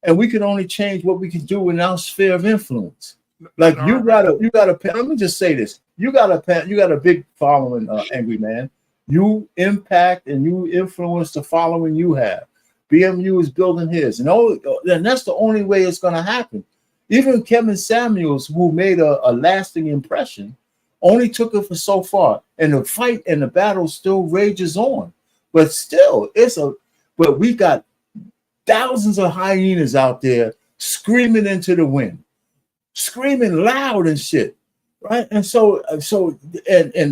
and we can only change what we can do in our sphere of influence. Like you got a. Let me just say this: you got a big following, angry man. You impact and you influence the following you have. BMU is building his, and that's the only way it's going to happen. Even Kevin Samuels, who made a lasting impression, only took it for so far, and the fight and the battle still rages on. But still, but we got thousands of hyenas out there screaming into the wind, screaming loud and shit, right? And so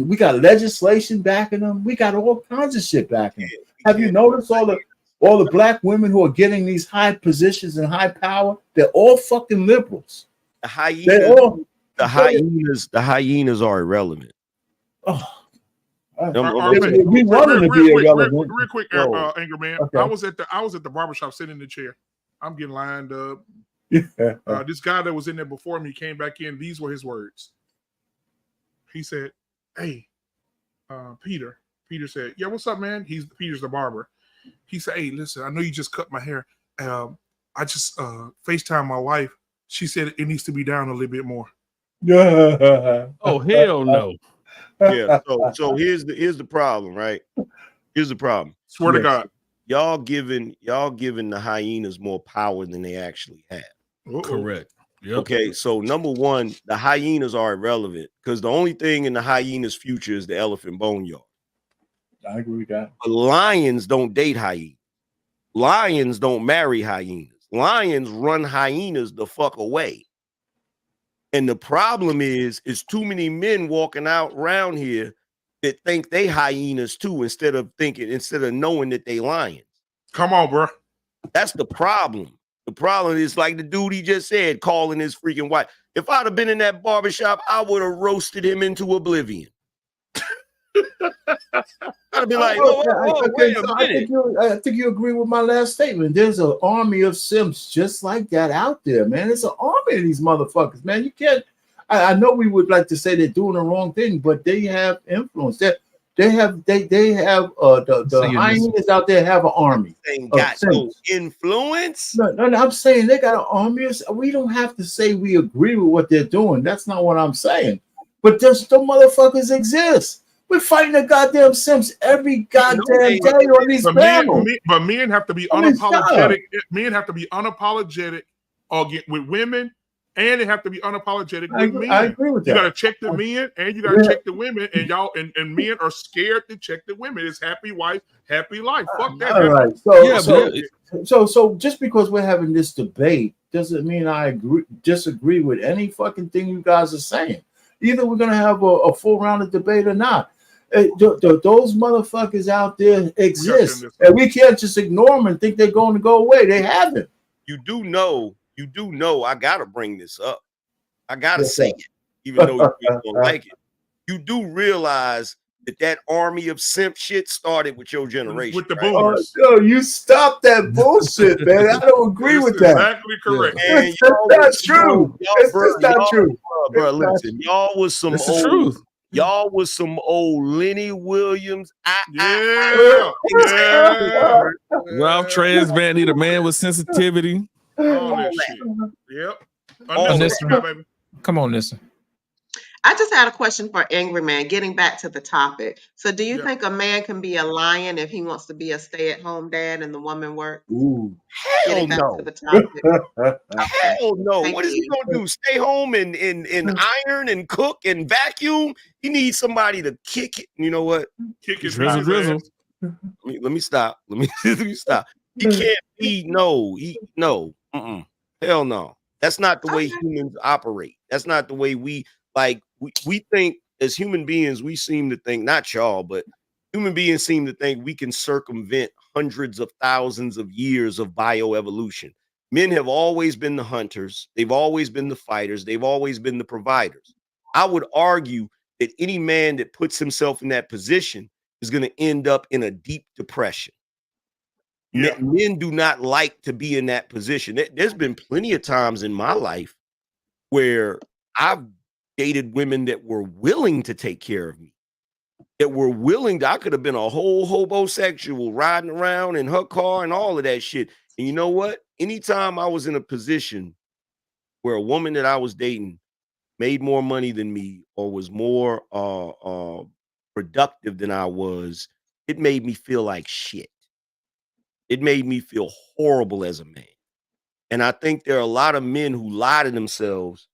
we got legislation backing them. We got all kinds of shit backing them. Have you noticed all the black women who are getting these high positions and high power? They're all fucking liberals. The hyenas are irrelevant. Oh, we wanted to be irrelevant. Real quick, anger man. Okay. I was at the barbershop sitting in the chair. I'm getting lined up. This guy that was in there before me came back in. These were his words. He said, "Hey, Peter." Peter said, "Yeah, what's up, man?" Peter's the barber. He said, "Hey, listen, I know you just cut my hair. I just FaceTime my wife. She said it needs to be down a little bit more." Oh, hell no. Yeah. So here's the problem, right? Here's the problem. Swear to God. Y'all giving the hyenas more power than they actually have. Correct. Yep. Okay, so number one, the hyenas are irrelevant because the only thing in the hyenas' future is the elephant boneyard. I agree with that. But lions don't date hyenas. Lions don't marry hyenas. Lions run hyenas the fuck away. And the problem is too many men walking out around here that think they hyenas too instead of knowing that they lions. Come on, bro. That's the problem. The problem is like the dude he just said, calling his freaking wife. If I'd have been in that barbershop, I would have roasted him into oblivion. I'd be like, wait a minute. I think you agree with my last statement. There's an army of simps just like that out there, man. It's an army of these motherfuckers, man. You can't. I know we would like to say they're doing the wrong thing, but they have influence. They have the hyenas out there have an army. They got no influence. No, I'm saying they got an army. We don't have to say we agree with what they're doing. That's not what I'm saying. But just the motherfuckers exist. We're fighting the goddamn simps every goddamn day on these panels. But men have to be unapologetic. Men have to be unapologetic with women, and they have to be unapologetic with men. I agree with that. You got to check the men, and you got to check the women, and y'all and men are scared to check the women. It's happy wife, happy life. Fuck that. All right. So just because we're having this debate doesn't mean I disagree with any fucking thing you guys are saying. Either we're gonna have a full round of debate or not. Those motherfuckers out there exist, and we can't just ignore them and think they're going to go away. They haven't. You do know. I gotta bring this up. I gotta say it, even though you don't like it. You do realize that army of simp shit started with your generation, with the right? boomers. Oh, you stop that bullshit, man. I don't agree with that. Exactly correct. And That's true. It's just not true, bro. Listen, y'all was some It's old. the truth. Y'all was some old Lenny Williams. Ralph Trans Van need a man with sensitivity. All that shit. Yep. Nissa, come on, Nissa. I just had a question for Angry Man, getting back to the topic. So do you think a man can be a lion if he wants to be a stay-at-home dad and the woman works? Ooh. Hell no. To the topic. Hell no. Thank What is you. he gonna do? Stay home and iron and cook and vacuum? He needs somebody to kick it. You know what? Kick his Drizzle. Let me stop. Let me stop. He can't be no. Hell no. That's not the way humans operate. That's not the way we think as human beings. We seem to think, not y'all, but human beings seem to think we can circumvent hundreds of thousands of years of bioevolution. Men have always been the hunters. They've always been the fighters. They've always been the providers. I would argue that any man that puts himself in that position is going to end up in a deep depression. Yeah. Men do not like to be in that position. There's been plenty of times in my life where I've dated women that were willing to take care of me, that were willing to, I could have been a whole homosexual riding around in her car and all of that shit. And you know what? Anytime I was in a position where a woman that I was dating made more money than me or was more productive than I was, it made me feel like shit. It made me feel horrible as a man. And I think there are a lot of men who lie to themselves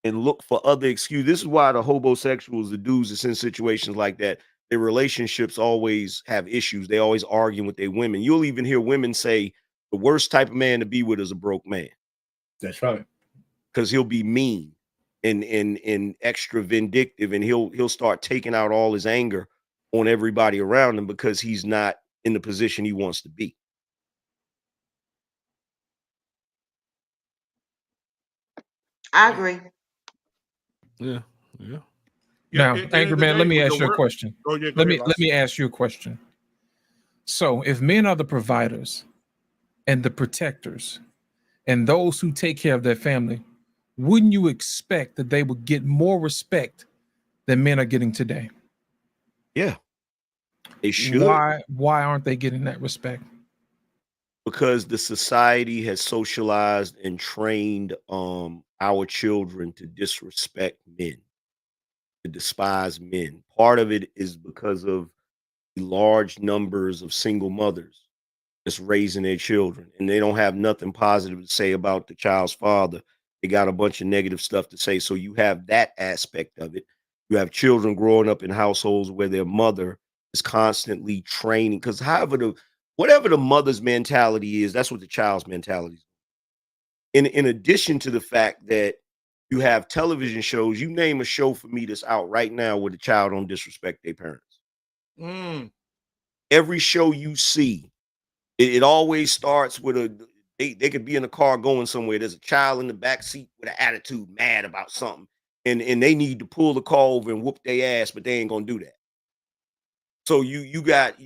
and look for other excuses. This is why the homosexuals, the dudes that's in situations like that, their relationships always have issues. They always argue with their women. You'll even hear women say the worst type of man to be with is a broke man. That's right. Because he'll be mean and extra vindictive, and he'll start taking out all his anger on everybody around him because he's not in the position he wants to be. I agree. Yeah. Now, Angry Man, let me ask you a question. Let me ask you a question. So, if men are the providers and the protectors and those who take care of their family, wouldn't you expect that they would get more respect than men are getting today? Yeah, they should. Why aren't they getting that respect? Because the society has socialized and trained our children to disrespect men, to despise men. Part of it is because of the large numbers of single mothers that's raising their children, and they don't have nothing positive to say about the child's father. They got a bunch of negative stuff to say. So you have that aspect of it. You have children growing up in households where their mother is constantly training, because whatever the mother's mentality is, that's what the child's mentality is. In addition to the fact that you have television shows, you name a show for me that's out right now where the child don't disrespect their parents. Every show you see It always starts with they could be in a car going somewhere. There's a child in the back seat with an attitude, mad about something, and they need to pull the car over and whoop their ass, but they ain't gonna do that. So you got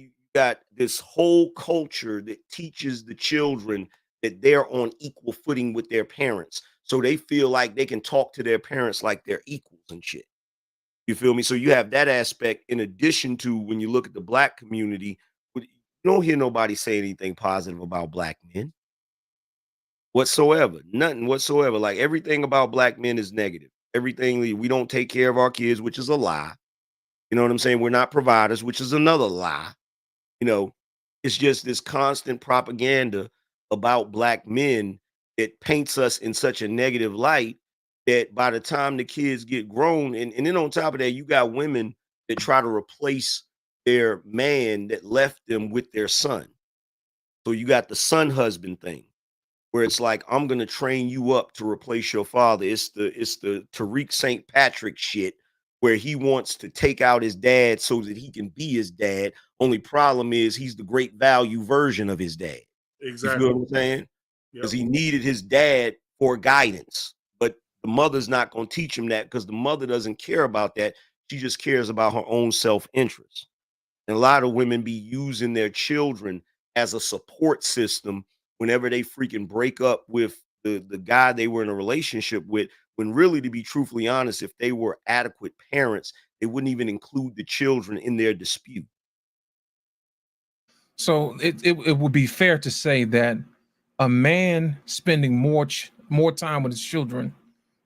this whole culture that teaches the children that they're on equal footing with their parents, so they feel like they can talk to their parents like they're equals and shit. You feel me? So you have that aspect in addition to when you look at the black community, you don't hear nobody say anything positive about black men whatsoever. Nothing whatsoever. Like everything about black men is negative. Everything we don't take care of our kids, which is a lie. You know what I'm saying? We're not providers, which is another lie. You know, it's just this constant propaganda about black men that paints us in such a negative light that by the time the kids get grown, and then on top of that, you got women that try to replace their man that left them with their son. So you got the son husband thing where it's like, I'm gonna train you up to replace your father. It's the Tariq St. Patrick shit where he wants to take out his dad so that he can be his dad. Only problem is he's the great value version of his dad. Exactly. You feel what I'm saying? Because Yep. he needed his dad for guidance, but the mother's not gonna teach him that because the mother doesn't care about that. She just cares about her own self-interest. And a lot of women be using their children as a support system whenever they freaking break up with the guy they were in a relationship with, when really, to be truthfully honest, if they were adequate parents, they wouldn't even include the children in their dispute. So it would be fair to say that a man spending more time with his children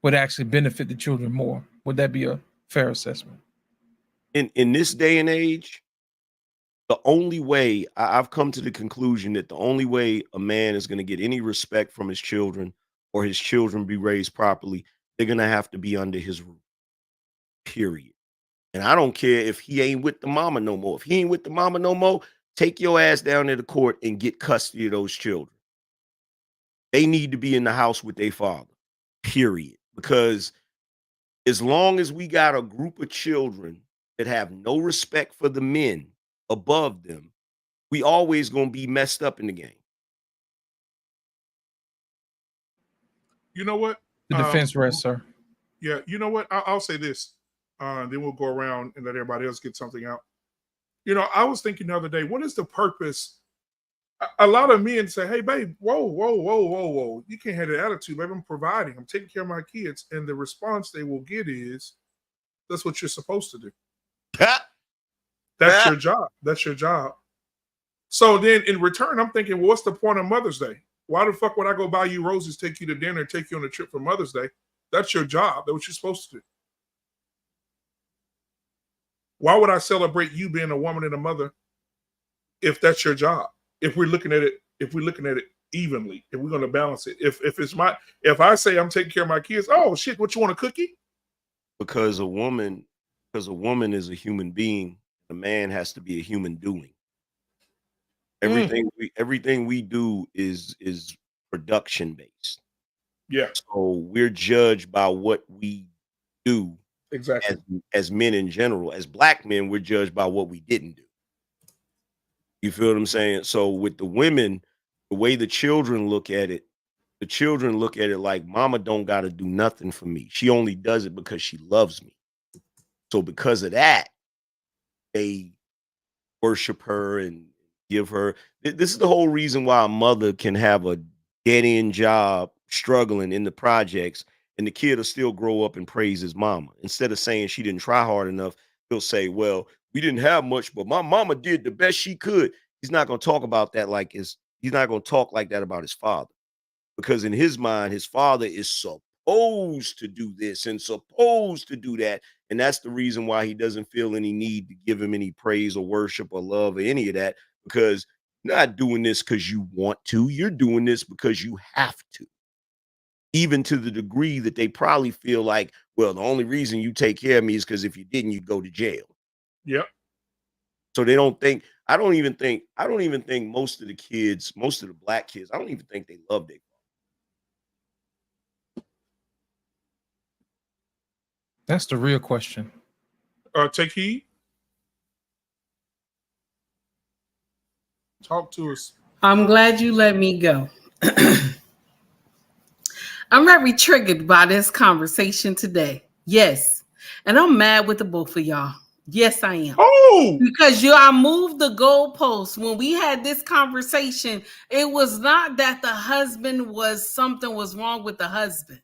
would actually benefit the children more. Would that be a fair assessment? In this day and age, the only way I've come to the conclusion that the only way a man is going to get any respect from his children or his children be raised properly, they're going to have to be under his roof. Period. And I don't care if he ain't with the mama no more. If he ain't with the mama no more, take your ass down to the court and get custody of those children. They need to be in the house with their father. Period. Because as long as we got a group of children that have no respect for the men above them, we always gonna be messed up in the game. You know what? The defense rests, sir. Yeah, you know what? I'll say this. Then we'll go around and let everybody else get something out. You know, I was thinking the other day, what is the purpose? A lot of men say, hey, babe, whoa. You can't have that attitude, babe. I'm providing. I'm taking care of my kids. And the response they will get is, that's what you're supposed to do. That's your job. That's your job. So then in return, I'm thinking, well, what's the point of Mother's Day? Why the fuck would I go buy you roses, take you to dinner, and take you on a trip for Mother's Day? That's your job. That's what you're supposed to do. Why would I celebrate you being a woman and a mother if that's your job? If we're looking at it evenly, if we're going to balance it. If I say I'm taking care of my kids, oh shit, what you want, a cookie? Because a woman is a human being, a man has to be a human doing. Everything we do is production based. Yeah. So we're judged by what we do. Exactly. As men in general. As black men, we're judged by what we didn't do. You feel what I'm saying? So with the women, the way the children look at it like mama don't got to do nothing for me. She only does it because she loves me. So because of that, they worship her and give her. This is the whole reason why a mother can have a dead-end job struggling in the projects and the kid will still grow up and praise his mama. Instead of saying she didn't try hard enough, he'll say, well, we didn't have much, but my mama did the best she could. He's not going to talk about that he's not going to talk like that about his father. Because in his mind, his father is supposed to do this and supposed to do that. And that's the reason why he doesn't feel any need to give him any praise or worship or love or any of that, because you're not doing this because you want to. You're doing this because you have to. Even to the degree that they probably feel like, well, the only reason you take care of me is because if you didn't, you'd go to jail. Yep. So they don't think, I don't even think most of the kids, most of the black kids, I don't even think they love their father. That's the real question. Take heed. Talk to us. I'm glad you let me go. I'm very triggered by this conversation today. Yes. And I'm mad with the both of y'all. Yes, I am. Oh, because I moved the goalposts. When we had this conversation, it was not that the husband was something was wrong with the husband.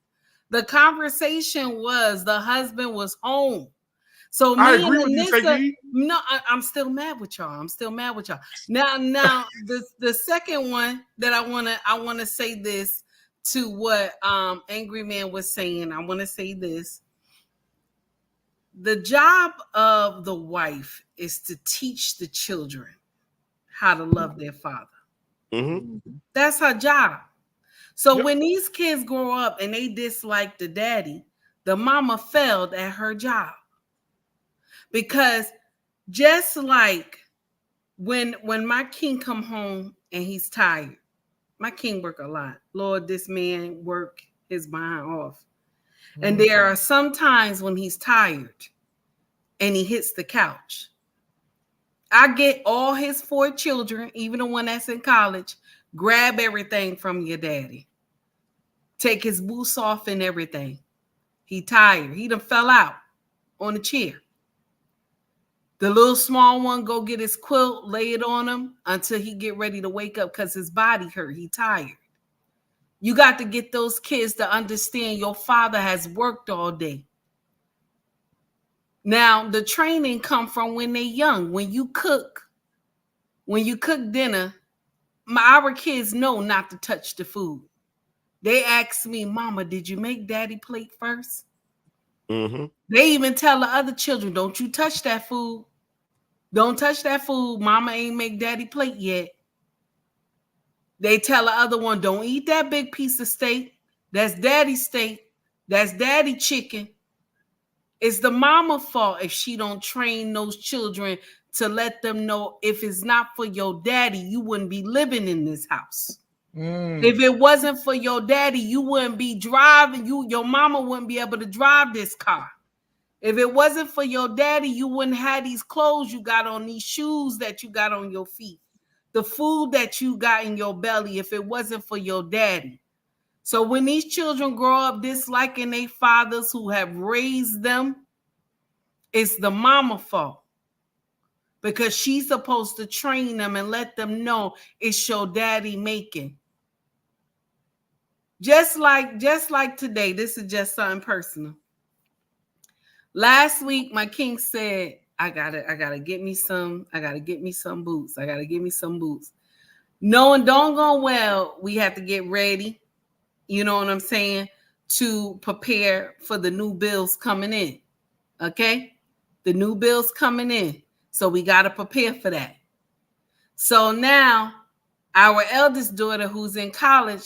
The conversation was the husband was home. So I me agree and with you, Anissa, KD. no, I'm still mad with y'all. I'm still mad with y'all. Now, the second one that I wanna say this to what Angry Man was saying. I want to say this. The job of the wife is to teach the children how to love their father. That's her job. So when these kids grow up and they dislike the daddy, the mama failed at her job. Because just like when my king come home and he's tired, my king work a lot. Lord, this man work his behind off. And there are some times when he's tired and he hits the couch. I get all his 4 children, even the one that's in college, grab everything from your daddy. Take his boots off and everything. He tired. He done fell out on the chair. The little small one go get his quilt, lay it on him until he get ready to wake up because his body hurt. He tired. You got to get those kids to understand your father has worked all day. Now, the training come from when they're young. When you cook dinner, our kids know not to touch the food. They ask me, Mama, did you make daddy plate first? They even tell the other children, don't you touch that food. Don't touch that food. Mama ain't make daddy plate yet. They tell the other one, don't eat that big piece of steak. That's daddy's steak. That's daddy chicken. It's the mama's fault if she don't train those children to let them know if it's not for your daddy, you wouldn't be living in this house. If it wasn't for your daddy, you wouldn't be driving. Your mama wouldn't be able to drive this car. If it wasn't for your daddy, you wouldn't have these clothes you got on, these shoes that you got on your feet, the food that you got in your belly, if it wasn't for your daddy. So when these children grow up disliking their fathers who have raised them, it's the mama fault. Because she's supposed to train them and let them know it's your daddy making. Just like today, this is just something personal. Last week, my king said, I gotta get me some boots. I gotta get me some boots. Knowing don't go well, we have to get ready, you know what I'm saying, to prepare for the new bills coming in. Okay? The new bills coming in. So we gotta prepare for that. So now our eldest daughter who's in college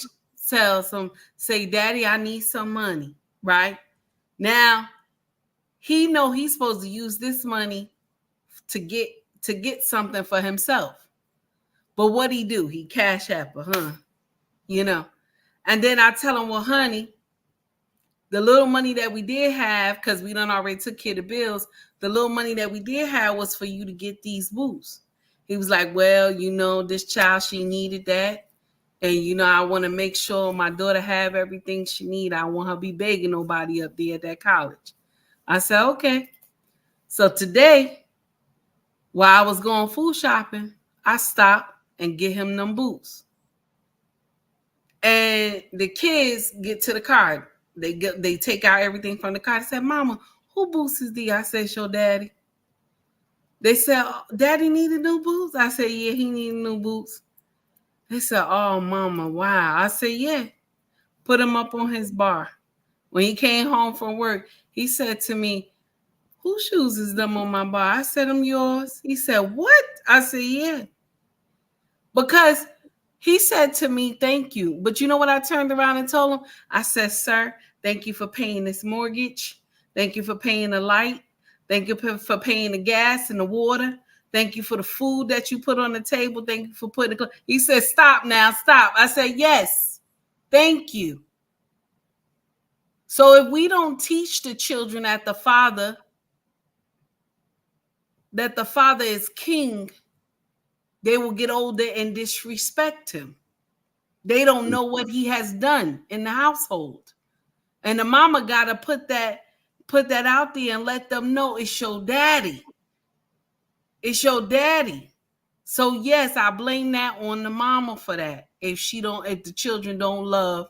tells him, say, Daddy, I need some money, right? Now, he know he's supposed to use this money to get something for himself. But what he do? He cash app her, huh? You know. And then I tell him, well, honey, the little money that we did have, because we done already took care of the bills, the little money that we did have was for you to get these boots. He was like, well, you know, this child, she needed that. And, you know, I want to make sure my daughter have everything she need. I want her to be begging nobody up there at that college. I said, okay. So today, while I was going food shopping, I stopped and get him them boots. And the kids get to the car. They take out everything from the car. They said, Mama, who boots is these? I said, your daddy. They said, Daddy needed new boots? I said, yeah, he needed new boots. They said, oh, Mama, wow. I said, yeah. Put him up on his bar. When he came home from work, he said to me, whose shoes is them on my bar? I said, them yours. He said, what? I said, yeah. Because he said to me, thank you. But you know what I turned around and told him? I said, sir, thank you for paying this mortgage. Thank you for paying the light. Thank you for paying the gas and the water. Thank you for the food that you put on the table. Thank you for putting the... He said, stop now, stop. I said, yes, thank you. So if we don't teach the children that the father is king, they will get older and disrespect him. They don't know what he has done in the household. And the mama gotta put that out there and let them know it's your daddy. It's your daddy. So yes, I blame that on the mama for that. If the children don't love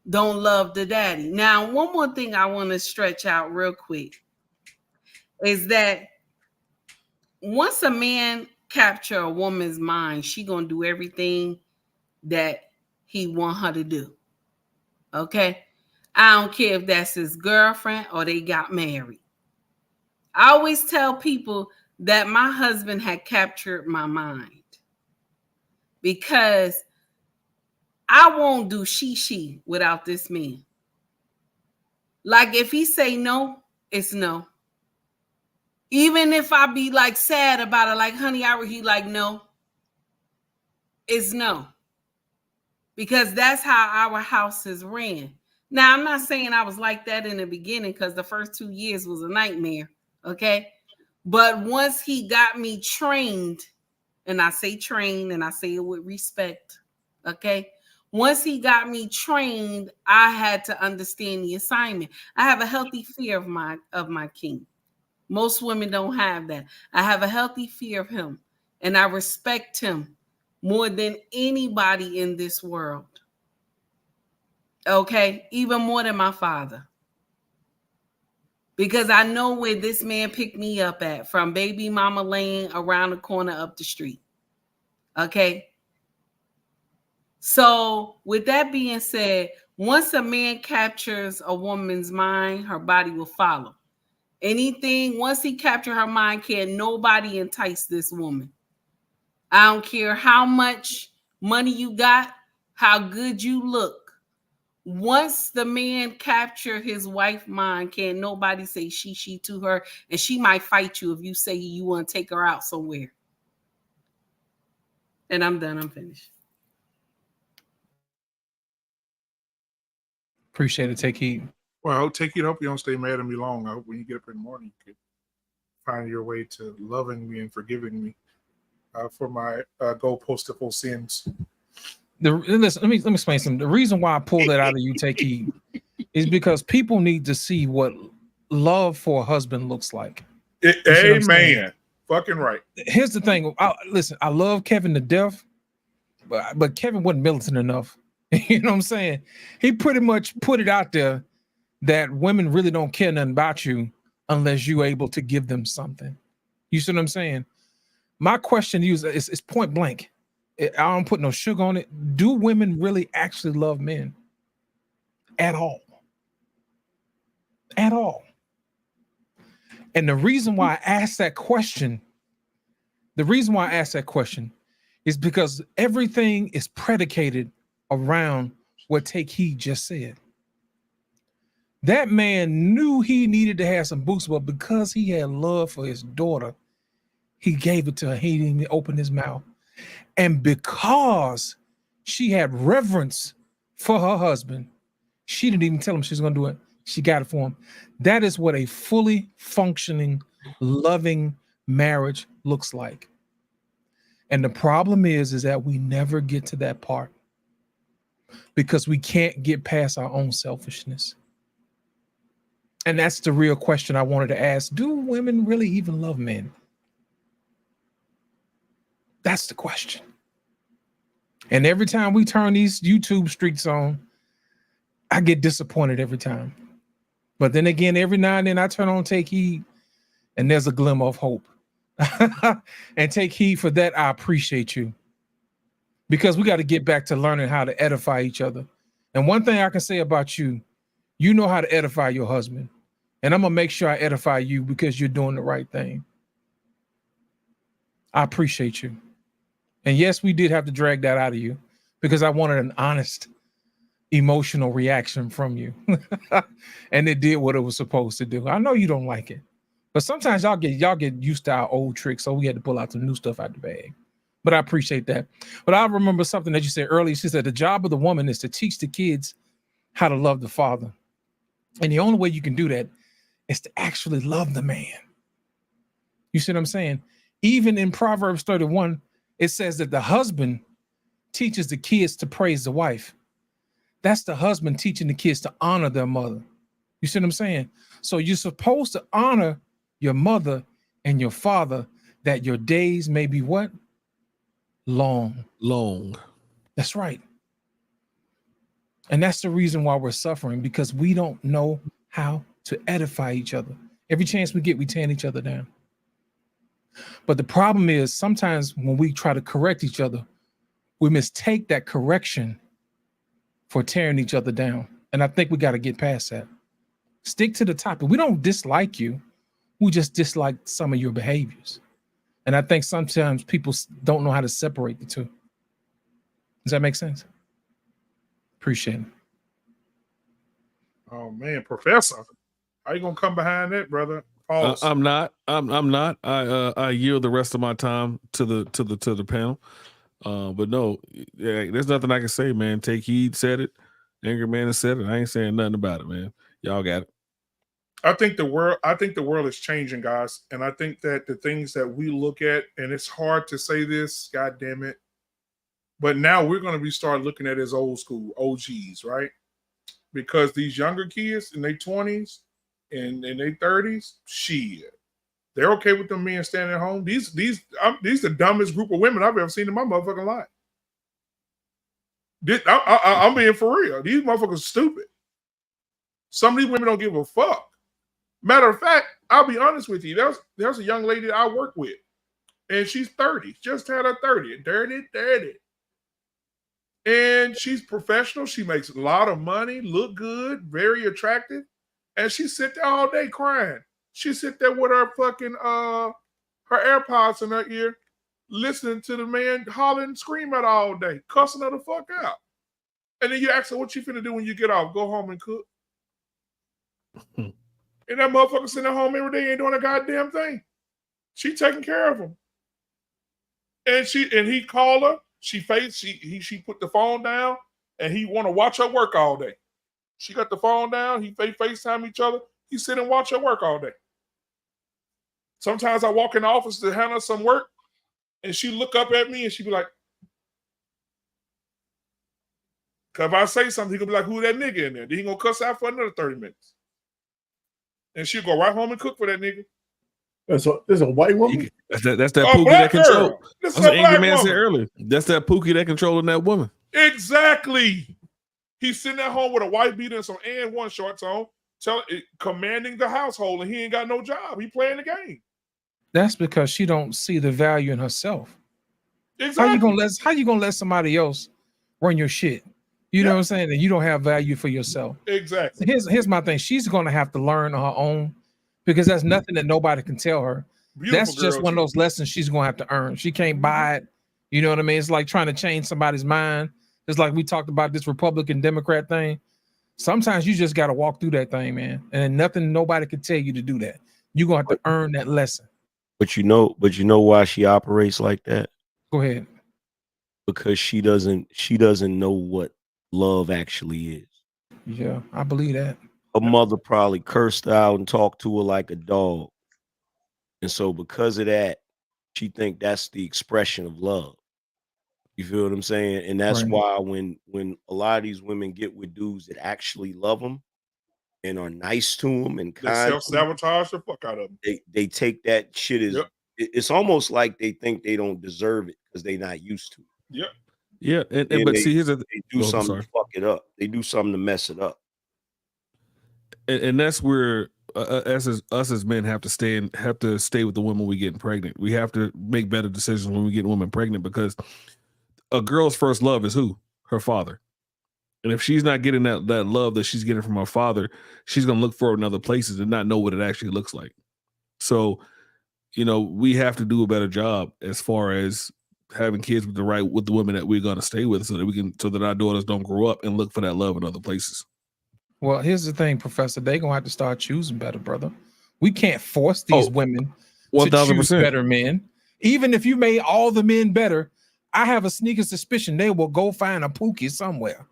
the daddy. Now, one more thing I want to stretch out real quick is that once a man capture a woman's mind, she gonna do everything that he want her to do. Okay? I don't care if that's his girlfriend or they got married. I always tell people that my husband had captured my mind because I won't do she without this man. Like if he say no, it's no. Even if I be like sad about it, like honey, he like no, it's no. Because that's how our house is ran. Now, I'm not saying I was like that in the beginning because the first 2 years was a nightmare, okay? But once he got me trained, and I say trained and I say it with respect, okay? Once he got me trained, I had to understand the assignment. I have a healthy fear of my king. Most women don't have that. I have a healthy fear of him, and I respect him more than anybody in this world. Okay? Even more than my father. Because I know where this man picked me up at, from baby mama lane around the corner up the street. Okay? So, with that being said, once a man captures a woman's mind, her body will follow. Once he captures her mind, can nobody entice this woman. I don't care how much money you got, how good you look. Once the man capture his wife's mind, can nobody say she to her, and she might fight you if you say you want to take her out somewhere. And I'm done. I'm finished. Appreciate it. Take heed. Well, take heed. I hope you don't stay mad at me long. I hope when you get up in the morning, you can find your way to loving me and forgiving me for my goal-postable sins. Listen, let me explain something. The reason why I pulled that out of you, take heed, is because people need to see what love for a husband looks like. Amen. Fucking right. Here's the thing. Listen, I love Kevin to death, but Kevin wasn't militant enough. You know what I'm saying? He pretty much put it out there that women really don't care nothing about you unless you're able to give them something. You see what I'm saying? My question to you is point blank. I don't put no sugar on it. Do women really actually love men? At all? At all? And the reason why I asked that question is because everything is predicated around what Take Heed just said. That man knew he needed to have some boost, but because he had love for his daughter, he gave it to her. He didn't even open his mouth. And because she had reverence for her husband, she didn't even tell him she was going to do it. She got it for him. That is what a fully functioning, loving marriage looks like. And the problem is that we never get to that part because we can't get past our own selfishness. And that's the real question I wanted to ask. Do women really even love men? That's the question. And every time we turn these YouTube streets on, I get disappointed every time. But then again, every now and then I turn on Take Heed and there's a glimmer of hope. And Take Heed for that. I appreciate you. Because we got to get back to learning how to edify each other. And one thing I can say about you, you know how to edify your husband. And I'm going to make sure I edify you because you're doing the right thing. I appreciate you. And yes, we did have to drag that out of you because I wanted an honest, emotional reaction from you. And it did what it was supposed to do. I know you don't like it, but sometimes y'all get used to our old tricks, so we had to pull out some new stuff out the bag. But I appreciate that. But I remember something that you said earlier. She said the job of the woman is to teach the kids how to love the father. And the only way you can do that is to actually love the man. You see what I'm saying? Even in Proverbs 31, it says that the husband teaches the kids to praise the wife. That's the husband teaching the kids to honor their mother. You see what I'm saying? So you're supposed to honor your mother and your father, that your days may be what? Long. Long. That's right. And that's the reason why we're suffering, because we don't know how to edify each other. Every chance we get, we tear each other down. But the problem is sometimes when we try to correct each other, we mistake that correction for tearing each other down. And I think we got to get past that. Stick to the topic. We don't dislike you. We just dislike some of your behaviors. And I think sometimes people don't know how to separate the two. Does that make sense? Appreciate it. Oh man, Professor, how you gonna come behind that, brother? Pause. I'm not. I yield the rest of my time to the panel. But no, yeah, there's nothing I can say, man. Take heed, said it. Angry Man has said it. I ain't saying nothing about it, man. Y'all got it. I think the world is changing, guys, and I think that the things that we look at, and it's hard to say this, God damn it, but now we're going to be start looking at as old school OGs, right? Because these younger kids in their 20s and in their 30s, shit, they're okay with them men standing at home. These the dumbest group of women I've ever seen in my motherfucking life. I'm being for real. These motherfuckers are stupid. Some of these women don't give a fuck. Matter of fact, I'll be honest with you. There's a young lady that I work with, and she's 30. Just had her 30. Dirty. And she's professional. She makes a lot of money, look good, very attractive. And she sit there all day crying. She sit there with her fucking her AirPods in her ear, listening to the man holler and scream at her all day, cussing her the fuck out. And then you ask her what you finna do when you get off. Go home and cook. And that motherfucker sitting at home every day ain't doing a goddamn thing. She taking care of him. And he called her. She put the phone down, and he want to watch her work all day. She got the phone down. He FaceTime each other. He sit and watch her work all day. Sometimes I walk in the office to hand her some work, and she look up at me and she be like, "Cause if I say something, he gonna be like, who that nigga in there?" Then he gonna cuss out for another 30 minutes. And she'll go right home and cook for that nigga. There's a white woman. That's that Pookie that control. That's what Angry Man said earlier. That's that Pookie that controlling that woman. Exactly. He's sitting at home with a white beater and some and1 shorts on, commanding the household, and he ain't got no job. He playing the game. That's because she don't see the value in herself. Exactly. How you gonna let somebody else run your shit? You know what I'm saying? And you don't have value for yourself. Exactly. Here's my thing. She's gonna have to learn on her own, because that's nothing that nobody can tell her. That's just one of those lessons she's gonna have to earn. She can't buy it. You know what I mean? It's like trying to change somebody's mind. It's like we talked about this Republican Democrat thing. Sometimes you just gotta walk through that thing, man. And nobody can tell you to do that. You're gonna have to earn that lesson. But you know why she operates like that? Go ahead. Because she doesn't know what love actually is. Yeah, I believe that. Her mother probably cursed her out and talked to her like a dog. And so because of that, she think that's the expression of love. You feel what I'm saying? And that's why when a lot of these women get with dudes that actually love them and are nice to them and kind, they self-sabotage the fuck out of them. They take that shit as it's almost like they think they don't deserve it because they're not used to it. Yep. Yeah, but see, here's they do something to fuck it up. They do something to mess it up. And that's where us as men have to stay with the women we getting pregnant. We have to make better decisions when we get women pregnant, because a girl's first love is who? Her father. And if she's not getting that love that she's getting from her father, she's gonna look for it in other places and not know what it actually looks like. So, we have to do a better job as far as having kids with the women that we're gonna stay with, so that our daughters don't grow up and look for that love in other places. Well, here's the thing, Professor. They're going to have to start choosing better, brother. We can't force these women to choose better men. Even if you made all the men better, I have a sneaking suspicion they will go find a Pookie somewhere.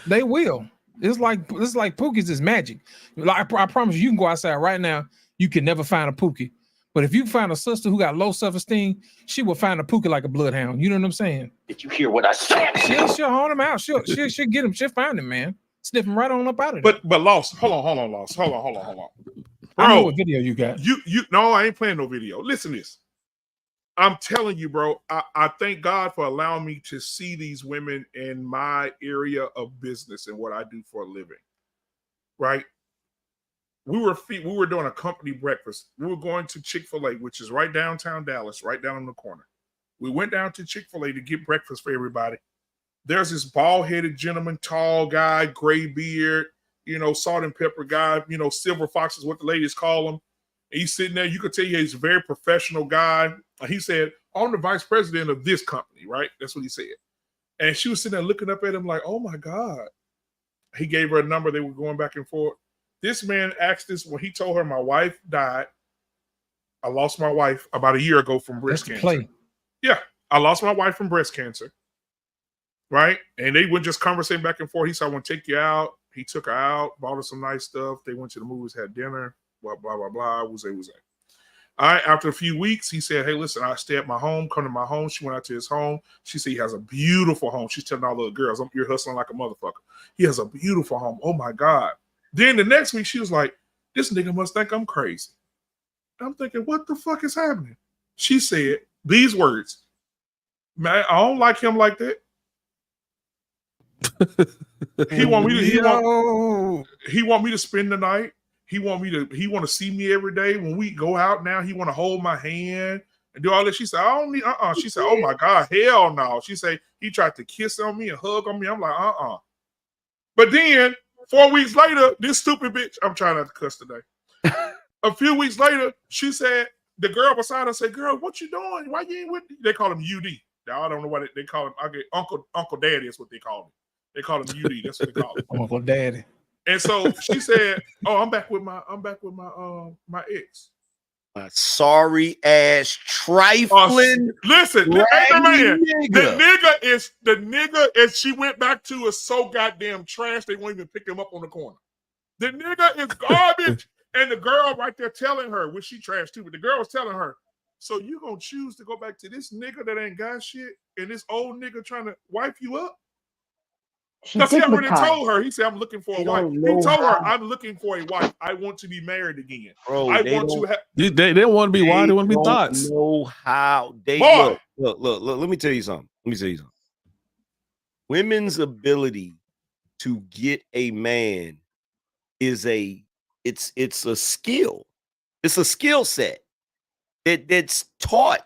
They will. It's like Pookies is magic. Like, I promise you can go outside right now. You can never find a Pookie. But if you find a sister who got low self-esteem, she will find a Pookie like a bloodhound. You know what I'm saying? Did you hear what I said? She'll haunt him out. She'll get him. She'll find him, man. Sniff him right on up out of there. But Lost, hold on, Lost. Hold on. Bro, I know what video you got. You no, I ain't playing no video. Listen to this. I'm telling you, bro, I thank God for allowing me to see these women in my area of business and what I do for a living. Right? We were doing a company breakfast. We were going to Chick-fil-A, which is right downtown Dallas, right down in the corner. We went down to Chick-fil-A to get breakfast for everybody. There's this bald-headed gentleman, tall guy, gray beard, salt and pepper guy, silver fox is what the ladies call him. He's sitting there. You could tell he's a very professional guy. He said, I'm the vice president of this company, right? That's what he said. And she was sitting there looking up at him like, oh, my God. He gave her a number. They were going back and forth. This man asked this when he told her my wife died. I lost my wife about a year ago from breast cancer. Play. Yeah, I lost my wife from breast cancer. Right? And they went just conversing back and forth. He said, I want to take you out. He took her out, bought her some nice stuff. They went to the movies, had dinner, blah, blah, blah, blah. Was it. All right, after a few weeks, he said, hey, listen, I stay at my home, come to my home. She went out to his home. She said he has a beautiful home. She's telling all the girls, you're hustling like a motherfucker. He has a beautiful home. Oh, my God. Then the next week, she was like, this nigga must think I'm crazy. I'm thinking, what the fuck is happening? She said these words, man, I don't like him like that. He want me to spend the night. He want to see me every day. When we go out now, he want to hold my hand and do all this. She said, I don't need, She said, oh my God, hell no. She said, he tried to kiss on me and hug on me. I'm like, But then 4 weeks later, this stupid bitch, I'm trying not to cuss today. A few weeks later, she said, the girl beside her said, girl, what you doing? Why you ain't with me? They call him UD. Now, I don't know what they call him. I get Uncle Daddy is what they call him. They call him UD. That's what they call him. Uncle Daddy. And so she said, "Oh, I'm back with my my ex." My sorry ass trifling. Listen, the nigga is she went back to is so goddamn trash they won't even pick him up on the corner. The nigga is garbage, and the girl right there telling her, which she trash too, but the girl was telling her, "So you gonna choose to go back to this nigga that ain't got shit, and this old nigga trying to wipe you up?" Because he already told her. He said, I'm looking for a wife. He told her, I'm looking for a wife. I want to be married again. Bro, I want to have. They don't want to be wild. They want to be thoughts. Know how they look. Let me tell you something. Women's ability to get a man is it's a skill. It's a skill set that's taught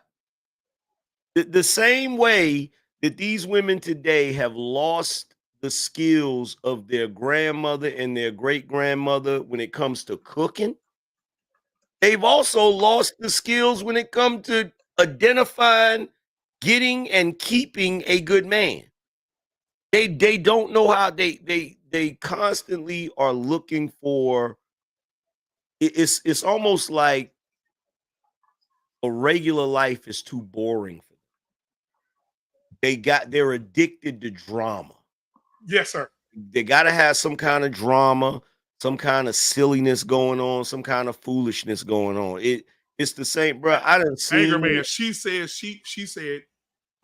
the same way that these women today have lost the skills of their grandmother and their great-grandmother when it comes to cooking. They've also lost the skills when it comes to identifying, getting, and keeping a good man. They don't know how they constantly are looking for. It's almost like a regular life is too boring for them. They're addicted to drama. Yes, sir. They got to have some kind of drama, some kind of silliness going on, some kind of foolishness going on. It's the same, bro. I didn't see Anger man. She said,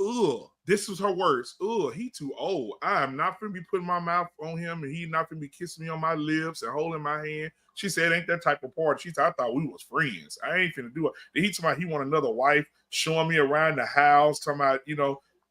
ugh, this was her words. Ugh, he too old. I am not finna be putting my mouth on him, and he not finna be kissing me on my lips and holding my hand. She said, ain't that type of party. She said, I thought we was friends. I ain't finna do it. Then he told me he want another wife, showing me around the house, talking about,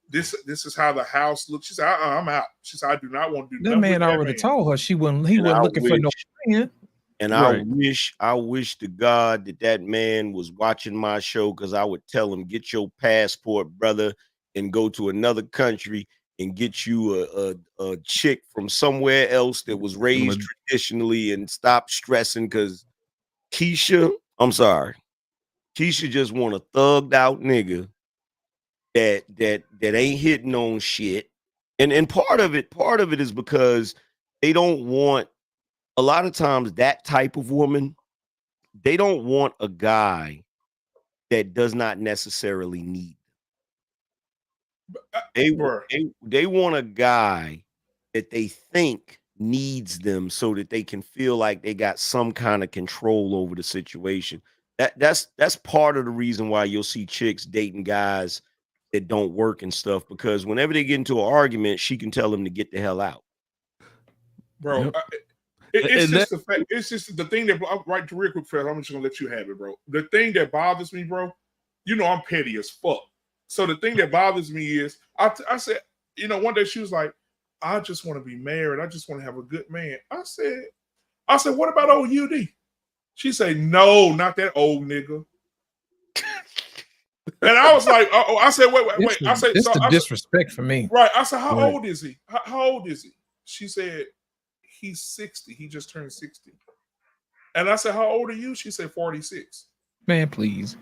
this is how the house looks. She said, I'm out. She said, I do not want to do that. That man already told her he wasn't looking for no friend. And I wish to God that man was watching my show, because I would tell him, get your passport, brother, and go to another country and get you a chick from somewhere else that was raised traditionally, and stop stressing, because Keisha just want a thugged out nigga that ain't hitting on shit. And part of it is because they don't want, a lot of times, that type of woman, they don't want a guy that does not necessarily need them. They want a guy that they think needs them so that they can feel like they got some kind of control over the situation. That's part of the reason why you'll see chicks dating guys that don't work and stuff, because whenever they get into an argument, she can tell them to get the hell out. Bro, Yep. it's just the fact. It's just the thing that right real quick, Fred. I'm just gonna let you have it, bro. The thing that bothers me, bro. You know I'm petty as fuck. So the thing that bothers me is I said, you know, one day she was like, I just want to be married. I just want to have a good man. I said, what about old UD? She said, no, not that old nigga. And I was like, I said, wait. I said, it's the disrespect for me. Right. I said, how Right. old is he? How old is he? She said, he's 60. He just turned 60. And I said, how old are you? She said, 46. Man, please.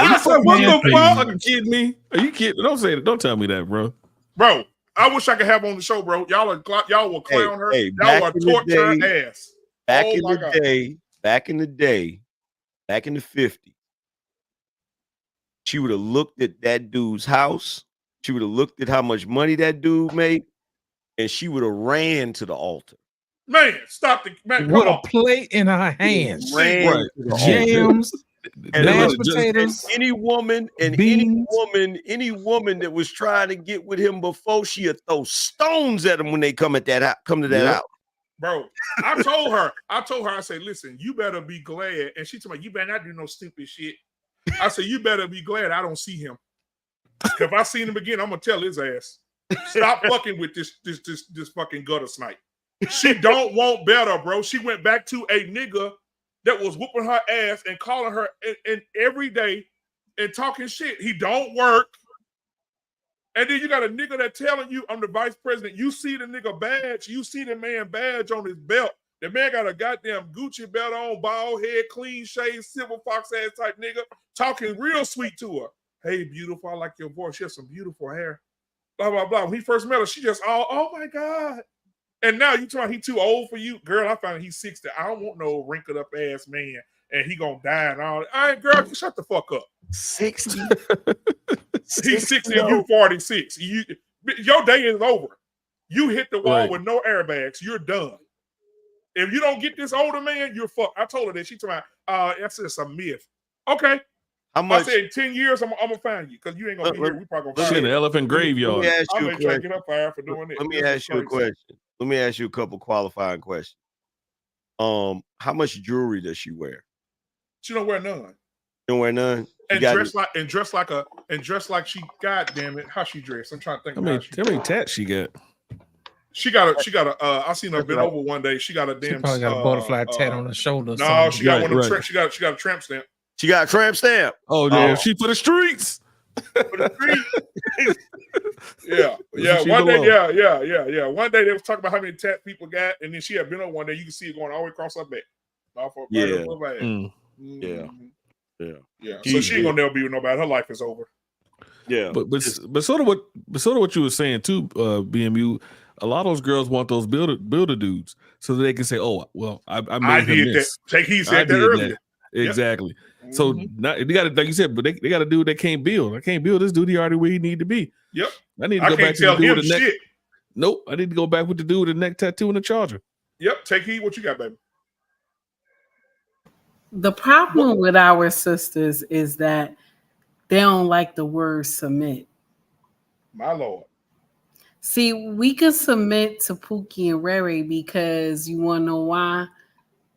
I said, what the fuck? Are you kidding me? Are you kidding? Don't say that. Don't tell me that, bro. Bro, I wish I could have on the show, bro. Y'all will clown her. Y'all will torture her ass. Back in the day, back in the 50s, she would have looked at that dude's house. She would have looked at how much money that dude made, and she would have ran to the altar. Man, stop the man. With a plate in her hands, Right. jams, And mashed potatoes, and any woman that was trying to get with him before, she'd throw stones at him when they come to that house. Bro, I told her, I said, listen, you better be glad. And she told me, you better not do no stupid shit. I said, you better be glad I don't see him. If I seen him again, I'm gonna tell his ass, stop fucking with this fucking gutter snipe. She don't want better, bro. She went back to a nigga that was whooping her ass and calling her and every day and talking shit. He don't work. And then you got a nigga that telling you I'm the vice president. You see the nigga badge. You see the man badge on his belt. The man got a goddamn Gucci belt on, bald head, clean shaved, silver fox ass type nigga, talking real sweet to her. Hey, beautiful, I like your voice. She has some beautiful hair. Blah, blah, blah. When he first met her, she just, oh my God. And now you talking he too old for you? Girl, I found he's 60. I don't want no wrinkled up ass man and he gonna die and all that. All right, girl, shut the fuck up. 60? He's 60 and you 46. Your day is over. You hit the wall with no airbags. You're done. If you don't get this older man, you're fucked. I told her that. She told me, that's just a myth. Okay. How much? I said in 10 years, I'm gonna find you because you ain't gonna be here. We probably gonna Look find in the you. elephant graveyard. Let me ask I'm you a gonna try to question. get up fire for doing it. Let me ask you a question. Let me ask you a couple qualifying questions. How much jewelry does she wear? She don't wear none. Don't wear none. And dress like she, goddamn it, how she dressed. I'm trying to think. How many tats she got? She got a. I seen her been over one day. She got a damn. She probably got a butterfly tat on her shoulder. No, she got one of them. She got a tramp stamp. She got a tramp stamp. Oh, yeah, she for the streets. Yeah. One day, One day they was talking about how many tats people got, and then she had been on one day. You can see it going all the way across her back. Yeah. So she ain't gonna never be with nobody. Her life is over. Yeah. But sort of what you were saying too, BMU. A lot of those girls want those builder dudes so that they can say, "Oh, well, I made him this." He said that earlier. Exactly. Yep. So now they got to, like you said, but they got a dude that can't build. I can't build this dude. He already where he need to be. Yep. I need to go back to the dude with the neck. Nope. I need to go back with the dude with the neck tattoo and the charger. Yep. Take heed. What you got, baby? The problem with our sisters is that they don't like the word submit. My Lord. See, we can submit to Pookie and Rere because you want to know why?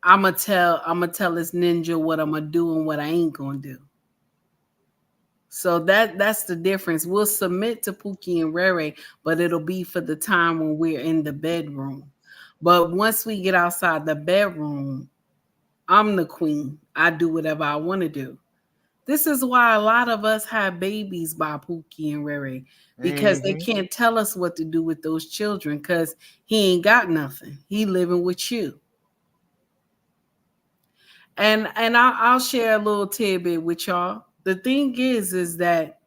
I'm gonna tell this ninja what I'm gonna do and what I ain't gonna do. So that's the difference. We'll submit to Pookie and Rere, but it'll be for the time when we're in the bedroom. But once we get outside the bedroom, I'm the queen. I do whatever I want to do. This is why a lot of us have babies by Pookie and Rere, because they can't tell us what to do with those children because he ain't got nothing. He living with you. And I'll share a little tidbit with y'all. The thing is that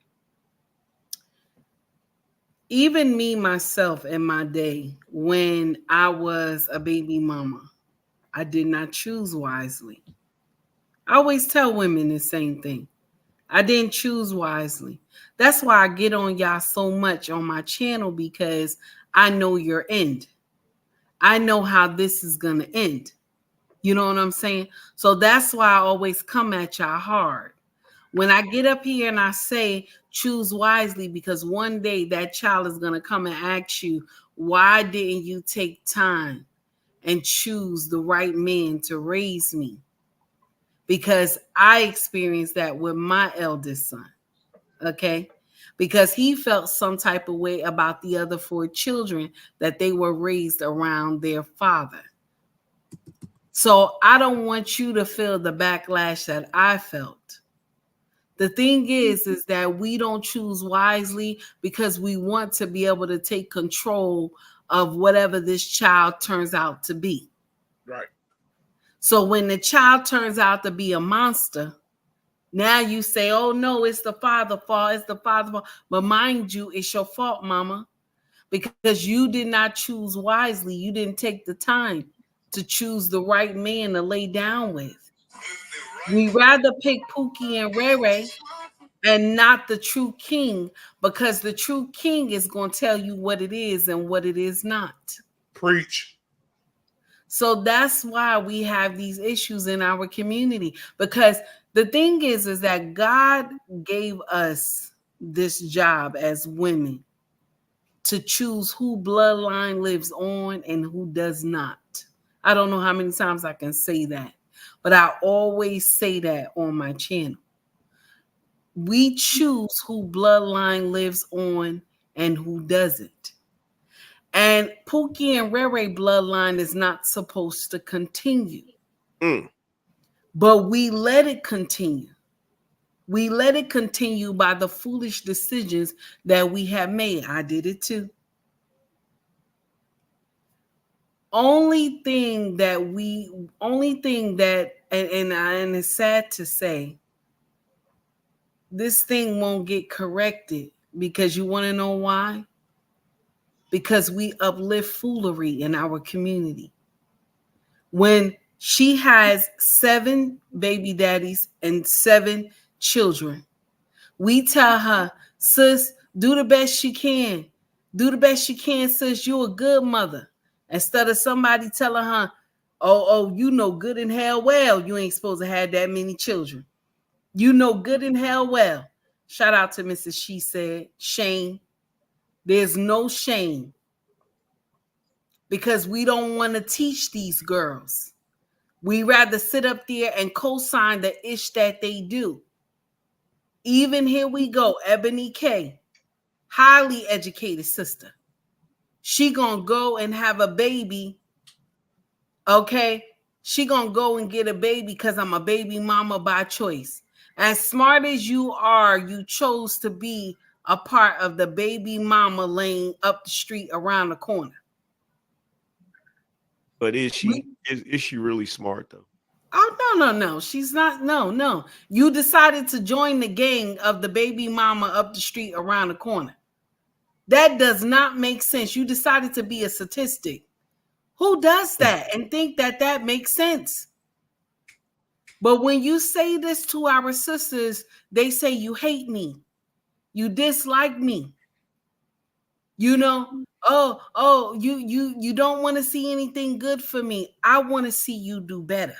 even me, myself, in my day, when I was a baby mama, I did not choose wisely. I always tell women the same thing. I didn't choose wisely. That's why I get on y'all so much on my channel, because I know your end. I know how this is going to end. You know what I'm saying? So that's why I always come at y'all hard. When I get up here and I say choose wisely, because one day that child is going to come and ask you, why didn't you take time and choose the right man to raise me? Because I experienced that with my eldest son, okay? Because he felt some type of way about the other 4 children that they were raised around their father. So I don't want you to feel the backlash that I felt. The thing is that we don't choose wisely because we want to be able to take control of whatever this child turns out to be. Right. So when the child turns out to be a monster, now you say, oh no, it's the father's fault, it's the father's fault. But mind you, it's your fault, mama, because you did not choose wisely. You didn't take the time to choose the right man to lay down with. We rather pick Pookie and Ray Ray and not the true king, because the true king is going to tell you what it is and what it is not. Preach. So that's why we have these issues in our community, because the thing is that God gave us this job as women to choose who bloodline lives on and who does not. I don't know how many times I can say that, but I always say that on my channel. We choose who bloodline lives on and who doesn't. And Pookie and Ray Ray bloodline is not supposed to continue. But we let it continue. We let it continue by the foolish decisions that we have made. I did it too. Only thing that, and it's sad to say, this thing won't get corrected, because you want to know why? Because we uplift foolery in our community. When she has 7 baby daddies and 7 children, we tell her, sis, do the best she can. Do the best you can, sis. You're a good mother. Instead of somebody telling her, oh, you know good and hell well you ain't supposed to have that many children. You know good and hell well. Shout out to Mrs. She Said. Shame. There's no shame, because we don't want to teach these girls. We rather sit up there and co-sign the ish that they do. Even here we go, Ebony K, highly educated sister. She gonna go and have a baby, okay? She gonna go and get a baby because I'm a baby mama by choice. As smart as you are, you chose to be a part of the baby mama lane up the street around the corner. But is she really smart though? Oh, no. She's not. No. You decided to join the gang of the baby mama up the street around the corner. That does not make sense. You decided to be a statistic. Who does that and think that that makes sense? But when you say this to our sisters, they say you hate me. You dislike me. You know, you don't want to see anything good for me. I want to see you do better.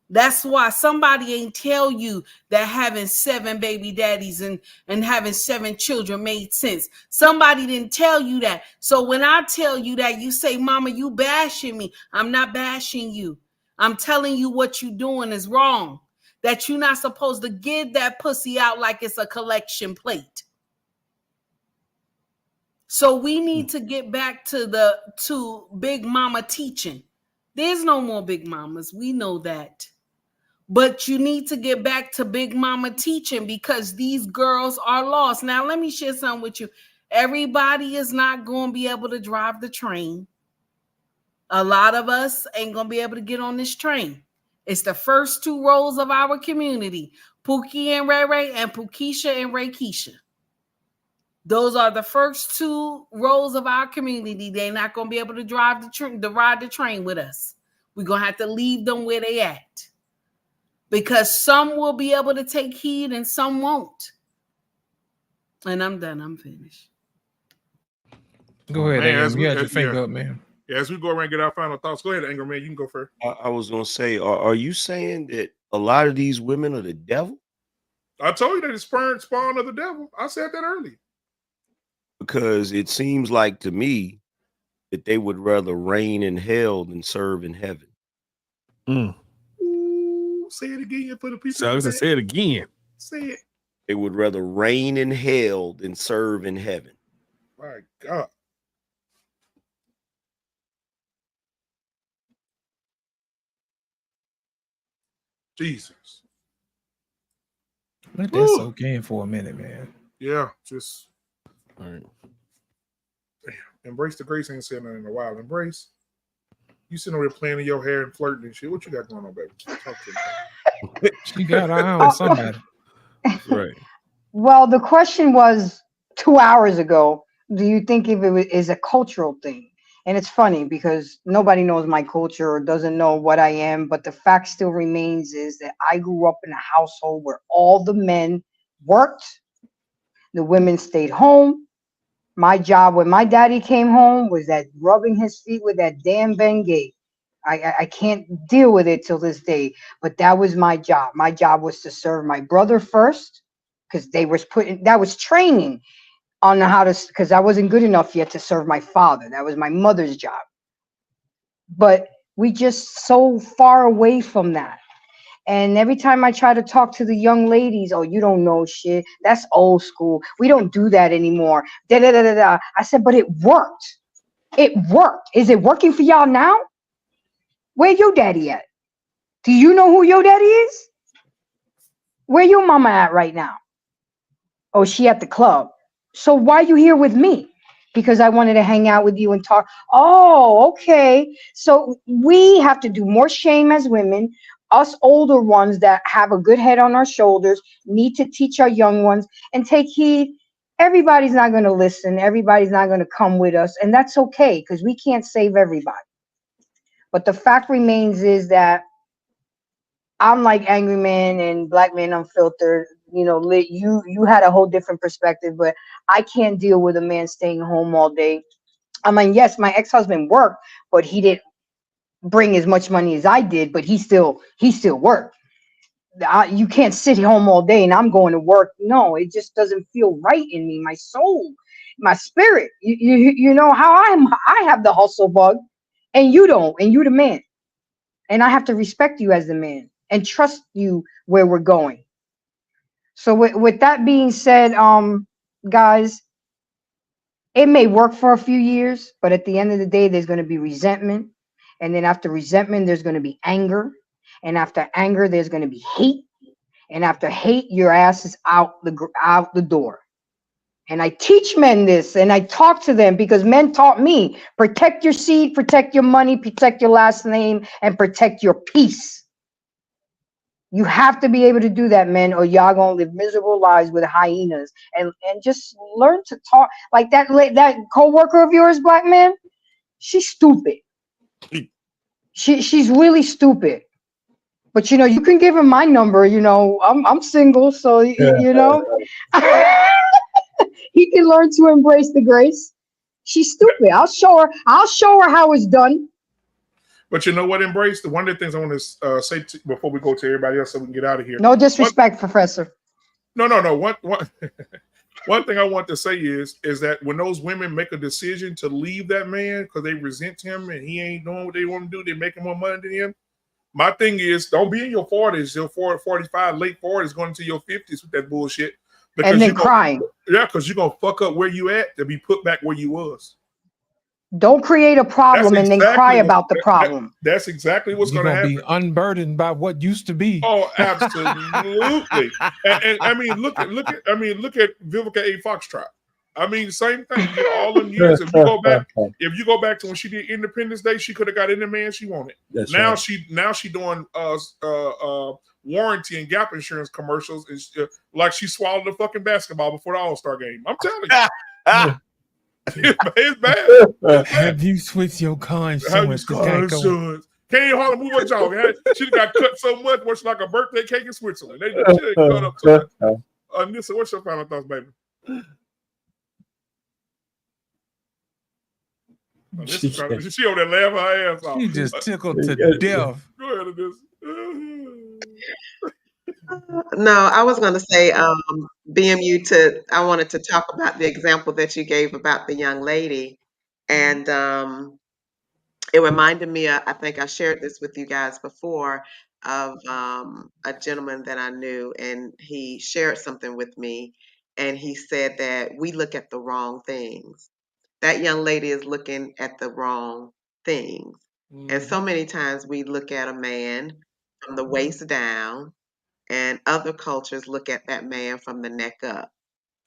That's why somebody ain't tell you that having 7 baby daddies and having 7 children made sense. Somebody didn't tell you that. So when I tell you that, you say, Mama, you bashing me. I'm not bashing you. I'm telling you what you doing is wrong. That you're not supposed to give that pussy out like it's a collection plate. So we need to get back to Big Mama teaching. There's no more Big Mamas. We know that. But you need to get back to Big Mama teaching, because these girls are lost. Now, let me share something with you. Everybody is not going to be able to drive the train. A lot of us ain't going to be able to get on this train. It's the first 2 rows of our community, Pookie and Ray Ray and Pookisha and Raykisha. Those are the first 2 rows of our community. They're not going to be able to ride the train with us. We're going to have to leave them where they at. Because some will be able to take heed and some won't. And I'm done. I'm finished. Go ahead, Man, AM. You had your finger up, man. Yeah, as we go around and get our final thoughts, go ahead, Anger Man. You can go first. I was gonna say, are you saying that a lot of these women are the devil? I told you that it's spawn of the devil. I said that earlier. Because it seems like to me that they would rather reign in hell than serve in heaven. Ooh, say it again for the people. So I was gonna say it again. Say it. They would rather reign in hell than serve in heaven. My God. Jesus. Let that soak in for a minute, man. Yeah, just all right. Damn. Embrace the grace ain't said nothing in a while. Embrace. You sitting over there playing in your hair and flirting and shit. What you got going on, baby? Talk to me. She got her eye on somebody. Right. Well, the question was 2 hours ago, do you think if it is a cultural thing? And it's funny because nobody knows my culture or doesn't know what I am, but the fact still remains is that I grew up in a household where all the men worked, the women stayed home. My job when my daddy came home was that rubbing his feet with that damn Bengay. I can't deal with it till this day, but that was my job. My job was to serve my brother first because that was training on how to, because I wasn't good enough yet to serve my father. That was my mother's job. But we just so far away from that. And every time I try to talk to the young ladies, oh, you don't know shit. That's old school. We don't do that anymore. Da, da, da, da, da. I said, but it worked. It worked. Is it working for y'all now? Where your daddy at? Do you know who your daddy is? Where your mama at right now? Oh, she at the club. So why you here with me? Because I wanted to hang out with you and talk. Oh, okay. So we have to do more shame as women. Us older ones that have a good head on our shoulders need to teach our young ones and take heed. Everybody's not going to listen. Everybody's not going to come with us. And that's okay because we can't save everybody. But the fact remains is that I'm like Angry Man and Black Man Unfiltered. You know, you had a whole different perspective, but I can't deal with a man staying home all day. I mean, yes, my ex-husband worked, but he didn't bring as much money as I did, but he still worked. You can't sit home all day and I'm going to work. No, it just doesn't feel right in me, my soul, my spirit. You know how I have the hustle bug and you don't, and you the man. And I have to respect you as the man and trust you where we're going. So with that being said, guys, it may work for a few years, but at the end of the day, there's going to be resentment. And then after resentment, there's going to be anger. And after anger, there's going to be hate. And after hate, your ass is out the door. And I teach men this and I talk to them because men taught me, protect your seed, protect your money, protect your last name, and protect your peace. You have to be able to do that, men, or y'all gonna live miserable lives with hyenas. And just learn to talk like that. That co-worker of yours, Black man, she's stupid. She's really stupid. But you know, you can give him my number. You know, I'm single, so you know, he can learn to embrace the grace. She's stupid. I'll show her how it's done. But you know what, Embrace? One of the things I want to say before we go to everybody else so we can get out of here. No disrespect, Professor. No. One thing I want to say is that when those women make a decision to leave that man because they resent him and he ain't doing what they want to do, they're making more money than him. My thing is, don't be in your 40s, your 45, late 40s, going into your 50s with that bullshit. And then crying. Yeah, because you're going to fuck up where you at to be put back where you was. Don't create a problem and then cry about the problem. That's exactly what's going to happen. Be unburdened by what used to be. Oh, absolutely. and I mean, look at Vivica A. Foxtrot. I mean, same thing. You know, all them years. If you go back to when she did Independence Day, she could have got any man she wanted. That's now right. she doing warranty and Gap insurance commercials. Like she swallowed a fucking basketball before the All-Star game. I'm telling you. It's bad. Have you switched your car insurance? Can't even hardly move her jaw. She got cut so much, much like a birthday cake in Switzerland. They cut up so much. Nissa, what's your final thoughts, baby? This is trying to, she over there laughing her ass off. She just tickled to death. Go ahead, this. No, I was going to say, BMU, I wanted to talk about the example that you gave about the young lady. And it reminded me, I think I shared this with you guys before, of a gentleman that I knew, and he shared something with me. And he said that we look at the wrong things. That young lady is looking at the wrong things. And so many times we look at a man from the waist down, and other cultures look at that man from the neck up.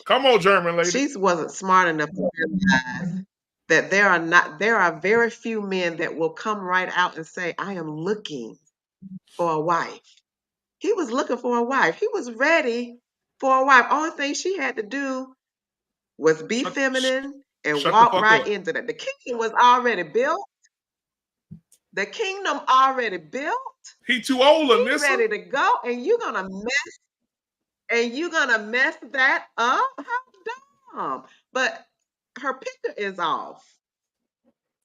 Come on, German lady. She wasn't smart enough to realize that there are very few men that will come right out and say, I am looking for a wife. He was looking for a wife. He was ready for a wife. Only thing she had to do was be feminine and walk right into that. The kingdom was already built. The kingdom already built. He too old, He's ready to go, and you're gonna mess that up. How dumb! But her picture is off.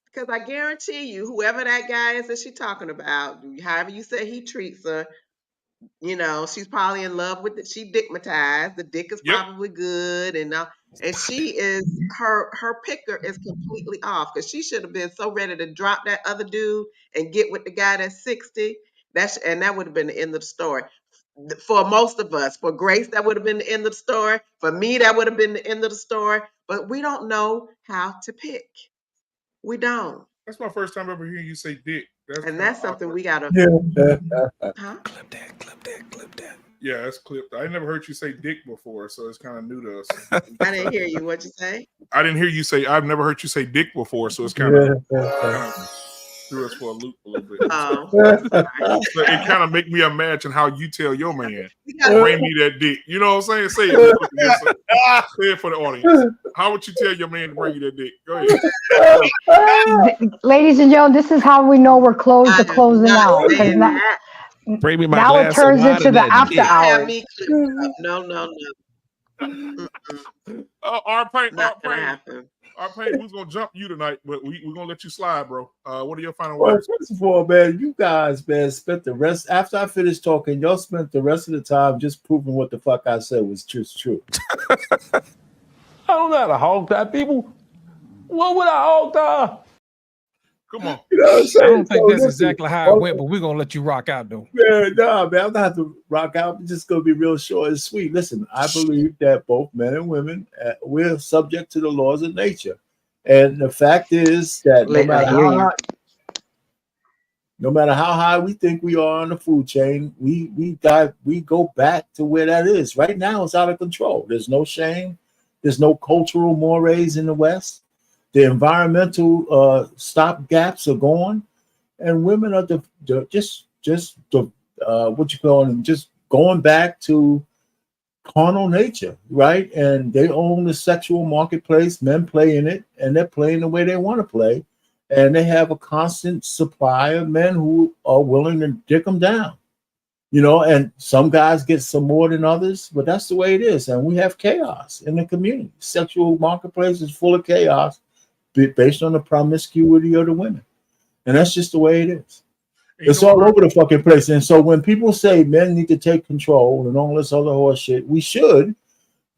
Because I guarantee you, whoever that guy is that she's talking about, however you say he treats her, you know, she's probably in love with it. She dickmatized. The dick is probably good, and she is her picture is completely off, because she should have been so ready to drop that other dude and get with the guy that's 60. That would have been the end of the story. For most of us, for Grace, that would have been the end of the story. For me, that would have been the end of the story. But we don't know how to pick. We don't. That's my first time ever hearing you say dick. That's something we gotta. Huh? Clip that. Yeah, that's clipped. I never heard you say dick before, so it's kind of new to us. I didn't hear you. What'd you say? I didn't hear you say. I've never heard you say dick before, so it's kind of threw us for a loop a little bit. So it kind of make me imagine how you tell your man, bring me that dick. You know what I'm saying? Say it. Say it for the audience. How would you tell your man to bring you that dick? Go ahead. Ladies and gentlemen, this is how we know we're close to closing out. Bring me my now it glass turns of wine into and the that after dick. hours. No. Our paint, Not gonna happen. Our paint, who's gonna jump you tonight? But we're gonna let you slide, bro. What are your final Well, words? first of all, man, you guys, man, spent the rest after I finished talking. Y'all spent the rest of the time just proving what the fuck I said was just true. I don't know how to hog tie people. What would I hog tie? Come on. You know what I'm I saying? don't think So that's listen, exactly how it went, but we're gonna let you rock out though. Yeah, no, man, I'm not have to rock out. I'm just gonna be real short and sweet. Listen, I believe that both men and women we're subject to the laws of nature, and the fact is that no matter how high we think we are on the food chain, we go back to where that is. Right now, it's out of control. There's no shame. There's no cultural mores in the West. The environmental stop gaps are gone, and women are just what you call them, just going back to carnal nature, right? And they own the sexual marketplace. Men play in it, and they're playing the way they want to play. And they have a constant supply of men who are willing to dick them down, you know. And some guys get some more than others, but that's the way it is. And we have chaos in the community. Sexual marketplace is full of chaos based on the promiscuity of the women. And that's just the way it is. It's all over the fucking place. And so when people say men need to take control and all this other horse shit, we should.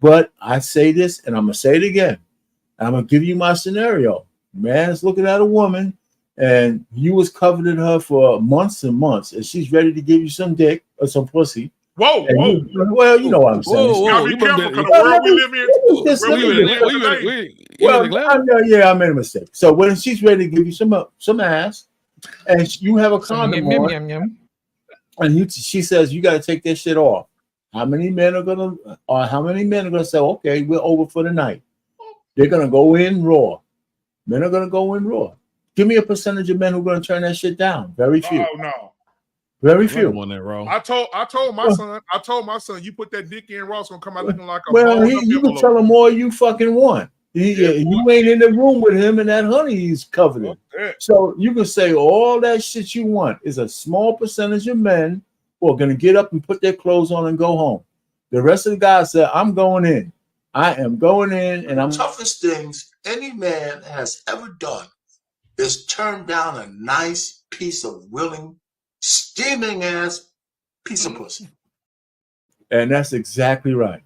But I say this, and I'm going to say it again. I'm going to give you my scenario. Man's looking at a woman, and you was coveting her for months and months, and she's ready to give you some dick or some pussy. Whoa. Well, you know what I'm saying. Whoa. Be careful, because the world we live in. I made a mistake. So when she's ready to give you some ass, and you have a condom on, and she says you got to take this shit off. How many men are gonna say, okay, we're over for the night? They're gonna go in raw. Men are gonna go in raw. Give me a percentage of men who are gonna turn that shit down. Very few. Oh no. Very few. I told my son, you put that dick in raw, it's gonna come out looking like a well, you can tell him all you fucking want. You ain't in the room with him, and that honey he's covered in. So you can say all that shit you want. Is a small percentage of men who are gonna get up and put their clothes on and go home. The rest of the guys say, I'm going in. I am going in, and I'm toughest things any man has ever done is turn down a nice piece of willing, steaming ass piece of pussy. And that's exactly right.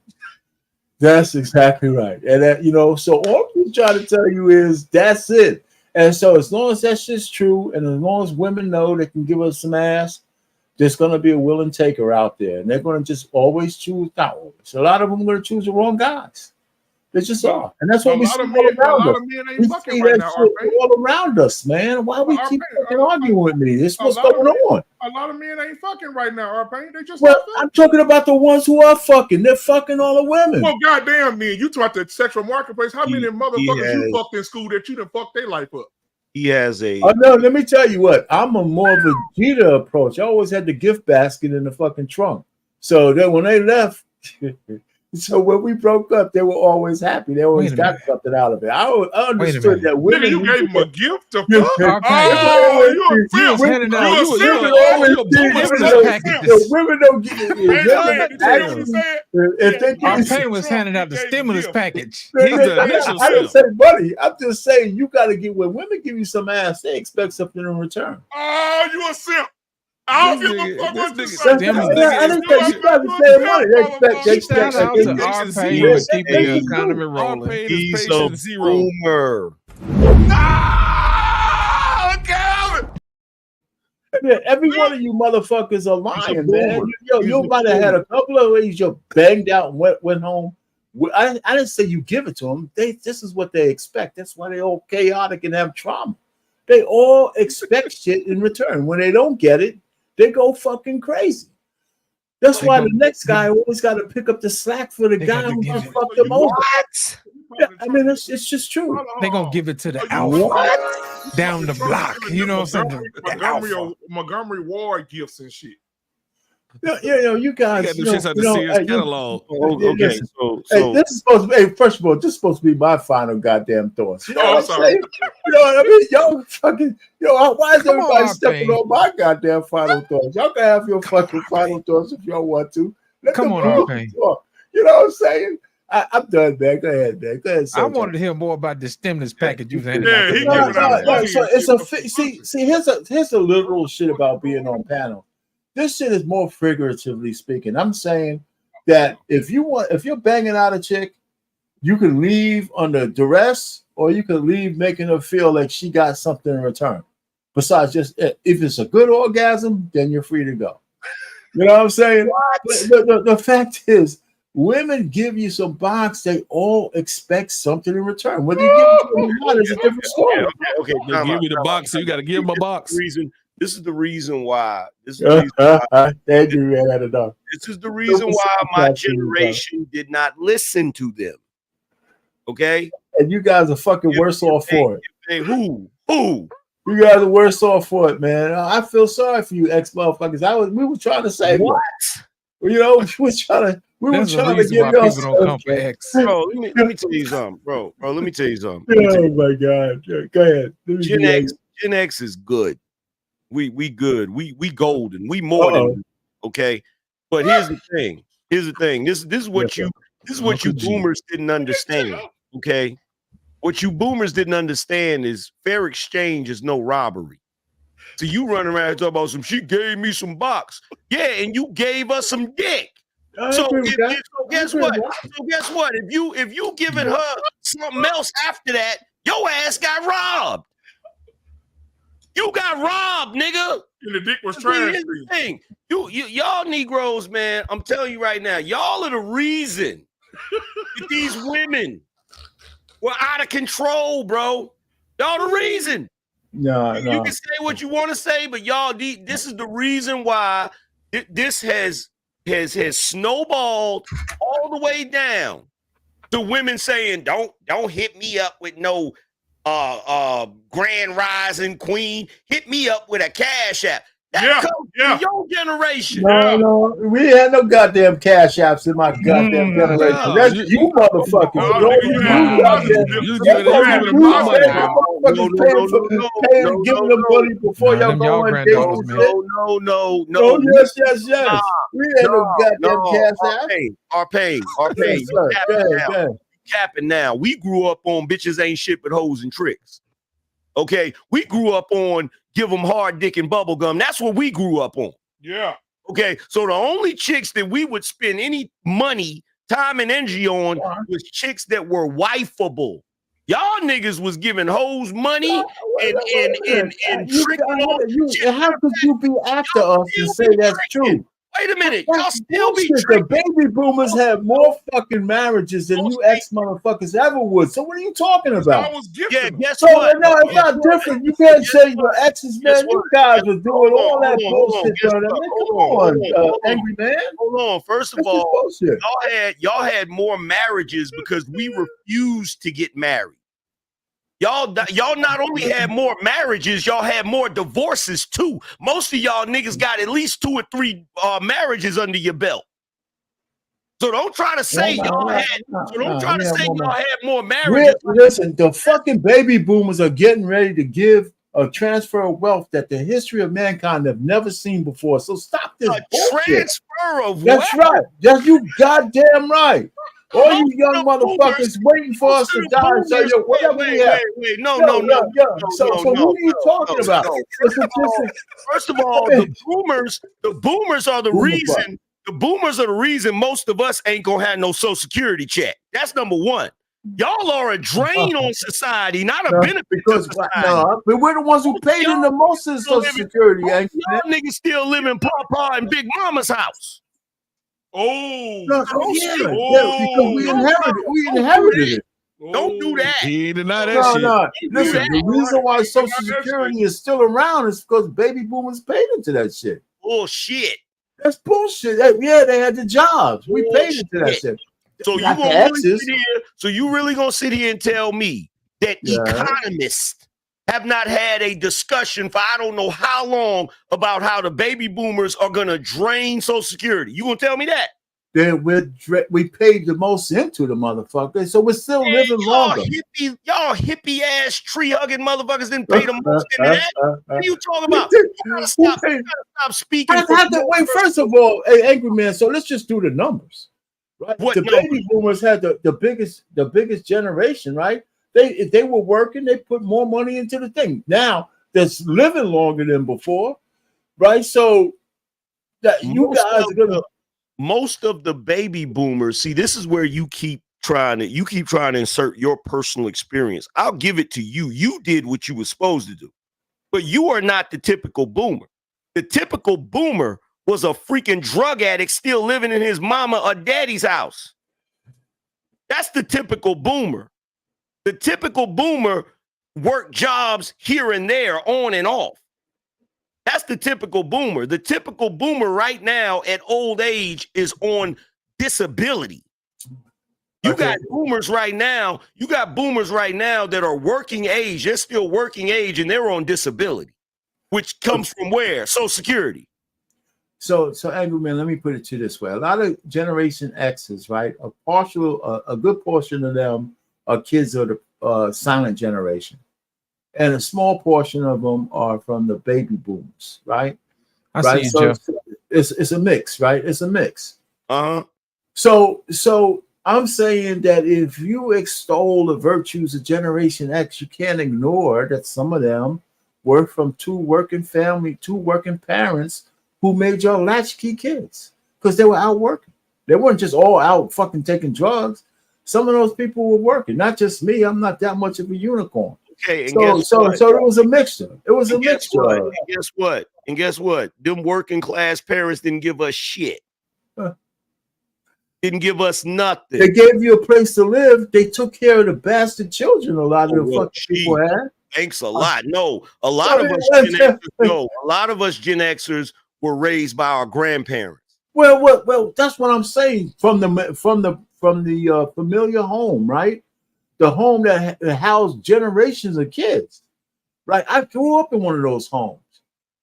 That's exactly right. And that, you know, so all we try to tell you is that's it. And so as long as that shit's true, and as long as women know they can give us some ass, there's going to be a willing taker out there, and they're going to just always choose. Not always. A lot of them are going to choose the wrong guys. They just are, and that's what we see all around us. We see that shit all around us, man. Why we keep fucking arguing with me? This is what's going on. A lot of men ain't fucking right now, R-Pain. They just Well, I'm talking about the ones who are fucking. They're fucking all the women. Well, goddamn, man, you talk the sexual marketplace. How many motherfuckers you fucked in school that you done fucked their life up? He has a. Oh no, let me tell you what. I'm a more of a Jeter approach. I always had the gift basket in the fucking trunk. So then when they left, so when we broke up, they were always happy. They always got something out of it. I understood that women. Nigga, you gave them a gift to fuck. Oh, you a simp. The women don't get it. If they R-Pain was handing out the stimulus package. I don't say money. I'm just saying you got to get, when women give you some ass, they expect something in return. Oh, you a simp. I don't give a fuck what you say. I didn't say you got to say money. They expect R-Pain for keeping the economy rolling. He's a boomer. Every one of you motherfuckers are lying, man. You might have had a couple of ladies you banged out and went home. I didn't say you give it to them. This is what they expect. That's why they're all chaotic and have trauma. They all expect shit in return. When they don't get it, they go fucking crazy. That's why the next guy always got to pick up the slack for the guy who fucked them over. What? Yeah, I mean, it's just true. They're going to give it to the alpha down the block. You know what I'm saying? Montgomery Ward gifts and shit. You guys. You got the Sears catalog. Okay, so this is supposed to be. Hey, first of all, this is supposed to be my final goddamn thoughts. You know what I'm saying? You know what I mean? Y'all fucking. Why is everybody stepping on my goddamn final thoughts? Y'all can have your fucking final thoughts if y'all want to. Come on, R-Pain. You know what I'm saying? I'm done, man. Go ahead, man. Go ahead. I wanted to hear more about the stimulus package you handed See, here's a literal shit about being on panel. This shit is more figuratively speaking. I'm saying that if you're banging out a chick, you can leave under duress, or you can leave making her feel like she got something in return. Besides just if it's a good orgasm, then you're free to go. You know what I'm saying? The fact is, women give you some box, they all expect something in return. Whether you give it to them or not is a different story. Okay. They give you the box, so you got to give them a box. This is the reason why. This is the reason why my generation did not listen to them. Okay? And you guys are fucking worse off for it. Hey, who? You guys are worse off for it, man. I feel sorry for you ex-motherfuckers. We were trying to say what? You know, we were trying to get y'all don't come for X. Bro, let me tell you something, bro. Let me tell you something. Oh my God. Go ahead. Gen X is good. We good. We golden. We more than okay. But here's the thing. This is what you boomers didn't understand. Okay. What you boomers didn't understand is fair exchange is no robbery. So you run around and talk about she gave me some box. Yeah, and you gave us some dick. So guess what? If you giving her something else after that, your ass got robbed. You got robbed, nigga. And the dick was trash. Here's the thing. Y'all Negroes, man, I'm telling you right now, y'all are the reason that these women were out of control, bro. Y'all the reason. No. You can say what you want to say, but y'all, this is the reason why this has snowballed all the way down to women saying, don't hit me up with no grand rising queen. Hit me up with a cash app. That comes from your generation. No, we had no goddamn cash apps in my goddamn generation. That's you motherfuckers. Giving them money before y'all go on dates. No. Yes. We had no goddamn cash apps. R-Pain. You capping now. We grew up on bitches ain't shit but hoes and tricks. Okay, we grew up on give them hard dick and bubble gum. That's what we grew up on. Yeah. Okay, so the only chicks that we would spend any money, time, and energy on was chicks that were wifeable. Y'all niggas was giving hoes money and tricking on. How could you be after us to say that's true? Wait a minute, y'all That's still be bullshit. The baby boomers have more fucking marriages than you ex motherfuckers ever would. So what are you talking about? Yeah, guess So what? no, it's not different. You can't say your exes, man. You guys are doing all that bullshit. Come on, angry man. Hold on. First of all, y'all had more marriages because we refused to get married. Y'all not only had more marriages, y'all had more divorces too. Most of y'all niggas got at least 2 or 3 marriages under your belt. So don't try to say y'all had more marriages. Listen, the fucking baby boomers are getting ready to give a transfer of wealth that the history of mankind have never seen before. So stop this bullshit. Transfer of That's wealth? right. That's you goddamn right. All you young motherfuckers waiting for us to die and say, yo, whatever we have. No. So what are you talking about? First of all, the boomers are the reason. The boomers are the reason most of us ain't gonna have no Social Security check. That's number one. Y'all are a drain on society, not a benefit to society. No, but we're the ones who paid in the most of Social Security. Y'all niggas still live in Papa and Big Mama's house. Because we inherited it. Don't do that. He deny that shit. No. Listen, the reason why Social Security is still around is because baby boomers paid into that shit. Bullshit. That's bullshit. Yeah, they had the jobs. We paid into that shit. So you really gonna sit here and tell me that economists have not had a discussion for I don't know how long about how the baby boomers are gonna drain Social Security? You gonna tell me that? Then we paid the most into the motherfucker, so we're still living longer. Y'all hippie ass tree hugging motherfuckers didn't pay the most into that. What are you talking about? You gotta stop speaking. Wait, first of all, hey, angry man. So let's just do the numbers, right? The baby boomers had the biggest generation, right? If they were working, they put more money into the thing. Now that's living longer than before, right? So that you guys are gonna. Most of the baby boomers, see, this is where you keep trying to insert your personal experience. I'll give it to you. You did what you were supposed to do, but you are not the typical boomer. The typical boomer was a freaking drug addict still living in his mama or daddy's house. That's the typical boomer. The typical boomer worked jobs here and there, on and off. That's the typical boomer. The typical boomer right now at old age is on disability. You got boomers right now. You got boomers right now that are working age. They're still working age and they're on disability, which comes from where? Social Security. So angry man, let me put it to you this way. A lot of Generation X's, right? A good portion of them are kids of the silent generation. And a small portion of them are from the baby boomers, right? I see you, Jeff. It's a mix, right? It's a mix. Uh-huh. So I'm saying that if you extol the virtues of Generation X, you can't ignore that some of them were from two working parents who made your latchkey kids because they were out working. They weren't just all out fucking taking drugs. Some of those people were working, not just me. I'm not that much of a unicorn. Okay, so it was a mixture. It was a mixture. And guess what? Them working class parents didn't give us shit. Didn't give us nothing. They gave you a place to live. They took care of the bastard children. A lot of the fucking people had. Thanks a lot. No, a lot of us Gen Xers were raised by our grandparents. Well, that's what I'm saying. From the familiar home, right? The home that housed generations of kids, right? I grew up in one of those homes,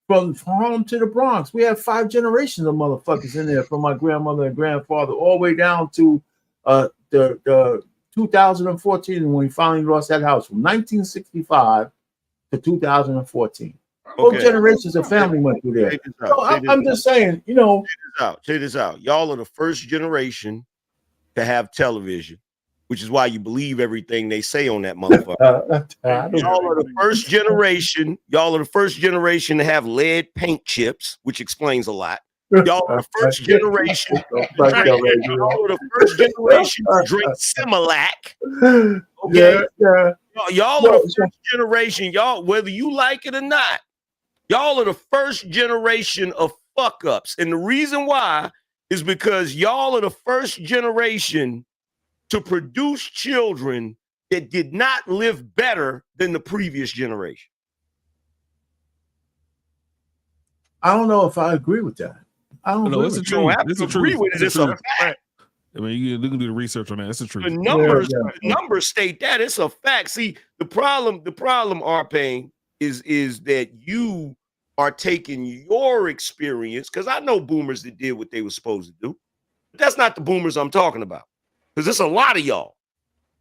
from home to the Bronx. We had 5 generations of motherfuckers in there, from my grandmother and grandfather, all the way down to the 2014 when we finally lost that house, from 1965 to 2014. Both generations of family went through there. I'm just saying, you know. Check this out. Y'all are the first generation to have television. which is why you believe everything they say on that motherfucker. Y'all are the first generation. Y'all are the first generation to have lead paint chips, which explains a lot. Y'all are the first generation. Y'all are the first generation to drink Similac. Okay. Y'all are the first generation. Y'all, whether you like it or not, y'all are the first generation of fuck ups. And the reason why is because y'all are the first generation to produce children that did not live better than the previous generation. I don't know if I agree with that. I don't know. It's the truth. It's the truth. It's a fact. I mean, you can do the research on that. It's the truth. The numbers state that it's a fact. See, the problem, R-Pain, is that you are taking your experience, because I know boomers that did what they were supposed to do. But that's not the boomers I'm talking about, because there's a lot of y'all.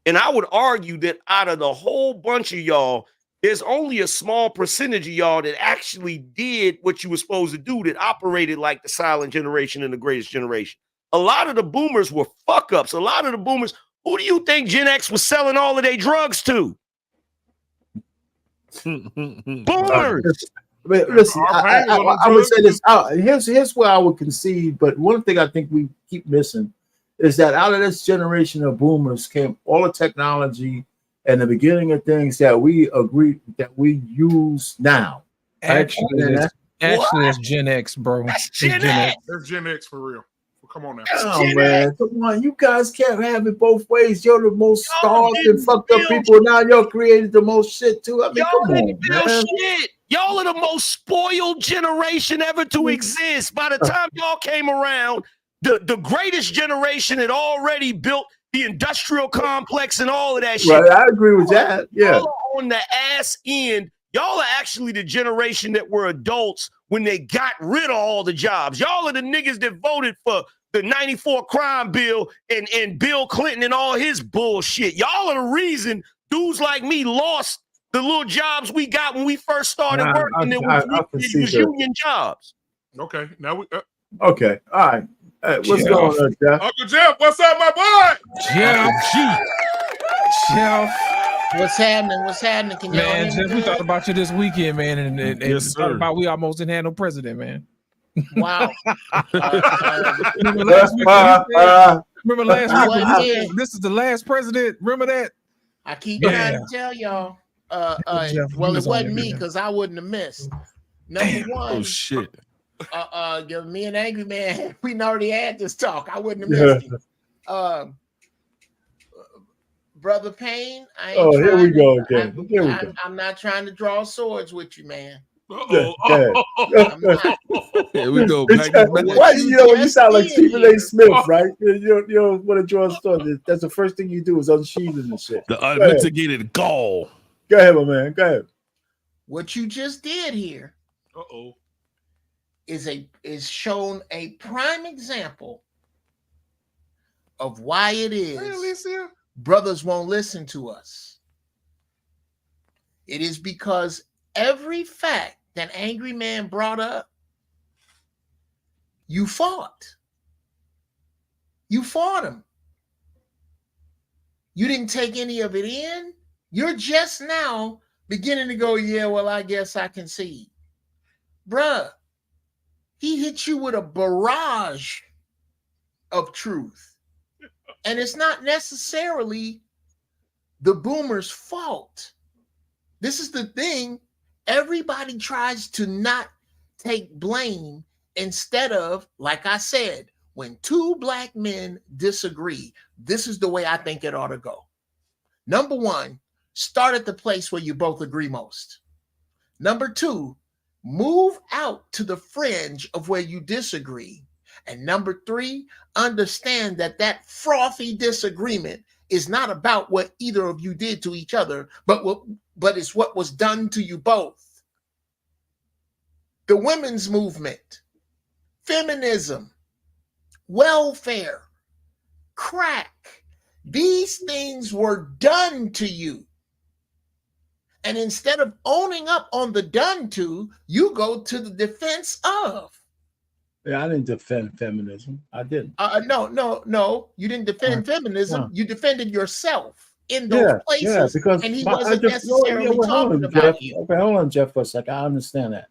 And I would argue that out of the whole bunch of y'all, there's only a small percentage of y'all that actually did what you were supposed to do, that operated like the silent generation and the greatest generation. A lot of the boomers were fuck ups. A lot of the boomers, who do you think Gen X was selling all of their drugs to? Boomers. Listen, I would say this. Here's where I would concede, but one thing I think we keep missing is that out of this generation of boomers came all the technology and the beginning of things that we agree that we use now. Actually, that's Gen X, bro. That's Gen X. That's Gen X for real. Well, come on now. Oh man, come on! You guys can't have it both ways. You're the most starved and fucked up people. Now you're creating the most shit too. I mean, come on, man. Shit. Y'all are the most spoiled generation ever to exist. By the time y'all came around, the greatest generation had already built the industrial complex and all of that shit. Right, I agree with that. Yeah. Y'all are on the ass end. Y'all are actually the generation that were adults when they got rid of all the jobs. Y'all are the niggas that voted for the 94 crime bill and Bill Clinton and all his bullshit. Y'all are the reason dudes like me lost the little jobs we got when we first started working. It was union jobs. Okay, now we. Okay, all right. What's going on, Jeff? Uncle Jeff, what's up, my boy? Jeff. What's happening? What's happening? Can y'all Man, hear me Jeff, we good? thought about you this weekend, man, and Yes, thought sir. about we almost didn't have no president, man. Wow. Remember last week? Remember last week? What when did? this is the last president. Remember that? I keep trying to tell y'all. Jeff, Well, he it was on wasn't there, me man. because I wouldn't have missed. Number one. Oh shit. Me and Angry Man, we already had this talk. I wouldn't have missed him. Brother Payne, I ain't here we go again. Here we go. I'm not trying to draw swords with you, man. I'm not. Here we go. Why you sound like Stephen A. Smith, right? You don't want to draw a sword. That's the first thing you do is unsheathing the shit. The unmitigated gall. Go ahead, my man. Go ahead. What you just did here is shown a prime example of why it is brothers won't listen to us. It is because every fact that Angry Man brought up, you fought. You fought him. You didn't take any of it in. You're just now beginning to go, yeah, well, I guess I can see. Bruh, he hit you with a barrage of truth. And it's not necessarily the boomer's fault. This is the thing. Everybody tries to not take blame instead of, like I said, when two black men disagree, this is the way I think it ought to go. Number one, start at the place where you both agree most. Number two, move out to the fringe of where you disagree. And number three, understand that that frothy disagreement is not about what either of you did to each other, but it's what was done to you both. The women's movement, feminism, welfare, crack, these things were done to you. And instead of owning up on the done to, you go to the defense of. Yeah, I didn't defend feminism. I didn't. No. You didn't defend feminism. You defended yourself in those Yeah, places, because and he wasn't necessarily hold talking on, Jeff. about you. Okay, hold on, Jeff, for a second. I understand that.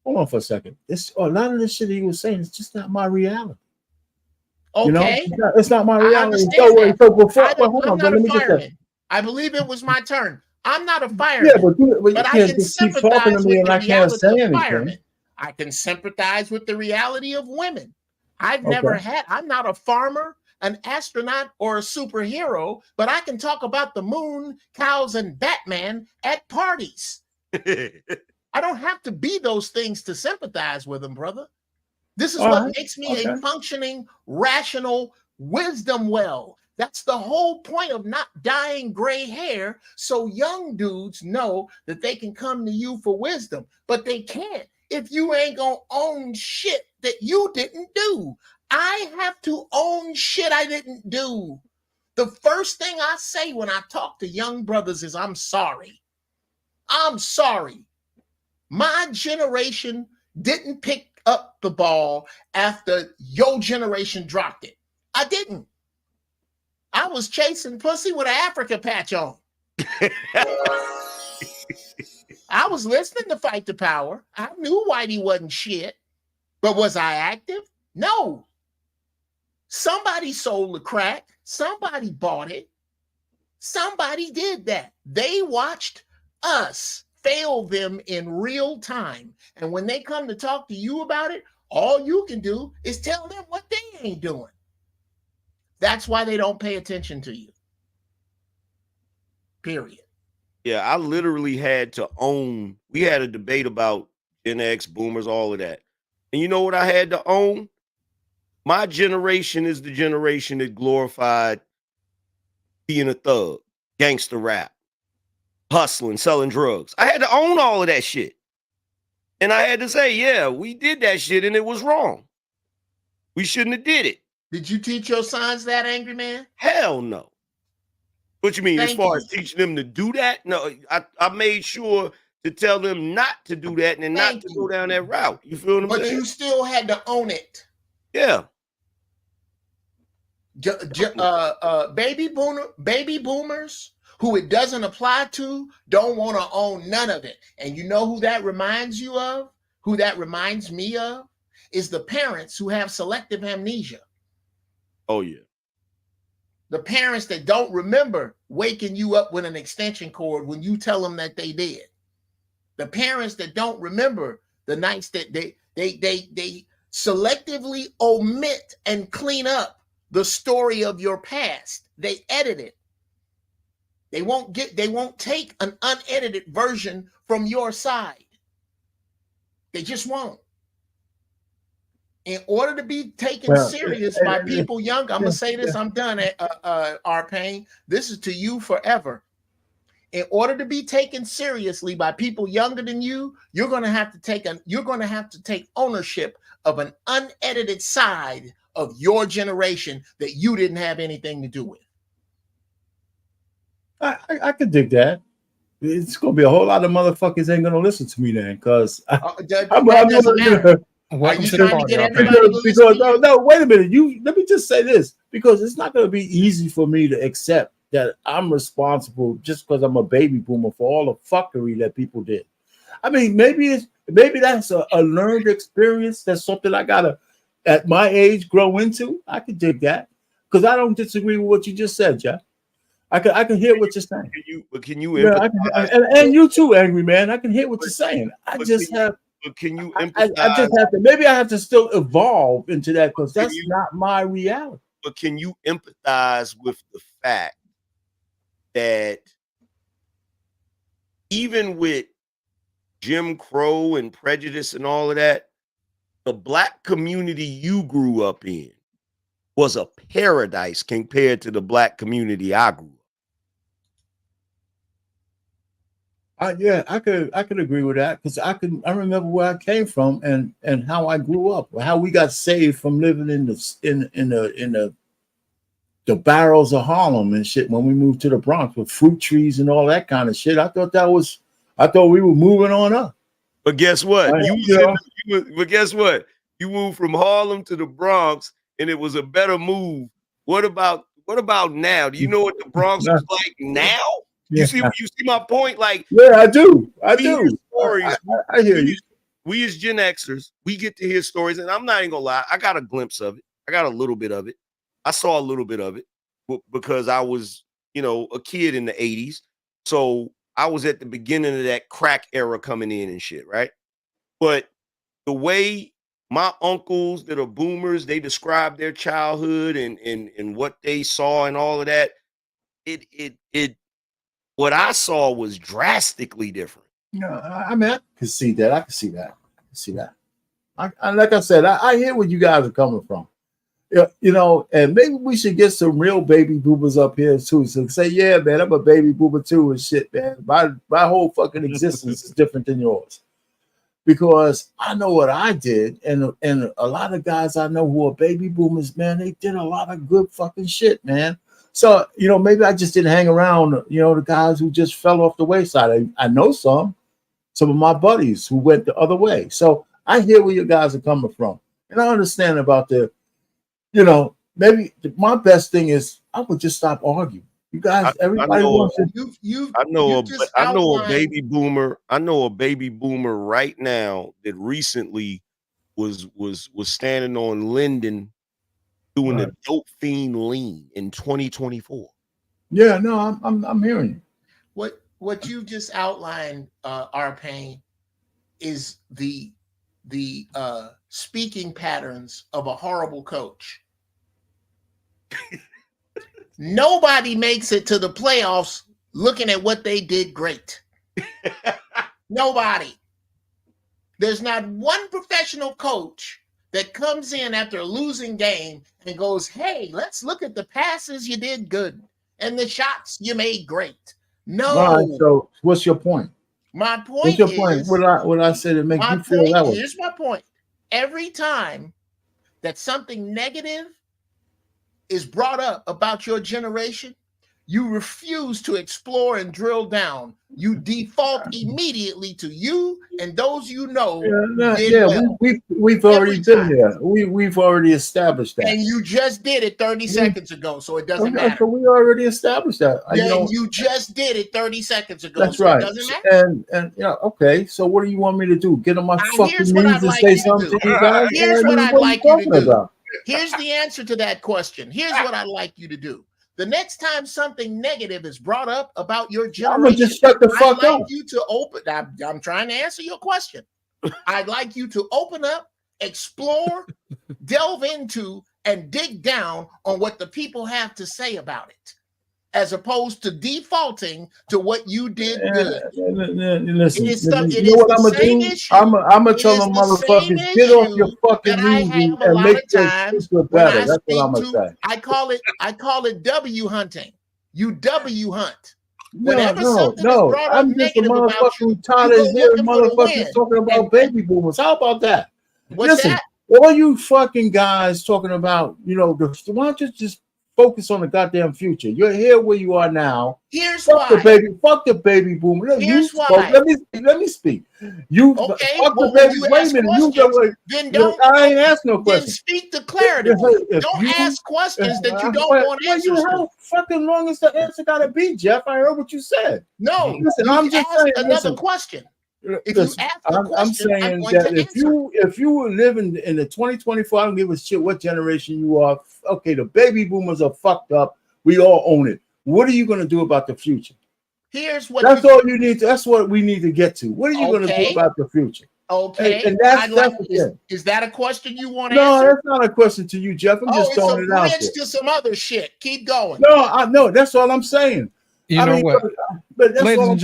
Hold on for a second. A lot of this shit he was saying is just not my reality. Okay, you know? It's not my I reality. understand that. So before, I'm not a fireman. I believe it was my turn. I'm not a fireman. Yeah, but you I can't can just keep talking to sympathize me with and the I can't say reality of anything. firemen. I can sympathize with the reality of women. I'm not a farmer, an astronaut, or a superhero, but I can talk about the moon, cows, and Batman at parties. I don't have to be those things to sympathize with them, brother. This is what makes me a functioning, rational wisdom well. That's the whole point of not dyeing gray hair, so young dudes know that they can come to you for wisdom, but they can't if you ain't gonna own shit that you didn't do. I have to own shit I didn't do. The first thing I say when I talk to young brothers is, I'm sorry. I'm sorry. My generation didn't pick up the ball after your generation dropped it. I didn't. I was chasing pussy with an Africa patch on. I was listening to Fight the Power. I knew Whitey wasn't shit. But was I active? No. Somebody sold the crack. Somebody bought it. Somebody did that. They watched us fail them in real time. And when they come to talk to you about it, all you can do is tell them what they ain't doing. That's why they don't pay attention to you. Period. Yeah, I literally had to own. We had a debate about Gen X, boomers, all of that. And you know what I had to own? My generation is the generation that glorified being a thug, gangster rap, hustling, selling drugs. I had to own all of that shit. And I had to say, yeah, we did that shit and it was wrong. We shouldn't have did it. Did you teach your sons that, Angry Man? Hell no. What you mean, as far as teaching them to do that? No, I made sure to tell them not to do that and not to go down that route. You feel what I'm saying? But you still had to own it. Yeah. Baby boomers who it doesn't apply to don't want to own none of it. And you know who that reminds you of? Who that reminds me of? Is the parents who have selective amnesia. Oh, yeah. The parents that don't remember waking you up with an extension cord when you tell them that they did. The parents that don't remember the nights that they selectively omit and clean up the story of your past. They edit it. They won't take an unedited version from your side. They just won't. In order to be taken serious by people young, I'm gonna say this, I'm done, Arpain. This is to you forever. In order to be taken seriously by people younger than you, you're gonna have to take ownership of an unedited side of your generation that you didn't have anything to do with. I could dig that. It's gonna be a whole lot of motherfuckers ain't gonna listen to me then, because Are you trying to get everybody to listen to you? No, wait a minute. Let me just say this, because it's not going to be easy for me to accept that I'm responsible just because I'm a baby boomer for all the fuckery that people did. I mean, maybe that's a learned experience. That's something I gotta, at my age, grow into. I could dig that, because I don't disagree with what you just said, Jeff. I can hear what you're saying. Can you and you too, Angry Man. I can hear what you're saying. But can you empathize? I just have to. Maybe I have to still evolve into that, because that's not my reality. But can you empathize with the fact that even with Jim Crow and prejudice and all of that, the Black community you grew up in was a paradise compared to the Black community I grew up. Yeah, I could agree with that, because I remember where I came from and how I grew up, how we got saved from living in the barrels of Harlem and shit when we moved to the Bronx with fruit trees and all that kind of shit. I thought we were moving on up. But guess what? But guess what? You moved from Harlem to the Bronx, and it was a better move. What about now? Do you know what the Bronx is like now? Yeah. You see my point? Like, yeah, I do. Stories. I hear you. We as Gen Xers, we get to hear stories, and I'm not even gonna lie. I got a glimpse of it. I got a little bit of it. I saw a little bit of it because I was, a kid in the 80s. So I was at the beginning of that crack era coming in and shit, right? But the way my uncles that are boomers, they describe their childhood and what they saw and all of that, what I saw was drastically different. I mean, I can see that. I can see that. I like I said, I hear where you guys are coming from. And maybe we should get some real baby boomers up here too. So say, yeah, man, I'm a baby boomer too and shit, man. My whole fucking existence is different than yours. Because I know what I did, and a lot of guys I know who are baby boomers, man, they did a lot of good fucking shit, man. So, maybe I just didn't hang around, the guys who just fell off the wayside. I know some of my buddies who went the other way. So I hear where you guys are coming from. And I understand about maybe my best thing is I would just stop arguing. You guys, everybody wants to. I know a baby boomer. I know a baby boomer right now that recently was standing on Linden doing the dope fiend lean in 2024. Yeah, no, I'm hearing you. What you just outlined, our pain, is the speaking patterns of a horrible coach. Nobody makes it to the playoffs looking at what they did great. Nobody. There's not one professional coach that comes in after a losing game and goes, hey, let's look at the passes you did good and the shots you made great. No. All right, so what's your point? My point what's your point? What I said to make you feel that way? Here's my point. Every time that something negative is brought up about your generation, you refuse to explore and drill down. You default immediately to you and those you know. We've already been there. We've already established that. And you just did it 30 seconds ago, so it doesn't matter. So we already established that. You just did it 30 seconds ago. That's so right. It doesn't matter. And okay. So what do you want me to do? Get on my fucking knees and say something to you guys? Here's what I'd like you to do. Here's the answer to that question. Here's what I'd like you to do. The next time something negative is brought up about your generation, I'm gonna just shut the fuck I'd up. like you to open. I'm trying to answer your question. I'd like you to open up, explore, delve into, and dig down on what the people have to say about it, as opposed to defaulting to what you did good. Listen, it you know what I'm the gonna same do? issue. I'm gonna tell them the same motherfuckers, get off your fucking that I knees have a and lot make of your times shit when better. I That's what I'm speak gonna to. say. I call it W hunting. You W hunt. No, Whenever something is brought up I'm just a negative about motherfucker you, who tired you of go hearing looking for the motherfuckers win. talking about baby boomers. How about that? What's Listen, that? all you fucking guys talking about, why don't you just focus on the goddamn future? You're here where you are now. Here's fuck why. Fuck the baby boomer. Here's why. Let me speak. You okay, fuck well, the baby. you Wait ask a minute. questions, then don't. I ain't ask no Then question. speak declaratively. Don't ask questions that you don't want answers to. How fucking long is the answer gotta be, Jeff? I heard what you said. No, listen, you I'm just ask saying. another question. If Listen, you ask a question, I'm saying I'm going that to answer. if you were living in the 2024, I don't give a shit what generation you are. Okay, the baby boomers are fucked up. We all own it. What are you going to do about the future? Here's what. That's all you need. That's what we need to get to. What are you going to do about the future? Okay, and that's is that a question you want to No, answer? that's not a question to you, Jeff. I'm just throwing it out there. It's a bridge to some other shit. Keep going. No, that's all I'm saying. You know what? But that's ladies all and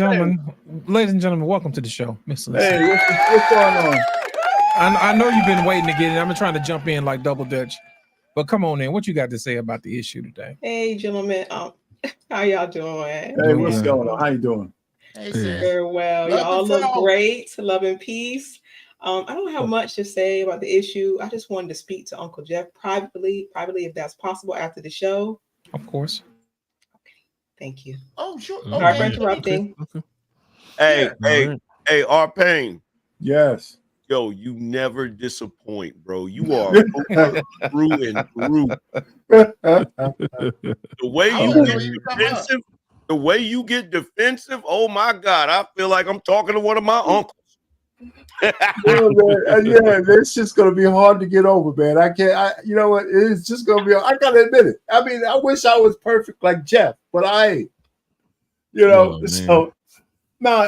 gentlemen, welcome to the show, Mr. Hey, what's going on? I know you've been waiting to get in. I'm trying to jump in like double dutch, but come on in. What you got to say about the issue today? Hey, gentlemen. How y'all doing? Hey, what's going on? How you doing? Hey, very well. Y'all look great. Love and peace. I don't have much to say about the issue. I just wanted to speak to Uncle Jeff privately, if that's possible after the show. Of course. Thank you. Oh, sure. Okay. Sorry for interrupting. Okay. Hey, R-Pain. Yes. Yo, you never disappoint, bro. You are through and through. The way you get defensive, oh my God, I feel like I'm talking to one of my uncles. Yeah, man. Yeah, it's just gonna be hard to get over, man. I can't. You know what? It's just gonna be. I gotta admit it. I mean, I wish I was perfect like Jeff, but I ain't. You know, so no.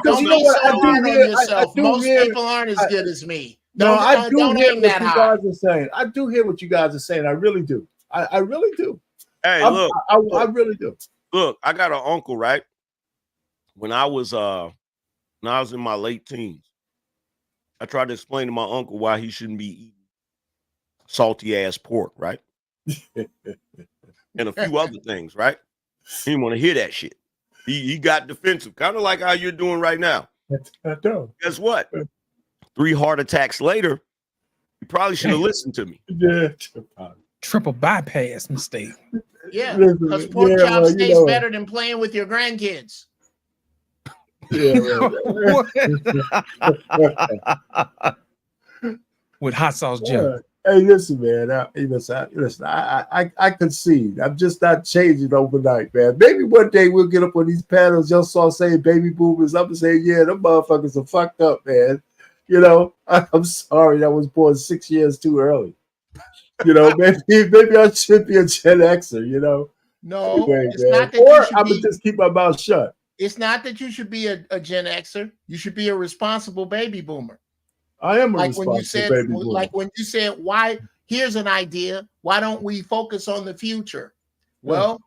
Because you know what? I do hear. I do Most hear. people aren't as good as me. No, I do don't hear aim what that you high. guys are saying. I do hear what you guys are saying. I really do. I really do. Hey, I really do. Look, I got an uncle, right? When I was in my late teens, I tried to explain to my uncle why he shouldn't be eating salty ass pork, right? And a few other things, right? He didn't want to hear that shit. He got defensive, kind of like how you're doing right now. I know. Guess what? 3 heart attacks later, you probably should have listened to me. Yeah. Triple bypass mistake. Yeah, because pork chops taste better than playing with your grandkids. Yeah, with hot sauce Jeff. Hey, listen, man. I concede. I'm just not changing overnight, man. Maybe one day we'll get up on these panels. Y'all saw saying baby boomers. I'm saying, yeah, them motherfuckers are fucked up, man. You know, I'm sorry. I was born 6 years too early. You know, maybe I should be a Gen Xer. You know. No, anyway, it's man. not that Or you should I'm gonna be. just keep my mouth shut. It's not that you should be a Gen Xer. You should be a responsible baby boomer. I am a like responsible when you said, baby boomer. Like when you said, why? Here's an idea. Why don't we focus on the future? Well,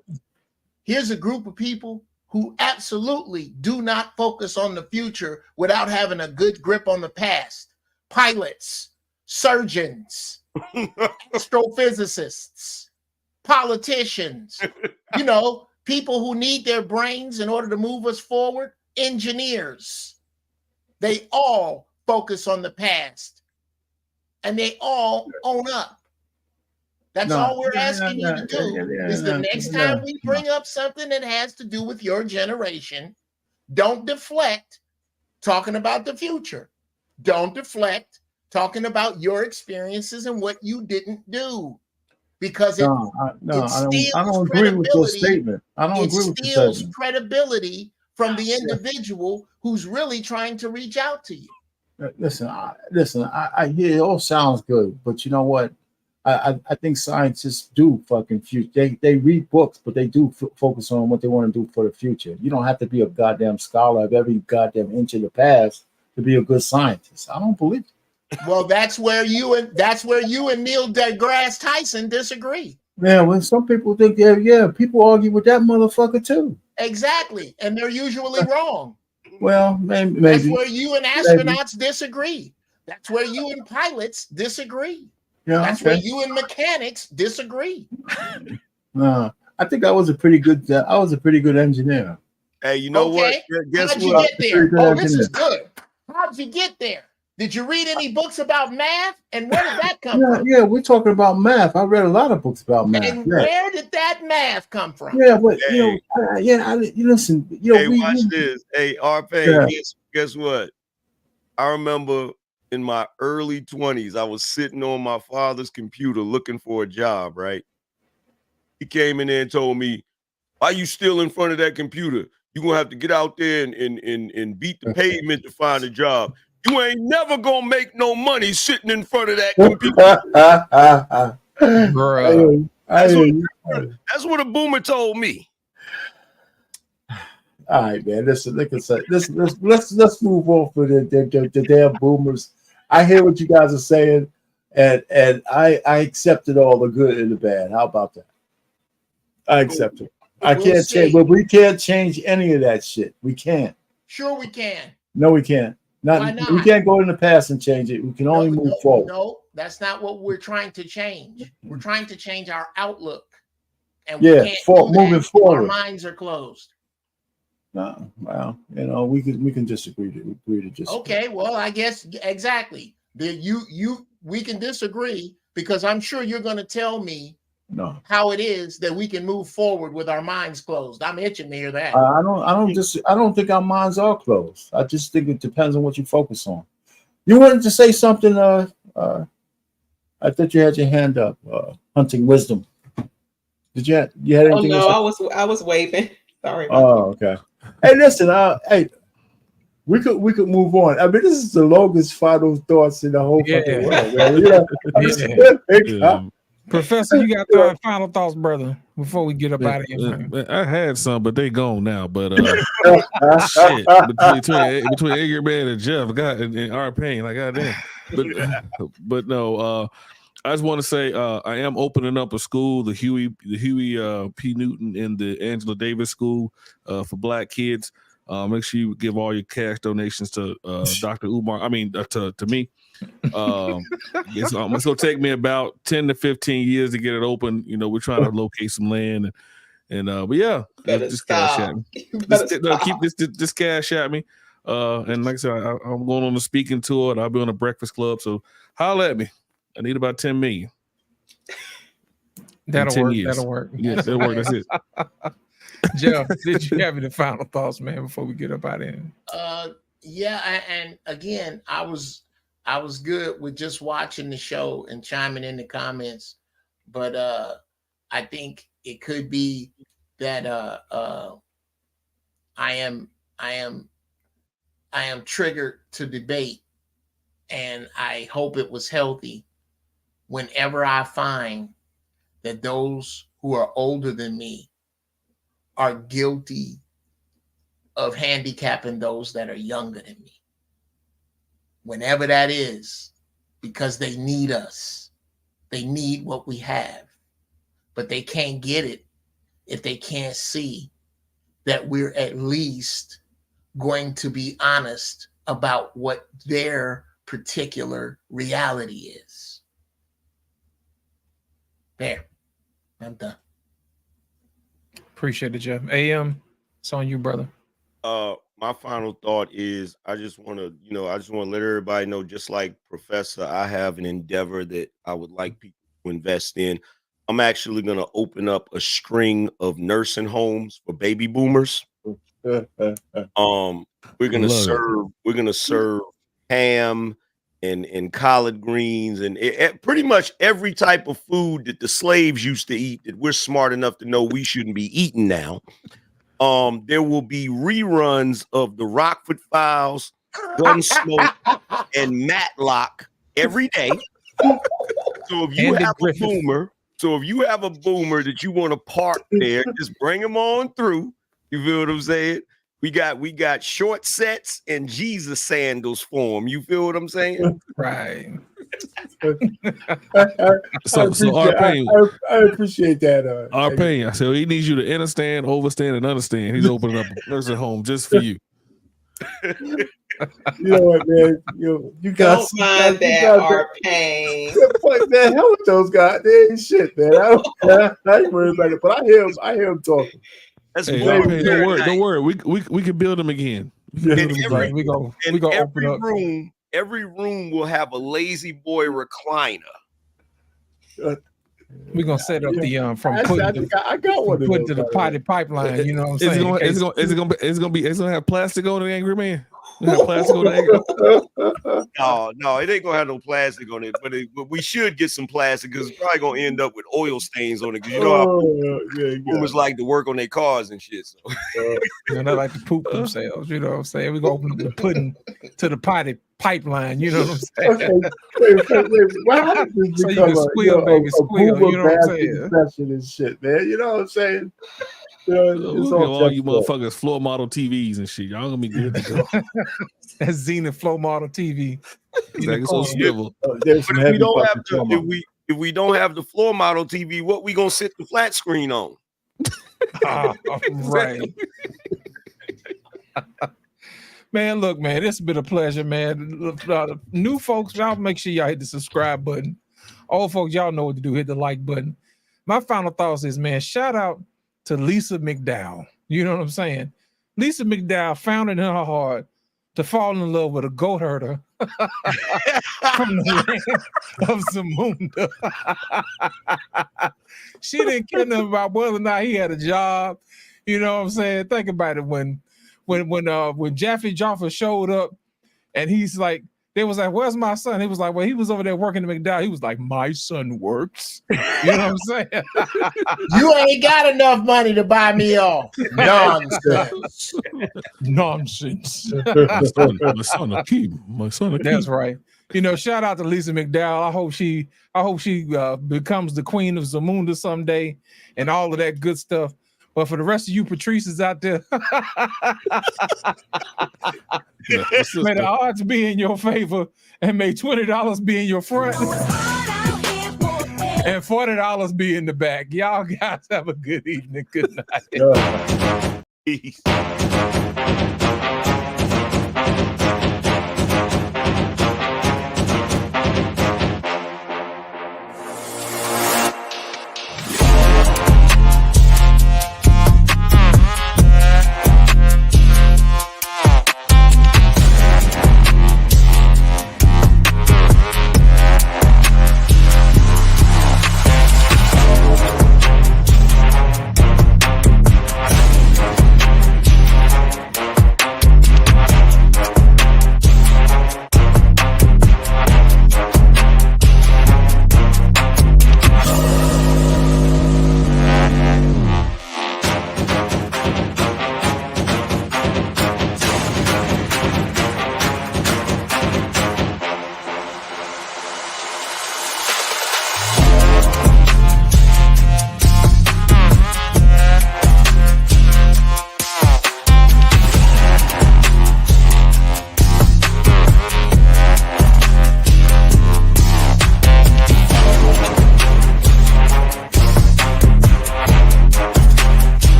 here's a group of people who absolutely do not focus on the future without having a good grip on the past. Pilots, surgeons, astrophysicists, politicians, you know, people who need their brains in order to move us forward, engineers. They all focus on the past and they all own up. That's all we're asking you to do is the next time we bring up something that has to do with your generation, don't deflect talking about the future. Don't deflect talking about your experiences and what you didn't do. Because I don't agree with your statement. I don't agree with your steals statement. credibility from the individual who's really trying to reach out to you. Listen, I hear it all sounds good, but you know what? I think scientists do fucking future. They read books, but they do focus on what they want to do for the future. You don't have to be a goddamn scholar of every goddamn inch of the past to be a good scientist. I don't believe it. Well, that's where you and Neil deGrasse Tyson disagree. Yeah, well, some people think, yeah, people argue with that motherfucker too. Exactly, and they're usually wrong. Well, maybe that's where you and astronauts disagree. That's where you and pilots disagree. Yeah, that's where you and mechanics disagree. I think I was a pretty good engineer. Hey, you know what? Guess How'd you get there? Oh, this is good. How'd you get there? Did you read any books about math? And where did that come from? Yeah, we're talking about math. I read a lot of books about math. And where did that math come from? Yeah, but you listen. Watch this. Hey, RP, guess what? I remember in my early 20s, I was sitting on my father's computer looking for a job, right? He came in there and told me, "Why you still in front of that computer? You're gonna have to get out there and beat the pavement to find a job. You ain't never gonna make no money sitting in front of that computer." That's what a boomer told me. All right, man. Listen, let's move on for the damn boomers. I hear what you guys are saying, and I accepted all the good and the bad. How about that? I accept it. I can't change, but we can't change any of that shit. We can't. Sure, we can. No, we can't. Why not? We can't go in the past and change it. We can only move forward. No, that's not what we're trying to change. We're trying to change our outlook. And moving forward. Our minds are closed. No, well, we can disagree to disagree. Okay, well, I guess exactly. We can disagree because I'm sure you're going to tell me how it is that we can move forward with our minds closed. I'm itching to hear that. I don't think our minds are closed. I just think it depends on what you focus on. You wanted to say something? I thought you had your hand up. Hunting wisdom. Did you had anything? Oh no, I was waving. Sorry. Okay. Hey, listen. Hey, we could move on. I mean, this is the longest final thoughts in the whole fucking world, man. Yeah. Professor, you got final thoughts, brother, before we get up out of here, man. I had some, but they gone now. But shit, between Edgar Man and Jeff, and our pain, like goddamn. But no, I just want to say I am opening up a school, the Huey P. Newton and the Angela Davis School for Black kids. Make sure you give all your cash donations to Dr. Umar. I mean, to me. It's gonna take me about 10 to 15 years to get it open. You know, we're trying to locate some land, and but yeah, just cash at me. Keep this cash at me. And like I said, I'm going on a speaking tour, and I'll be on a Breakfast Club. So holler at me. I need about 10 million. That'll work. Years. That'll work. Yeah, that'll work. That's it. Jeff, did you have any final thoughts, man, before we get up out of here? Yeah, and again, I was good with just watching the show and chiming in the comments, but I think it could be that I am triggered to debate, and I hope it was healthy. Whenever I find that those who are older than me are guilty of handicapping those that are younger than me. Whenever that is, because they need us. They need what we have, but they can't get it if they can't see that we're at least going to be honest about what their particular reality is. There, I'm done. Appreciate it, Jeff. AM, it's on you, brother. My final thought is I just want to let everybody know, just like Professor, I have an endeavor that I would like people to invest in. I'm actually going to open up a string of nursing homes for baby boomers. We're going to serve ham and collard greens and pretty much every type of food that the slaves used to eat that we're smart enough to know we shouldn't be eating now. There will be reruns of the Rockford Files, Gunsmoke, and Matlock every day. So if you have a boomer that you want to park there, just bring them on through. You feel what I'm saying? We got short sets and Jesus sandals for them. You feel what I'm saying? Right. So R-Pain, I appreciate that. R-Pain, so he needs you to understand, overstand, and understand. He's opening up a nursing home just for you. You know what, man? You got don't mind that R-Pain. Fuck that. Hell with those guys. They ain't shit, man. I ain't worried about it, but I hear him talking. That's R-Pain, don't worry. We can build them again. Every room will have a lazy boy recliner. We're gonna set up the I got one to the potty pipeline. You know what I'm saying? It's gonna have plastic on it, Angry Man. Have plastic on it. No, it ain't gonna have no plastic on it, but we should get some plastic because it's probably gonna end up with oil stains on it. Because you know how boomers like to work on their cars and shit. So they like to poop themselves. You know what I'm saying? We're gonna open up the pudding to the potty pipeline. You know what I'm saying? Wait. So you can squeal, baby, squeal. You know what I'm saying? And shit, man. You know what I'm saying? Look at all you motherfuckers floor model TVs and shit. Y'all gonna be good to go. That's Zenith floor model TV. It's so swivel. But if we don't have the floor model TV, what we gonna sit the flat screen on? Right. Man, look, man, it's been a pleasure, man. New folks, y'all make sure y'all hit the subscribe button. Old folks, y'all know what to do. Hit the like button. My final thoughts is, man, shout out to Lisa McDowell. You know what I'm saying? Lisa McDowell found it in her heart to fall in love with a goat herder from the land of Zamunda. She didn't care nothing about whether or not he had a job. You know what I'm saying? Think about it. When Jaffe Joffa showed up and he's like, They was like, "Where's my son?" He was like, "Well, he was over there working at McDowell." He was like, "My son works." You know what I'm saying? You ain't got enough money to buy me off. Nonsense. Nonsense. My son a keep. My son a keep. That's right. You know, shout out to Lisa McDowell. I hope she becomes the queen of Zamunda someday and all of that good stuff. But for the rest of you Patrices out there, may the odds be in your favor, and may $20 be in your front and $40 be in the back. Y'all guys have a good evening. Good night. Peace.